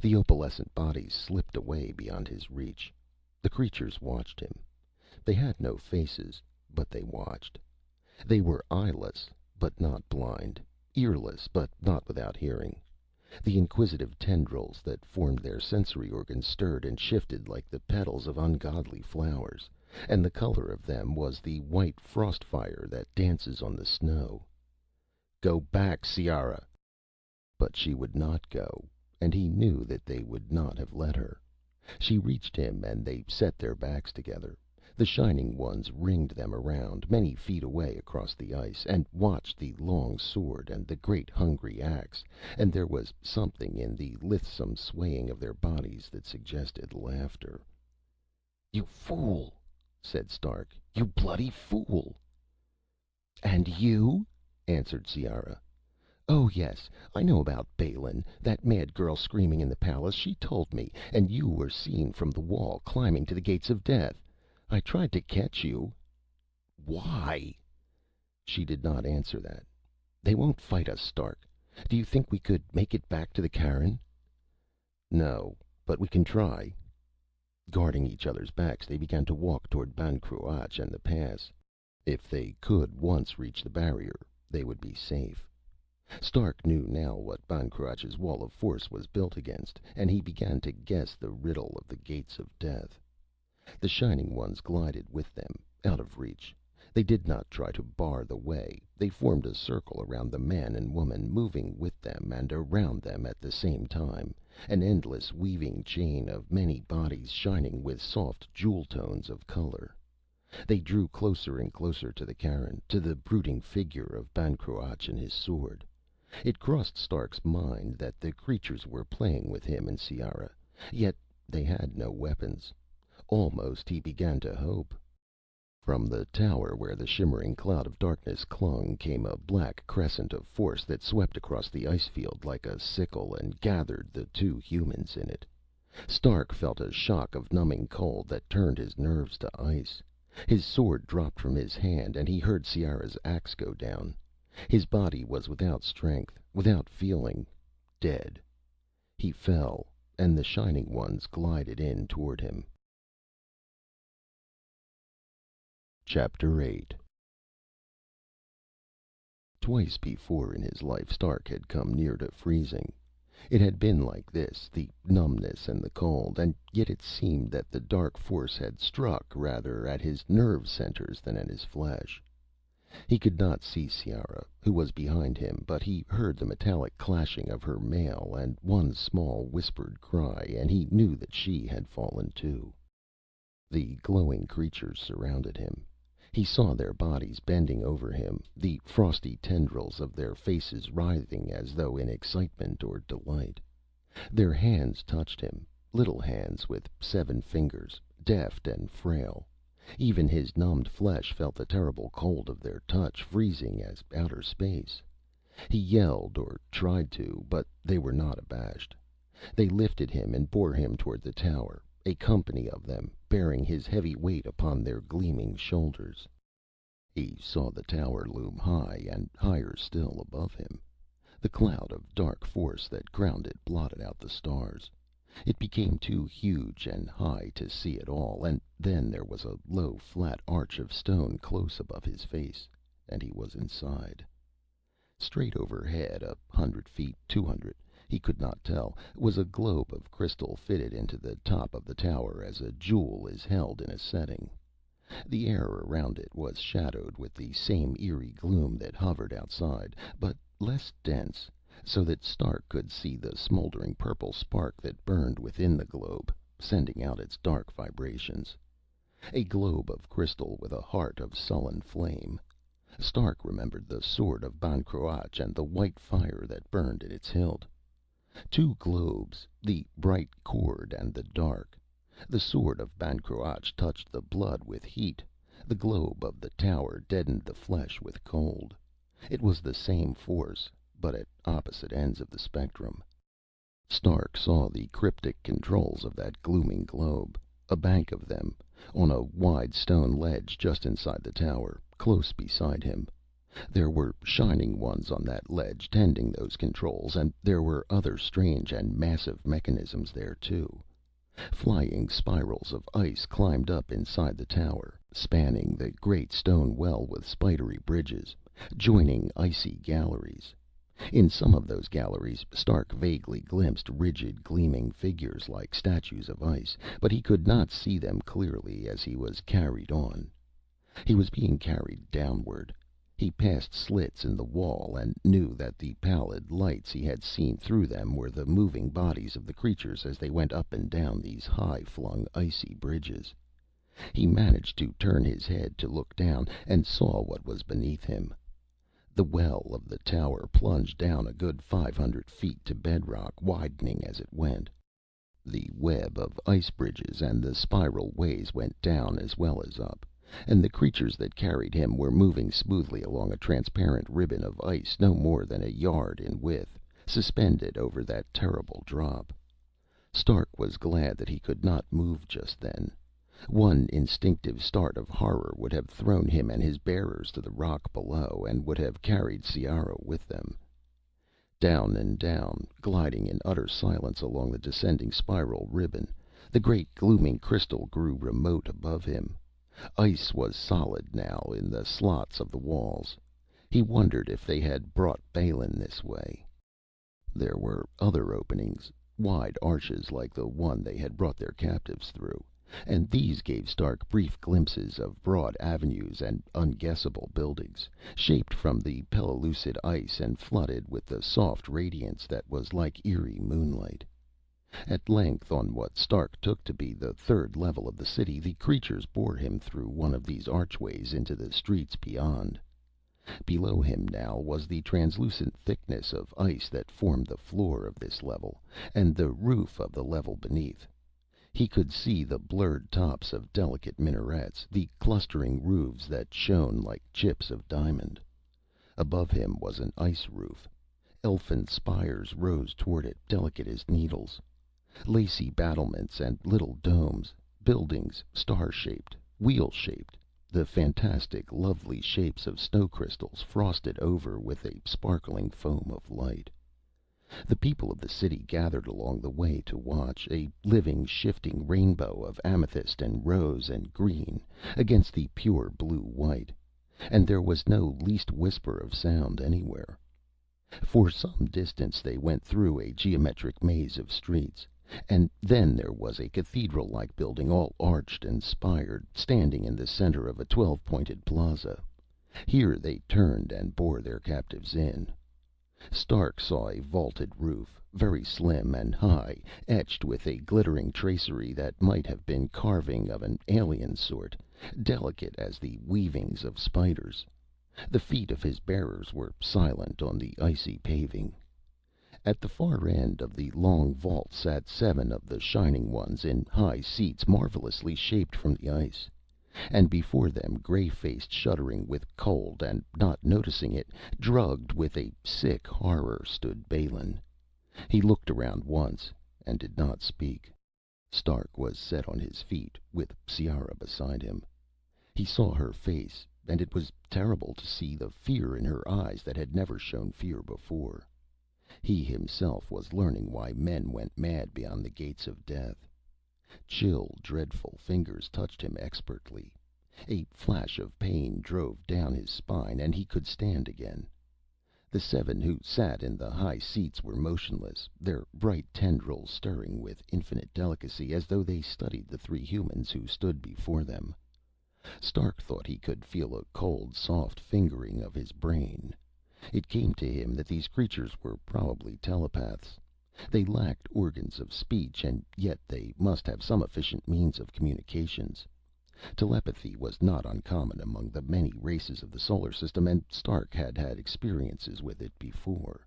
Speaker 1: The opalescent bodies slipped away beyond his reach. The creatures watched him. They had no faces, but they watched. They were eyeless, but not blind, earless, but not without hearing. The inquisitive tendrils that formed their sensory organs stirred and shifted like the petals of ungodly flowers, and the color of them was the white frost fire that dances on the snow. "Go back, Ciara!" But she would not go, and he knew that they would not have let her. She reached him, and they set their backs together. The Shining Ones ringed them around, many feet away across the ice, and watched the long sword and the great hungry axe, and there was something in the lithesome swaying of their bodies that suggested laughter. "You fool!" said Stark. "You bloody fool!" "And you?" answered Ciara. "Oh, yes, I know about Balin, that mad girl screaming in the palace. She told me. And you were seen from the wall, climbing to the gates of death. I tried to catch you." "Why?" She did not answer that. "They won't fight us, Stark. Do you think we could make it back to the cairn?" "No, but we can try." Guarding each other's backs, they began to walk toward Ban Cruach and the pass. If they could once reach the barrier, they would be safe. Stark knew now what Ban Cruach's wall of force was built against, and he began to guess the riddle of the gates of death. The Shining Ones glided with them, out of reach. They did not try to bar the way. They formed a circle around the man and woman, moving with them and around them at the same time, an endless weaving chain of many bodies shining with soft jewel tones of color. They drew closer and closer to the cairn, to the brooding figure of Ban Cruach and his sword. It crossed Stark's mind that the creatures were playing with him and Ciara, yet they had no weapons. Almost he began to hope. From the tower where the shimmering cloud of darkness clung came a black crescent of force that swept across the ice field like a sickle and gathered the two humans in it. Stark felt a shock of numbing cold that turned his nerves to ice. His sword dropped from his hand, and he heard Ciara's axe go down. His body was without strength, without feeling, dead. He fell, and the Shining Ones glided in toward him. Chapter 8. Twice before in his life Stark had come near to freezing. It had been like this, the numbness and the cold, and yet it seemed that the dark force had struck rather at his nerve centers than at his flesh. He could not see Ciara, who was behind him, but he heard the metallic clashing of her mail and one small whispered cry, and he knew that she had fallen too. The glowing creatures surrounded him. He saw their bodies bending over him, the frosty tendrils of their faces writhing as though in excitement or delight. Their hands touched him, little hands with 7 fingers, deft and frail. Even his numbed flesh felt the terrible cold of their touch, freezing as outer space. He yelled, or tried to, but they were not abashed. They lifted him and bore him toward the tower, a company of them, bearing his heavy weight upon their gleaming shoulders. He saw the tower loom high, and higher still above him. The cloud of dark force that crowned it blotted out the stars. It became too huge and high to see at all, and then there was a low, flat arch of stone close above his face, and he was inside. Straight overhead, 100 feet, 200, he could not tell, was a globe of crystal fitted into the top of the tower as a jewel is held in a setting. The air around it was shadowed with the same eerie gloom that hovered outside, but less dense, so that Stark could see the smoldering purple spark that burned within the globe, sending out its dark vibrations. A globe of crystal with a heart of sullen flame. Stark remembered the sword of Ban Cruach and the white fire that burned at its hilt. 2 globes, the bright cord and the dark. The sword of Ban Cruach touched the blood with heat. The globe of the tower deadened the flesh with cold. It was the same force, but at opposite ends of the spectrum. Stark saw the cryptic controls of that glooming globe, a bank of them, on a wide stone ledge just inside the tower, close beside him. There were shining ones on that ledge tending those controls, and there were other strange and massive mechanisms there, too. Flying spirals of ice climbed up inside the tower, spanning the great stone well with spidery bridges, joining icy galleries. In some of those galleries Stark vaguely glimpsed rigid, gleaming figures like statues of ice, but he could not see them clearly as he was carried on. He was being carried downward. He passed slits in the wall and knew that the pallid lights he had seen through them were the moving bodies of the creatures as they went up and down these high-flung icy bridges. He managed to turn his head to look down, and saw what was beneath him. The well of the tower plunged down a good 500 feet to bedrock, widening as it went. The web of ice bridges and the spiral ways went down as well as up, and the creatures that carried him were moving smoothly along a transparent ribbon of ice no more than a yard in width, suspended over that terrible drop. Stark was glad that he could not move just then. One instinctive start of horror would have thrown him and his bearers to the rock below, and would have carried Ciara with them. Down and down, gliding in utter silence along the descending spiral ribbon, the great glooming crystal grew remote above him. Ice was solid now in the slots of the walls. He wondered if they had brought Balin this way. There were other openings, wide arches like the one they had brought their captives through, and these gave Stark brief glimpses of broad avenues and unguessable buildings, shaped from the pellucid ice and flooded with the soft radiance that was like eerie moonlight. At length, on what Stark took to be the 3rd level of the city, the creatures bore him through one of these archways into the streets beyond. Below him now was the translucent thickness of ice that formed the floor of this level, and the roof of the level beneath. He could see the blurred tops of delicate minarets, the clustering roofs that shone like chips of diamond. Above him was an ice roof. Elfin spires rose toward it, delicate as needles. Lacy battlements and little domes, buildings star-shaped, wheel-shaped, the fantastic, lovely shapes of snow crystals frosted over with a sparkling foam of light. The people of the city gathered along the way to watch, a living, shifting rainbow of amethyst and rose and green against the pure blue-white, and there was no least whisper of sound anywhere. For some distance they went through a geometric maze of streets, and then there was a cathedral-like building, all arched and spired, standing in the center of a 12-pointed plaza. Here they turned and bore their captives in. Stark saw a vaulted roof, very slim and high, etched with a glittering tracery that might have been carving of an alien sort, delicate as the weavings of spiders. The feet of his bearers were silent on the icy paving. At the far end of the long vault sat seven of the Shining Ones in high seats marvelously shaped from the ice. And before them, gray-faced, shuddering with cold and not noticing it, drugged with a sick horror, stood Balin. He looked around once and did not speak. Stark was set on his feet, with Ciara beside him. He saw her face, and it was terrible to see the fear in her eyes that had never shown fear before. He himself was learning why men went mad beyond the gates of death. Chill, dreadful fingers touched him expertly. A flash of pain drove down his spine, and he could stand again. The seven who sat in the high seats were motionless, their bright tendrils stirring with infinite delicacy, as though they studied the three humans who stood before them. Stark thought he could feel a cold, soft fingering of his brain. It came to him that these creatures were probably telepaths. They lacked organs of speech, and yet they must have some efficient means of communications. Telepathy was not uncommon among the many races of the solar system, and Stark had had experiences with it before.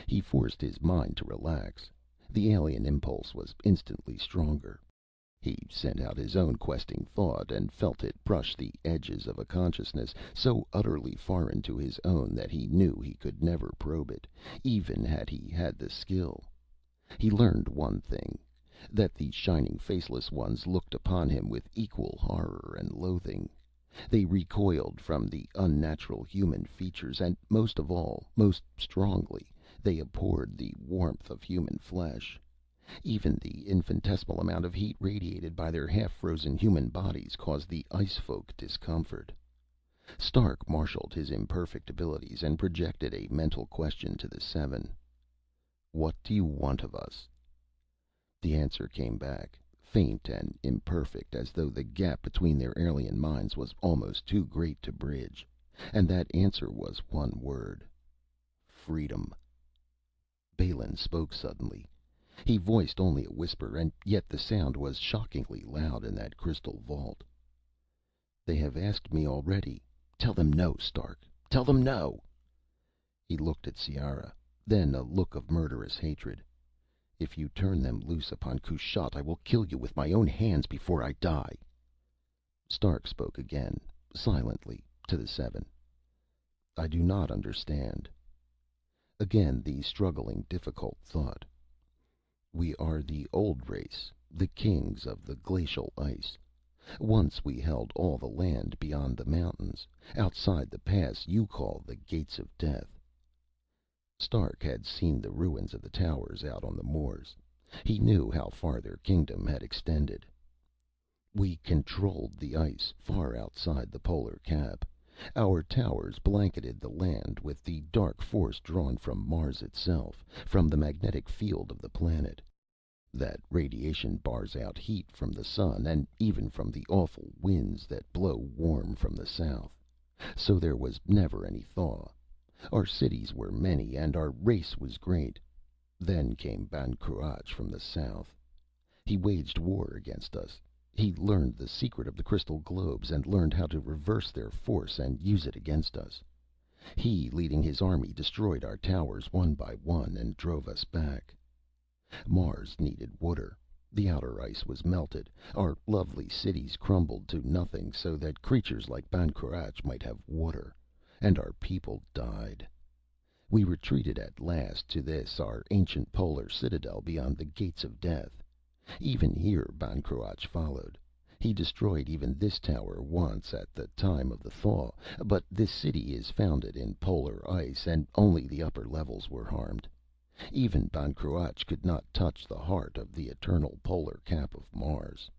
Speaker 1: He forced his mind to relax. The alien impulse was instantly stronger. He sent out his own questing thought, and felt it brush the edges of a consciousness so utterly foreign to his own that he knew he could never probe it, even had he had the skill. He learned one thing, that the shining faceless ones looked upon him with equal horror and loathing. They recoiled from the unnatural human features, and most of all, most strongly, they abhorred the warmth of human flesh. Even the infinitesimal amount of heat radiated by their half-frozen human bodies caused the ice folk discomfort. Stark marshaled his imperfect abilities and projected a mental question to the seven. "What do you want of us?" The answer came back, faint and imperfect, as though the gap between their alien minds was almost too great to bridge. And that answer was one word: freedom. Balin spoke suddenly. He voiced only a whisper, and yet the sound was shockingly loud in that crystal vault. "They have asked me already. Tell them no, Stark. Tell them no." He looked at Ciara, then a look of murderous hatred. "If you turn them loose upon Kushat, I will kill you with my own hands before I die." Stark spoke again, silently, to the seven. "I do not understand." Again the struggling, difficult thought. "We are the old race, the kings of the glacial ice. Once we held all the land beyond the mountains, outside the pass you call the Gates of Death." Stark had seen the ruins of the towers out on the moors. He knew how far their kingdom had extended. "We controlled the ice far outside the polar cap. Our towers blanketed the land with the dark force drawn from Mars itself, from the magnetic field of the planet. That radiation bars out heat from the sun, and even from the awful winds that blow warm from the south. So there was never any thaw. Our cities were many, and our race was great. Then came Ban Cruach from the south. He waged war against us. He learned the secret of the crystal globes, and learned how to reverse their force and use it against us. He, leading his army, destroyed our towers one by one and drove us back. Mars needed water. The outer ice was melted. Our lovely cities crumbled to nothing so that creatures like Ban Cruach might have water. And our people died. We retreated at last to this our ancient polar citadel beyond the Gates of Death. Even here Ban Cruach followed. He destroyed even this tower once at the time of the thaw, but this city is founded in polar ice, and only the upper levels were harmed. Even Ban Cruach could not touch the heart of the eternal polar cap of Mars.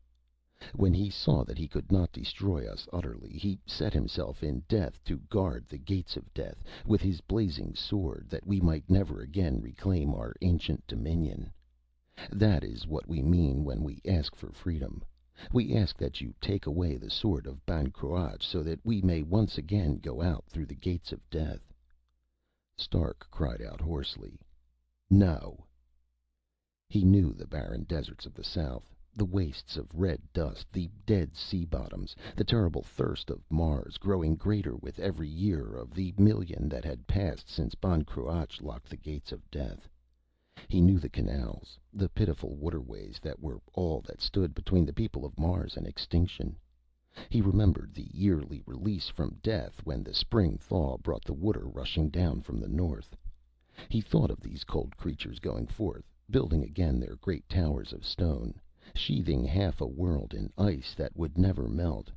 Speaker 1: When he saw that he could not destroy us utterly, he set himself in death to guard the Gates of Death with his blazing sword, that we might never again reclaim our ancient dominion. That is what we mean when we ask for freedom. We ask that you take away the sword of Ban Cruach, so that we may once again go out through the Gates of Death." Stark cried out hoarsely, "No!" He knew the barren deserts of the south. The wastes of red dust, the dead sea bottoms, the terrible thirst of Mars, growing greater with every year of the million that had passed since Ban Cruach locked the gates of death. He knew the canals, the pitiful waterways that were all that stood between the people of Mars and extinction. He remembered the yearly release from death when the spring thaw brought the water rushing down from the north. He thought of these cold creatures going forth, building again their great towers of stone, sheathing half a world in ice that would never melt.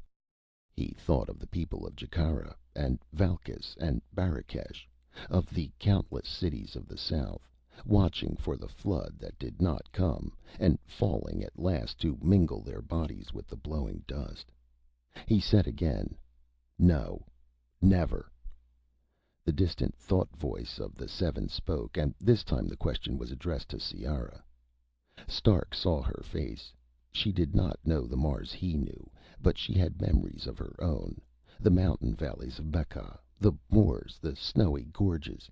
Speaker 1: He thought of the people of Jakara and Valkis and Barrakesh, of the countless cities of the south, watching for the flood that did not come, and falling at last to mingle their bodies with the blowing dust. He said again, "No, never." The distant thought voice of the seven spoke, and this time the question was addressed to Ciara. Stark saw her face. She did not know the Mars he knew, but she had memories of her own, the mountain valleys of Mekh, the moors, the snowy gorges.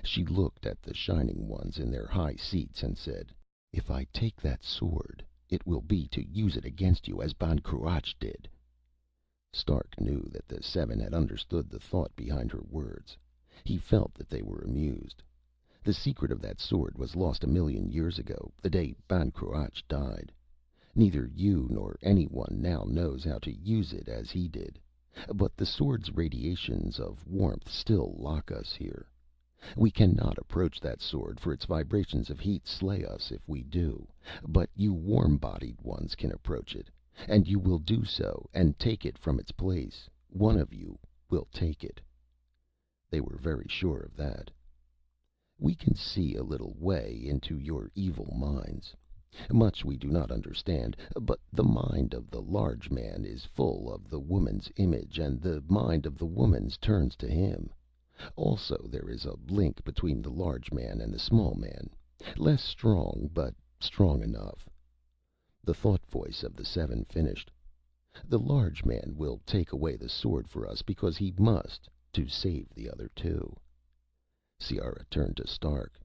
Speaker 1: She looked at the shining ones in their high seats and said, "If I take that sword, it will be to use it against you as Ban Cruach did." Stark knew that the seven had understood the thought behind her words. He felt that they were amused. The secret of that sword was lost 1,000,000 years ago, the day Ban Cruach died. Neither you nor anyone now knows how to use it as he did. But the sword's radiations of warmth still lock us here. We cannot approach that sword, for its vibrations of heat slay us if we do. But you warm-bodied ones can approach it. And you will do so, and take it from its place. One of you will take it. They were very sure of that. We can see a little way into your evil minds. Much we do not understand, but the mind of the large man is full of the woman's image, and the mind of the woman's turns to him. Also there is a link between the large man and the small man, less strong, but strong enough. The thought voice of the seven finished. The large man will take away the sword for us because he must, to save the other two. Ciara turned to Stark.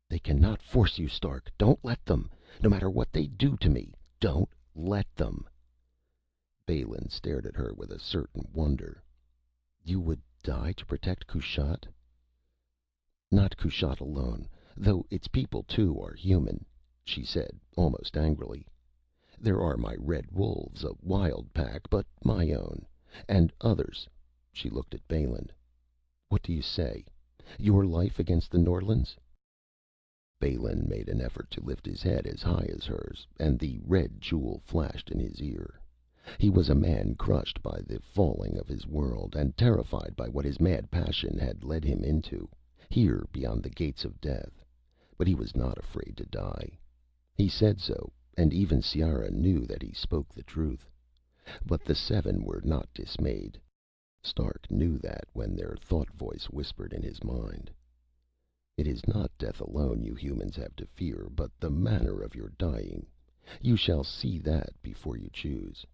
Speaker 1: "They cannot force you, Stark. Don't let them. No matter what they do to me, don't let them." Balin stared at her with a certain wonder. "You would die to protect Kushat?" "Not Kushat alone, though its people too are human," she said, almost angrily. "There are my red wolves, a wild pack, but my own. And others." She looked at Balin. "What do you say? Your life against the Norlands?" Balin made an effort to lift his head as high as hers, and the red jewel flashed in his ear. He was a man crushed by the falling of his world, and terrified by what his mad passion had led him into, here beyond the gates of death. But he was not afraid to die. He said so, and even Ciara knew that he spoke the truth. But the seven were not dismayed. Stark knew that when their thought voice whispered in his mind. "It is not death alone you humans have to fear, but the manner of your dying. You shall see that before you choose."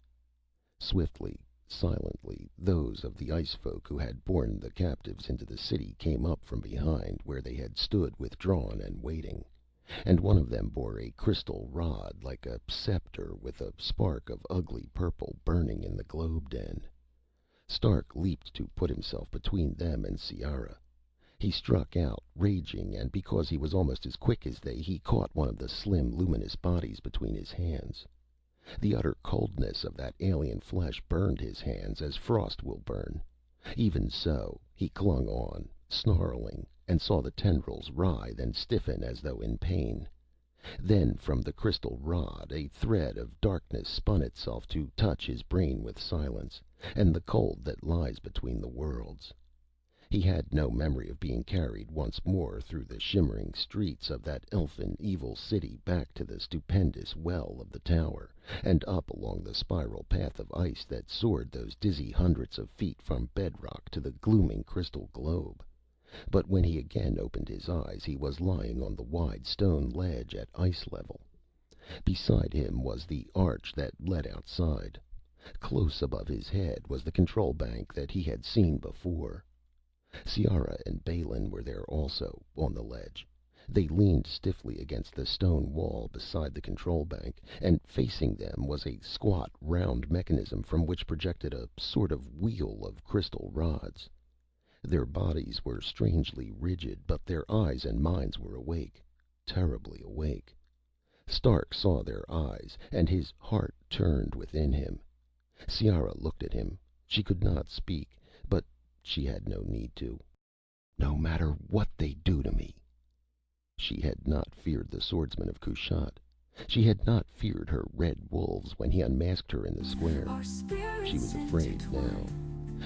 Speaker 1: Swiftly, silently, those of the ice folk who had borne the captives into the city came up from behind, where they had stood withdrawn and waiting. And one of them bore a crystal rod like a scepter, with a spark of ugly purple burning in the globe den. Stark leaped to put himself between them and Ciara. He struck out, raging, and because he was almost as quick as they, he caught one of the slim, luminous bodies between his hands. The utter coldness of that alien flesh burned his hands as frost will burn. Even so, he clung on, snarling, and saw the tendrils writhe and stiffen as though in pain. Then from the crystal rod a thread of darkness spun itself to touch his brain with silence, and the cold that lies between the worlds. He had no memory of being carried once more through the shimmering streets of that elfin, evil city, back to the stupendous well of the tower, and up along the spiral path of ice that soared those dizzy hundreds of feet from bedrock to the glooming crystal globe. But when he again opened his eyes, he was lying on the wide stone ledge at ice level. Beside him was the arch that led outside. Close above his head was the control bank that he had seen before. Ciara and Balin were there also, on the ledge. They leaned stiffly against the stone wall beside the control bank, and facing them was a squat, round mechanism from which projected a sort of wheel of crystal rods. Their bodies were strangely rigid, but their eyes and minds were awake, terribly awake. Stark saw their eyes, and his heart turned within him. Ciara looked at him. She could not speak, but she had no need to. "No matter what they do to me." She had not feared the swordsman of Kushat. She had not feared her red wolves when he unmasked her in the square. She was afraid now.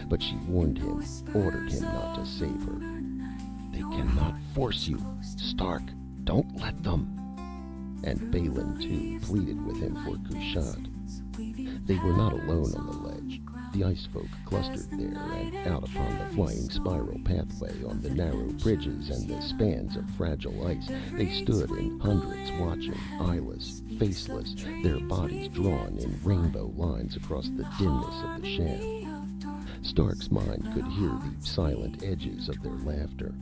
Speaker 1: But she warned him, ordered him not to save her. "They cannot force you, Stark. Don't let them." And Balin, too, pleaded with him for Kushat. They were not alone on the ledge. The ice folk clustered there, and out upon the flying spiral pathway, on the narrow bridges and the spans of fragile ice, they stood in hundreds, watching, eyeless, faceless, their bodies drawn in rainbow lines across the dimness of the shaft. Stark's mind could hear the silent edges of their laughter.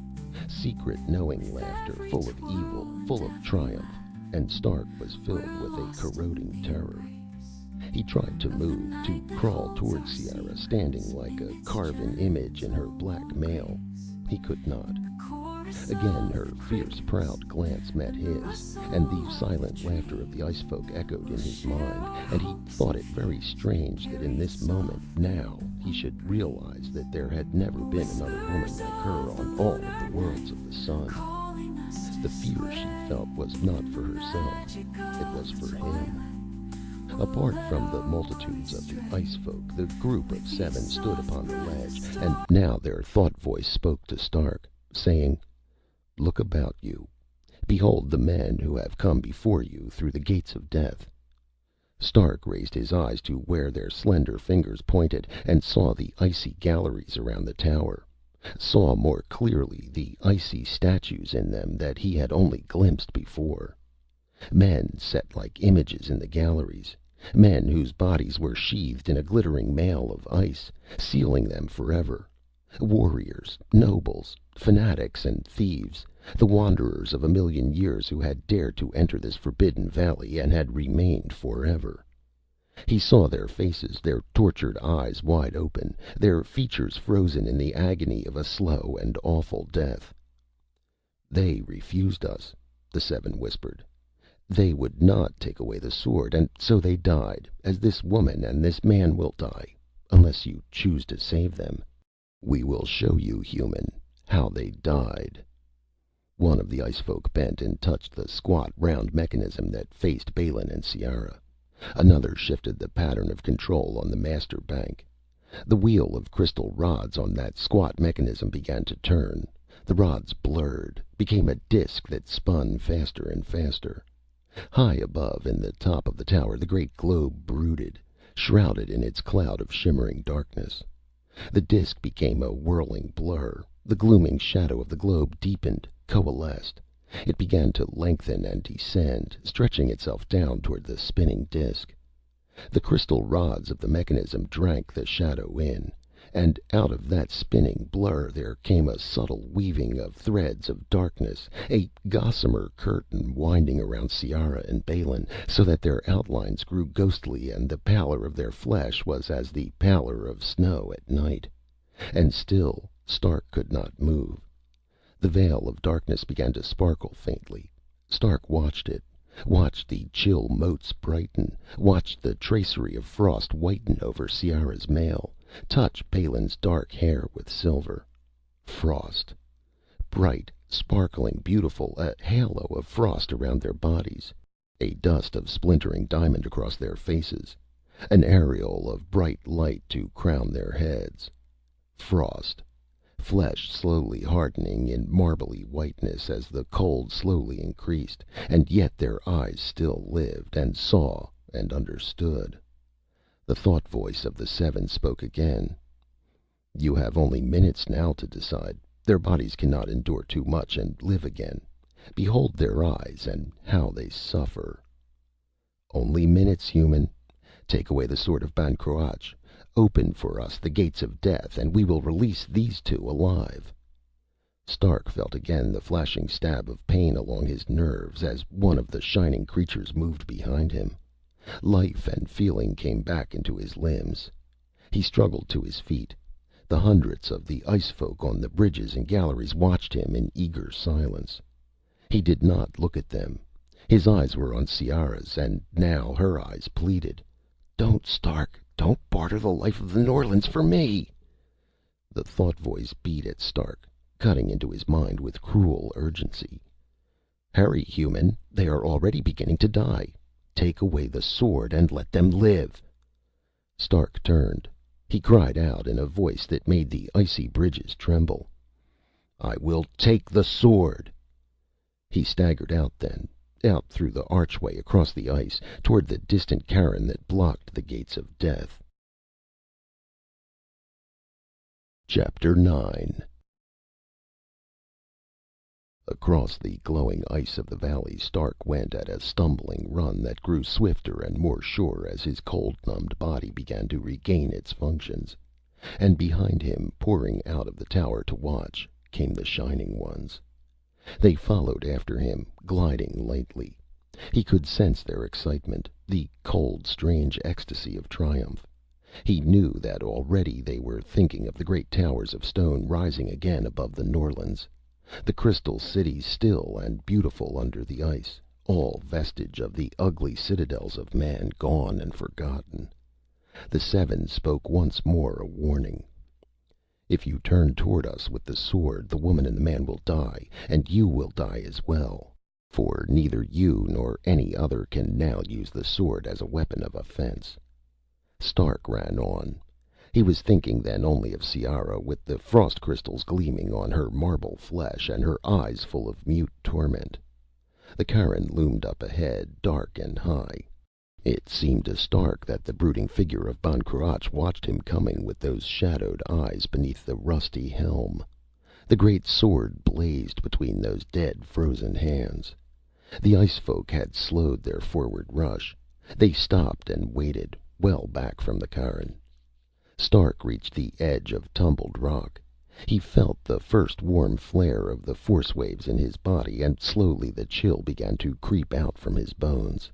Speaker 1: Secret, knowing laughter, full of evil, full of triumph. And Stark was filled with a corroding terror. He tried to move, to crawl towards Ciara, standing like a carven image in her black mail. He could not. Again her fierce, proud glance met his, and the silent laughter of the ice folk echoed in his mind, and he thought it very strange that in this moment, now, he should realize that there had never been another woman like her on all of the worlds of the sun. The fear she felt was not for herself, it was for him. Apart from the multitudes of the ice folk, the group of 7 stood upon the ledge, and now their thought voice spoke to Stark, saying, "Look about you. Behold the men who have come before you through the gates of death." Stark raised his eyes to where their slender fingers pointed, and saw the icy galleries around the tower. Saw more clearly the icy statues in them that he had only glimpsed before. Men set like images in the galleries. Men whose bodies were sheathed in a glittering mail of ice, sealing them forever. Warriors, nobles, fanatics and thieves, the wanderers of 1,000,000 years who had dared to enter this forbidden valley and had remained forever. He saw their faces, their tortured eyes wide open, their features frozen in the agony of a slow and awful death. "They refused us," the 7 whispered. "They would not take away the sword, and so they died, as this woman and this man will die, unless you choose to save them. We will show you, human, how they died." One of the ice folk bent and touched the squat, round mechanism that faced Balin and Ciara. Another shifted the pattern of control on the master bank. The wheel of crystal rods on that squat mechanism began to turn. The rods blurred, became a disk that spun faster and faster. High above, in the top of the tower, the great globe brooded, shrouded in its cloud of shimmering darkness. The disk became a whirling blur. The glooming shadow of the globe deepened, coalesced. It began to lengthen and descend, stretching itself down toward the spinning disk. The crystal rods of the mechanism drank the shadow in, and out of that spinning blur there came a subtle weaving of threads of darkness, a gossamer curtain winding around Ciara and Balin, so that their outlines grew ghostly and the pallor of their flesh was as the pallor of snow at night. And still Stark could not move. The veil of darkness began to sparkle faintly. Stark watched it, watched the chill motes brighten, watched the tracery of frost whiten over Ciara's mail, touch Balin's dark hair with silver. Frost. Bright, sparkling, beautiful, a halo of frost around their bodies, a dust of splintering diamond across their faces, an aureole of bright light to crown their heads. Frost. Flesh slowly hardening in marbly whiteness as the cold slowly increased, and yet their eyes still lived, and saw, and understood. The thought voice of the 7 spoke again. "You have only minutes now to decide. Their bodies cannot endure too much and live again. Behold their eyes, and how they suffer." "Only minutes, human. Take away the sword of Ban Cruach. Open for us the gates of death, and we will release these 2 alive." Stark felt again the flashing stab of pain along his nerves as one of the shining creatures moved behind him. Life and feeling came back into his limbs. He struggled to his feet. The hundreds of the ice folk on the bridges and galleries watched him in eager silence. He did not look at them. His eyes were on Ciara's, and now her eyes pleaded. "Don't, Stark! Don't barter the life of the Norlands for me!" The thought voice beat at Stark, cutting into his mind with cruel urgency. "Hurry, human! They are already beginning to die. Take away the sword and let them live!" Stark turned. He cried out in a voice that made the icy bridges tremble. "I will take the sword!" He staggered out then, out through the archway across the ice, toward the distant cairn that blocked the gates of death. Chapter 9. Across the glowing ice of the valley Stark went at a stumbling run that grew swifter and more sure as his cold-numbed body began to regain its functions. And behind him, pouring out of the tower to watch, came the Shining Ones. They followed after him, gliding lightly. He could sense their excitement, the cold, strange ecstasy of triumph. He knew that already they were thinking of the great towers of stone rising again above the Norlands. The crystal cities still and beautiful under the ice, all vestige of the ugly citadels of man gone and forgotten. The Seven spoke once more a warning. "If you turn toward us with the sword, the woman and the man will die, and you will die as well. For neither you nor any other can now use the sword as a weapon of offense." Stark ran on. He was thinking then only of Ciara, with the frost crystals gleaming on her marble flesh and her eyes full of mute torment. The cairn loomed up ahead, dark and high. It seemed to Stark that the brooding figure of Ban Cruach watched him coming with those shadowed eyes beneath the rusty helm. The great sword blazed between those dead, frozen hands. The ice folk had slowed their forward rush. They stopped and waited, well back from the cairn. Stark reached the edge of tumbled rock. He felt the first warm flare of the force waves in his body, and slowly the chill began to creep out from his bones.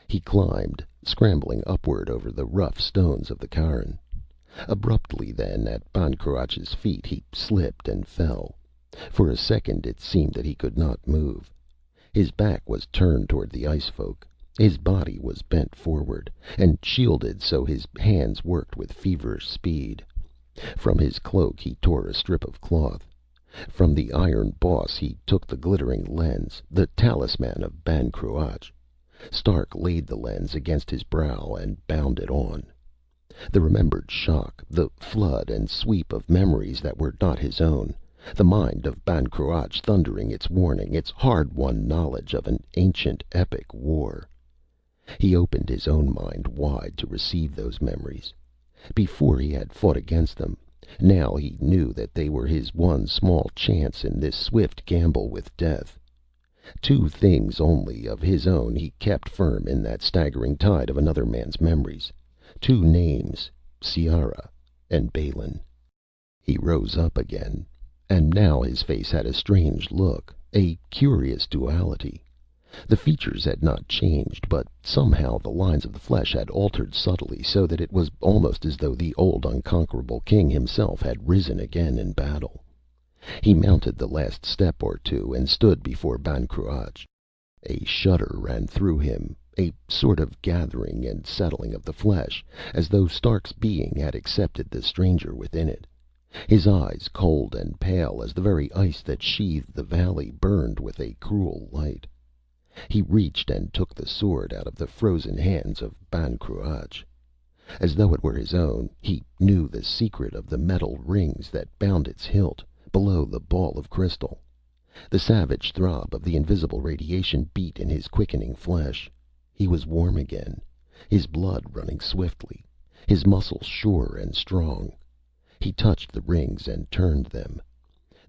Speaker 1: He climbed, scrambling upward over the rough stones of the cairn. Abruptly then, at Ban Cruach's feet, he slipped and fell. For a second it seemed that he could not move. His back was turned toward the ice folk. His body was bent forward, and shielded so his hands worked with feverish speed. From his cloak he tore a strip of cloth. From the iron boss he took the glittering lens, the talisman of Ban Cruach. Stark laid the lens against his brow and bound it on. The remembered shock, the flood and sweep of memories that were not his own, the mind of Ban Cruach thundering its warning, its hard-won knowledge of an ancient, epic war. He opened his own mind wide to receive those memories. Before he had fought against them. Now he knew that they were his one small chance in this swift gamble with death. Two things only of his own he kept firm in that staggering tide of another man's memories. Two names, Ciara and Balin. He rose up again. And now his face had a strange look, a curious duality. The features had not changed, but somehow the lines of the flesh had altered subtly, so that it was almost as though the old unconquerable king himself had risen again in battle. He mounted the last step or two and stood before Ban Cruach. A shudder ran through him, a sort of gathering and settling of the flesh, as though Stark's being had accepted the stranger within it. His eyes, cold and pale as the very ice that sheathed the valley, burned with a cruel light. He reached and took the sword out of the frozen hands of Ban Cruach. As though it were his own, he knew the secret of the metal rings that bound its hilt, below the ball of crystal. The savage throb of the invisible radiation beat in his quickening flesh. He was warm again, his blood running swiftly, his muscles sure and strong. He touched the rings and turned them.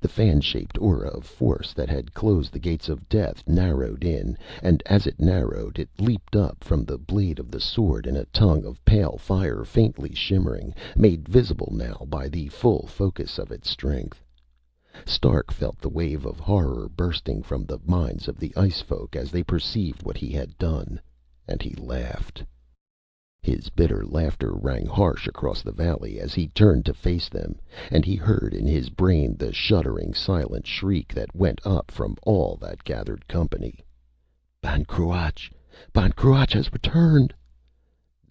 Speaker 1: The fan-shaped aura of force that had closed the gates of death narrowed in, and as it narrowed, it leaped up from the blade of the sword in a tongue of pale fire, faintly shimmering, made visible now by the full focus of its strength. Stark felt the wave of horror bursting from the minds of the ice folk as they perceived what he had done, and he laughed. His bitter laughter rang harsh across the valley as he turned to face them, and he heard in his brain the shuddering, silent shriek that went up from all that gathered company. "Ban Cruach! Ban Cruach has returned!"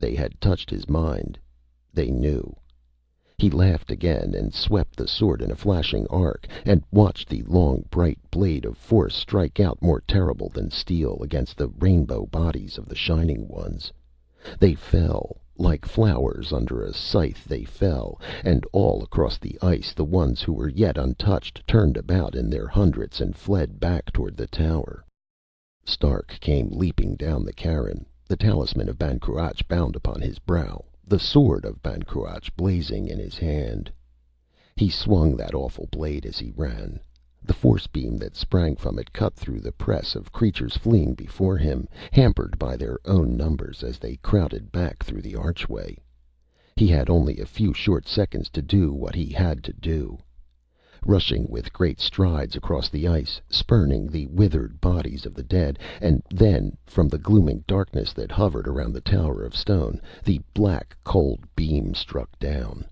Speaker 1: They had touched his mind. They knew. He laughed again and swept the sword in a flashing arc, and watched the long, bright blade of force strike out more terrible than steel against the rainbow bodies of the Shining Ones. They fell, like flowers under a scythe they fell, and all across the ice the ones who were yet untouched turned about in their hundreds and fled back toward the tower. Stark came leaping down the cairn, the talisman of Ban Cruach bound upon his brow, the sword of Ban Cruach blazing in his hand. He swung that awful blade as he ran. The force beam that sprang from it cut through the press of creatures fleeing before him, hampered by their own numbers as they crowded back through the archway. He had only a few short seconds to do what he had to do. Rushing with great strides across the ice, spurning the withered bodies of the dead, and then, from the glooming darkness that hovered around the tower of stone, the black, cold beam struck down.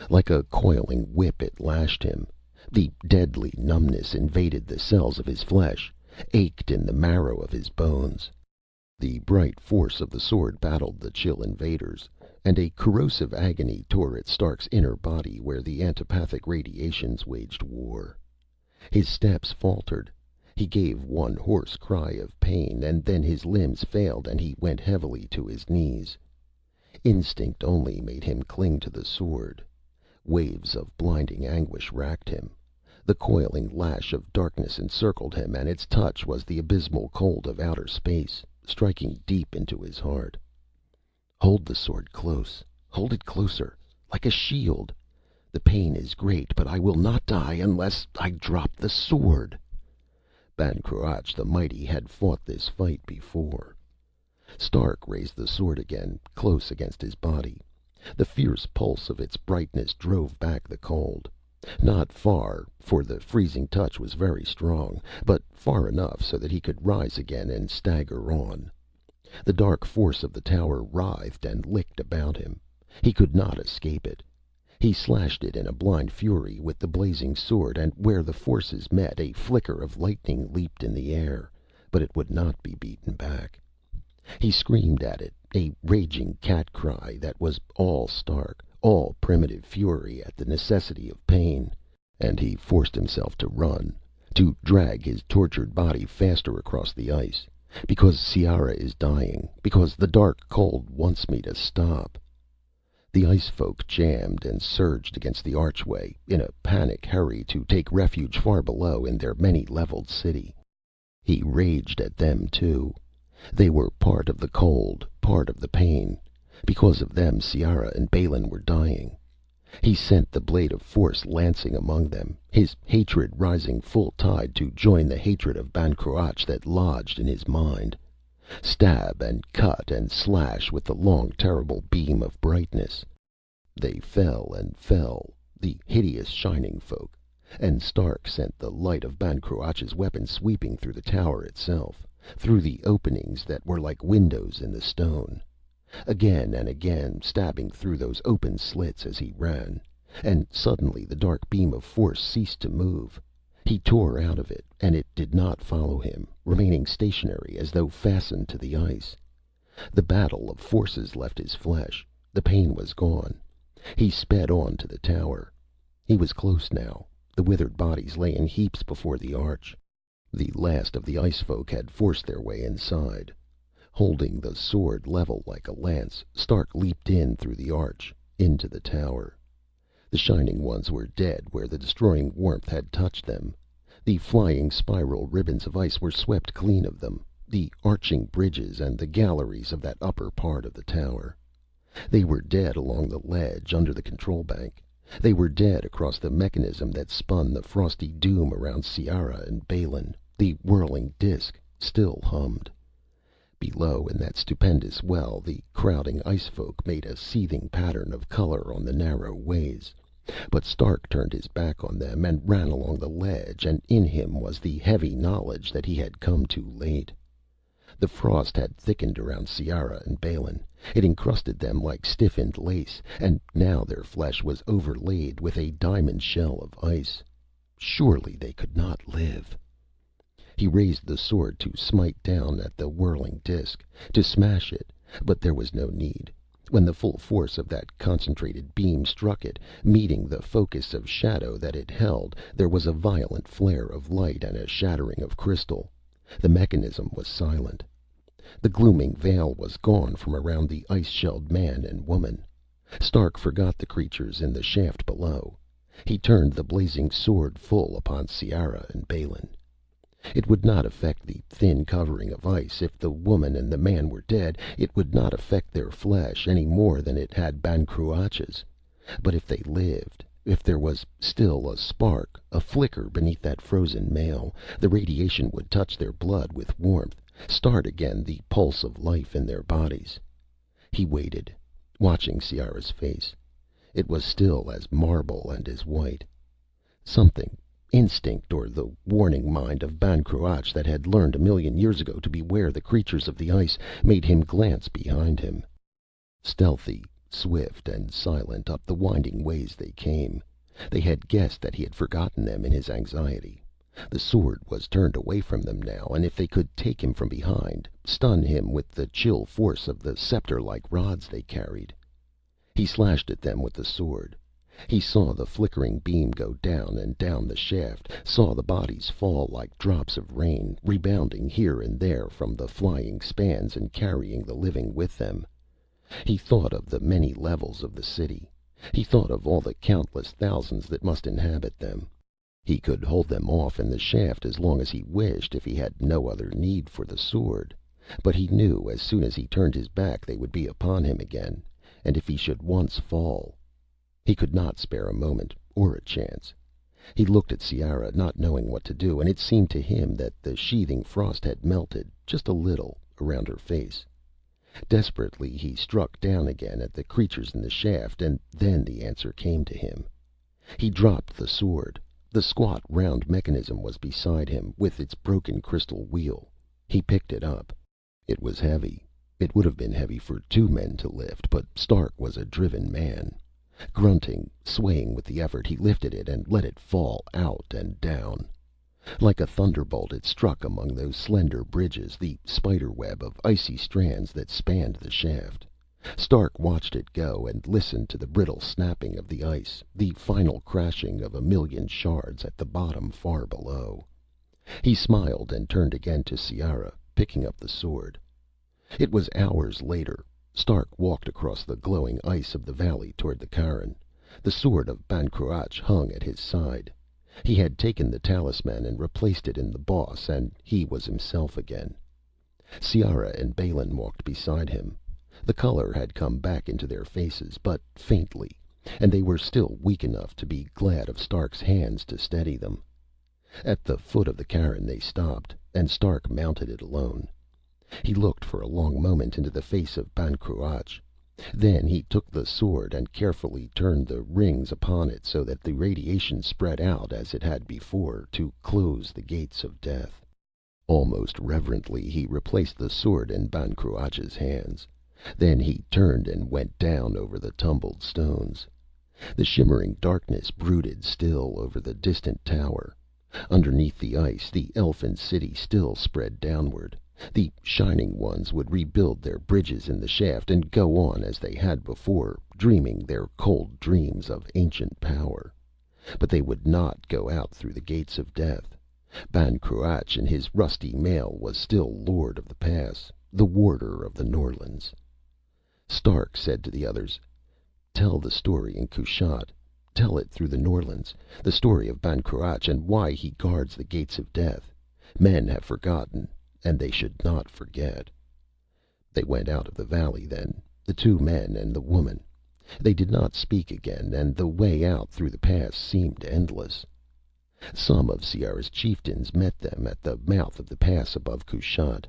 Speaker 1: Like a coiling whip it lashed him. The deadly numbness invaded the cells of his flesh, ached in the marrow of his bones. The bright force of the sword battled the chill invaders, and a corrosive agony tore at Stark's inner body where the antipathic radiations waged war. His steps faltered. He gave one hoarse cry of pain, and then his limbs failed and he went heavily to his knees. Instinct only made him cling to the sword. Waves of blinding anguish racked him. The coiling lash of darkness encircled him, and its touch was the abysmal cold of outer space, striking deep into his heart. "Hold the sword close. Hold it closer, like a shield. The pain is great, but I will not die unless I drop the sword." Ban Cruach the Mighty had fought this fight before. Stark raised the sword again, close against his body. The fierce pulse of its brightness drove back the cold. Not far, for the freezing touch was very strong, but far enough so that he could rise again and stagger on. The dark force of the tower writhed and licked about him. He could not escape it. He slashed it in a blind fury with the blazing sword, and where the forces met, a flicker of lightning leaped in the air, but it would not be beaten back. He screamed at it, a raging cat cry that was all Stark, all primitive fury at the necessity of pain. And he forced himself to run, to drag his tortured body faster across the ice. Because Ciara is dying. Because the dark cold wants me to stop. The ice folk jammed and surged against the archway, in a panic hurry to take refuge far below in their many-leveled city. He raged at them, too. They were part of the cold, part of the pain. Because of them, Ciara and Balin were dying. He sent the blade of force lancing among them, his hatred rising full tide to join the hatred of Ban Cruach that lodged in his mind. Stab and cut and slash with the long, terrible beam of brightness. They fell and fell, the hideous shining folk, and Stark sent the light of Ban Cruach's weapon sweeping through the tower itself, through the openings that were like windows in the stone. Again and again, stabbing through those open slits as he ran. And suddenly the dark beam of force ceased to move. He tore out of it, and it did not follow him, remaining stationary as though fastened to the ice. The battle of forces left his flesh. The pain was gone. He sped on to the tower. He was close now. The withered bodies lay in heaps before the arch. The last of the ice folk had forced their way inside. Holding the sword level like a lance, Stark leaped in through the arch, into the tower. The Shining Ones were dead where the destroying warmth had touched them. The flying spiral ribbons of ice were swept clean of them, the arching bridges and the galleries of that upper part of the tower. They were dead along the ledge under the control bank. They were dead across the mechanism that spun the frosty doom around Ciara and Balin. The whirling disk still hummed. Below, in that stupendous well, the crowding ice folk made a seething pattern of color on the narrow ways. But Stark turned his back on them and ran along the ledge, and in him was the heavy knowledge that he had come too late. The frost had thickened around Ciara and Balin. It encrusted them like stiffened lace, and now their flesh was overlaid with a diamond shell of ice. Surely they could not live. He raised the sword to smite down at the whirling disk, to smash it, but there was no need. When the full force of that concentrated beam struck it, meeting the focus of shadow that it held, there was a violent flare of light and a shattering of crystal. The mechanism was silent. The glooming veil was gone from around the ice-shelled man and woman. Stark forgot the creatures in the shaft below. He turned the blazing sword full upon Ciara and Balin. It would not affect the thin covering of ice. If the woman and the man were dead, it would not affect their flesh any more than it had Ban Cruach's. But if they lived, if there was still a spark, a flicker beneath that frozen mail, the radiation would touch their blood with warmth, start again the pulse of life in their bodies. He waited, watching Ciara's face. It was still as marble and as white. Something, instinct or the warning mind of Ban Cruach that had learned a million years ago to beware the creatures of the ice, made him glance behind him. Stealthy, swift and silent up the winding ways they came. They had guessed that he had forgotten them in his anxiety. The sword was turned away from them now, and if they could take him from behind, stun him with the chill force of the scepter-like rods they carried. He slashed at them with the sword. He saw the flickering beam go down and down the shaft, saw the bodies fall like drops of rain, rebounding here and there from the flying spans and carrying the living with them. He thought of the many levels of the city. He thought of all the countless thousands that must inhabit them. He could hold them off in the shaft as long as he wished, if he had no other need for the sword. But he knew as soon as he turned his back they would be upon him again, and if he should once fall... He could not spare a moment, or a chance. He looked at Ciara, not knowing what to do, and it seemed to him that the sheathing frost had melted, just a little, around her face. Desperately he struck down again at the creatures in the shaft, and then the answer came to him. He dropped the sword. The squat, round mechanism was beside him, with its broken crystal wheel. He picked it up. It was heavy. It would have been heavy for two men to lift, but Stark was a driven man. Grunting, swaying with the effort, he lifted it and let it fall out and down. Like a thunderbolt it struck among those slender bridges, the spiderweb of icy strands that spanned the shaft. Stark watched it go and listened to the brittle snapping of the ice, the final crashing of a million shards at the bottom far below. He smiled and turned again to Ciara, picking up the sword. It was hours later. Stark walked across the glowing ice of the valley toward the cairn. The sword of Ban Cruach hung at his side. He had taken the talisman and replaced it in the boss, and he was himself again. Ciara and Balin walked beside him. The color had come back into their faces, but faintly, and they were still weak enough to be glad of Stark's hands to steady them. At the foot of the cairn they stopped, and Stark mounted it alone. He looked for a long moment into the face of Ban Cruach. Then he took the sword and carefully turned the rings upon it so that the radiation spread out as it had before, to close the gates of death. Almost reverently he replaced the sword in Ban Cruach's hands. Then he turned and went down over the tumbled stones. The shimmering darkness brooded still over the distant tower. Underneath the ice, the elfin city still spread downward. The Shining Ones would rebuild their bridges in the shaft and go on as they had before, dreaming their cold dreams of ancient power. But they would not go out through the gates of death. Ban Cruach in his rusty mail was still lord of the pass, the warder of the Norlands. Stark said to the others, "Tell the story in Kushat. Tell it through the Norlands. The story of Ban Cruach and why he guards the gates of death. Men have forgotten, and they should not forget." They went out of the valley then, the two men and the woman. They did not speak again, and the way out through the pass seemed endless. Some of Ciara's chieftains met them at the mouth of the pass above Kushat.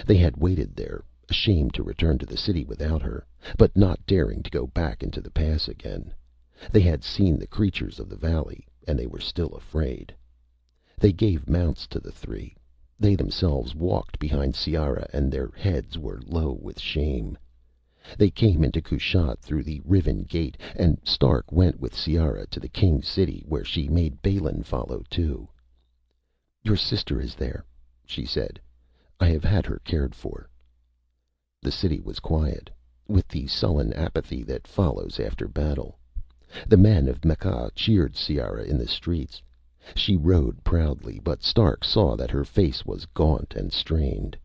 Speaker 1: They had waited there, ashamed to return to the city without her, but not daring to go back into the pass again. They had seen the creatures of the valley, and they were still afraid. They gave mounts to the three. They themselves walked behind Ciara, and their heads were low with shame. They came into Kushat through the riven gate, and Stark went with Ciara to the king's city, where she made Balin follow too. "Your sister is there," she said. "I have had her cared for." The city was quiet, with the sullen apathy that follows after battle. The men of Mekh cheered Ciara in the streets. She rode proudly, but Stark saw that her face was gaunt and strained.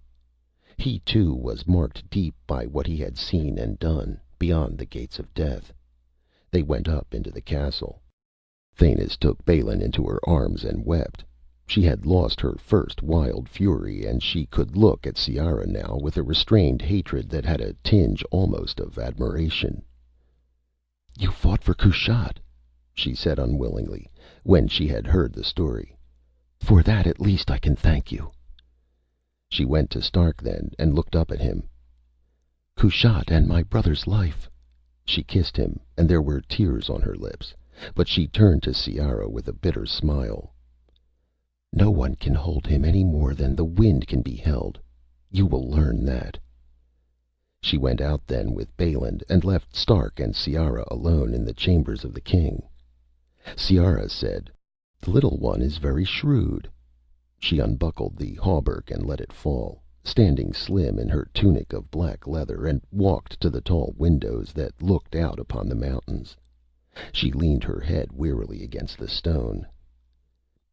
Speaker 1: He, too, was marked deep by what he had seen and done, beyond the gates of death. They went up into the castle. Thanis took Balin into her arms and wept. She had lost her first wild fury, and she could look at Ciara now with a restrained hatred that had a tinge almost of admiration. "You fought for Kushat," she said unwillingly, when she had heard the story. "For that at least I can thank you." She went to Stark then, and looked up at him. "Kushat and my brother's life." She kissed him, and there were tears on her lips, but she turned to Ciara with a bitter smile. "No one can hold him any more than the wind can be held. You will learn that." She went out then with Balin, and left Stark and Ciara alone in the chambers of the king. Ciara said, "The little one is very shrewd." She unbuckled the hauberk and let it fall, standing slim in her tunic of black leather, and walked to the tall windows that looked out upon the mountains. She leaned her head wearily against the stone.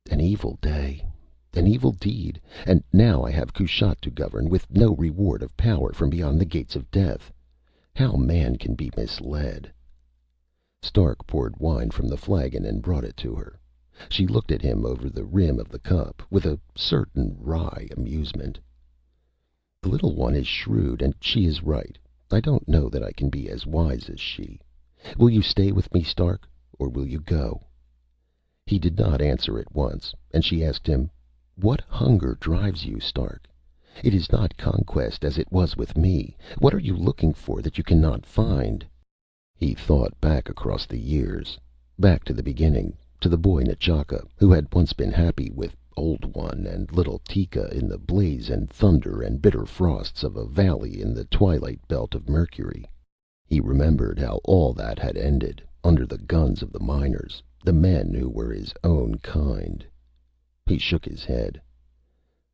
Speaker 1: "An evil day, an evil deed, and now I have Kushat to govern, with no reward of power from beyond the gates of death. How man can be misled!" Stark poured wine from the flagon and brought it to her. She looked at him over the rim of the cup, with a certain wry amusement. "The little one is shrewd, and she is right. I don't know that I can be as wise as she. Will you stay with me, Stark, or will you go?" He did not answer at once, and she asked him, "What hunger drives you, Stark? It is not conquest, as it was with me. What are you looking for that you cannot find?" He thought back across the years, back to the beginning, to the boy N'Chaka, who had once been happy with Old One and little Tika in the blaze and thunder and bitter frosts of a valley in the twilight belt of Mercury. He remembered how all that had ended, under the guns of the miners, the men who were his own kind. He shook his head.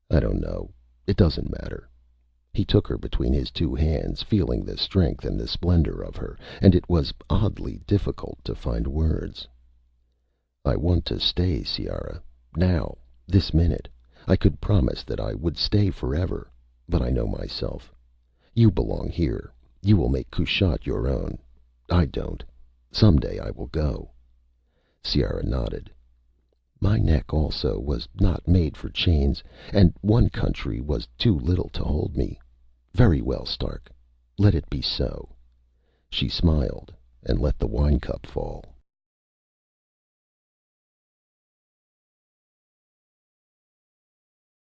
Speaker 1: "I don't know. It doesn't matter." He took her between his two hands, feeling the strength and the splendor of her, and it was oddly difficult to find words. "I want to stay, Ciara. Now. This minute. I could promise that I would stay forever. But I know myself. You belong here. You will make Kushat your own. I don't. Some day I will go." Ciara nodded. "My neck also was not made for chains, and one country was too little to hold me. Very well, Stark. Let it be so." She smiled, and let the wine cup fall.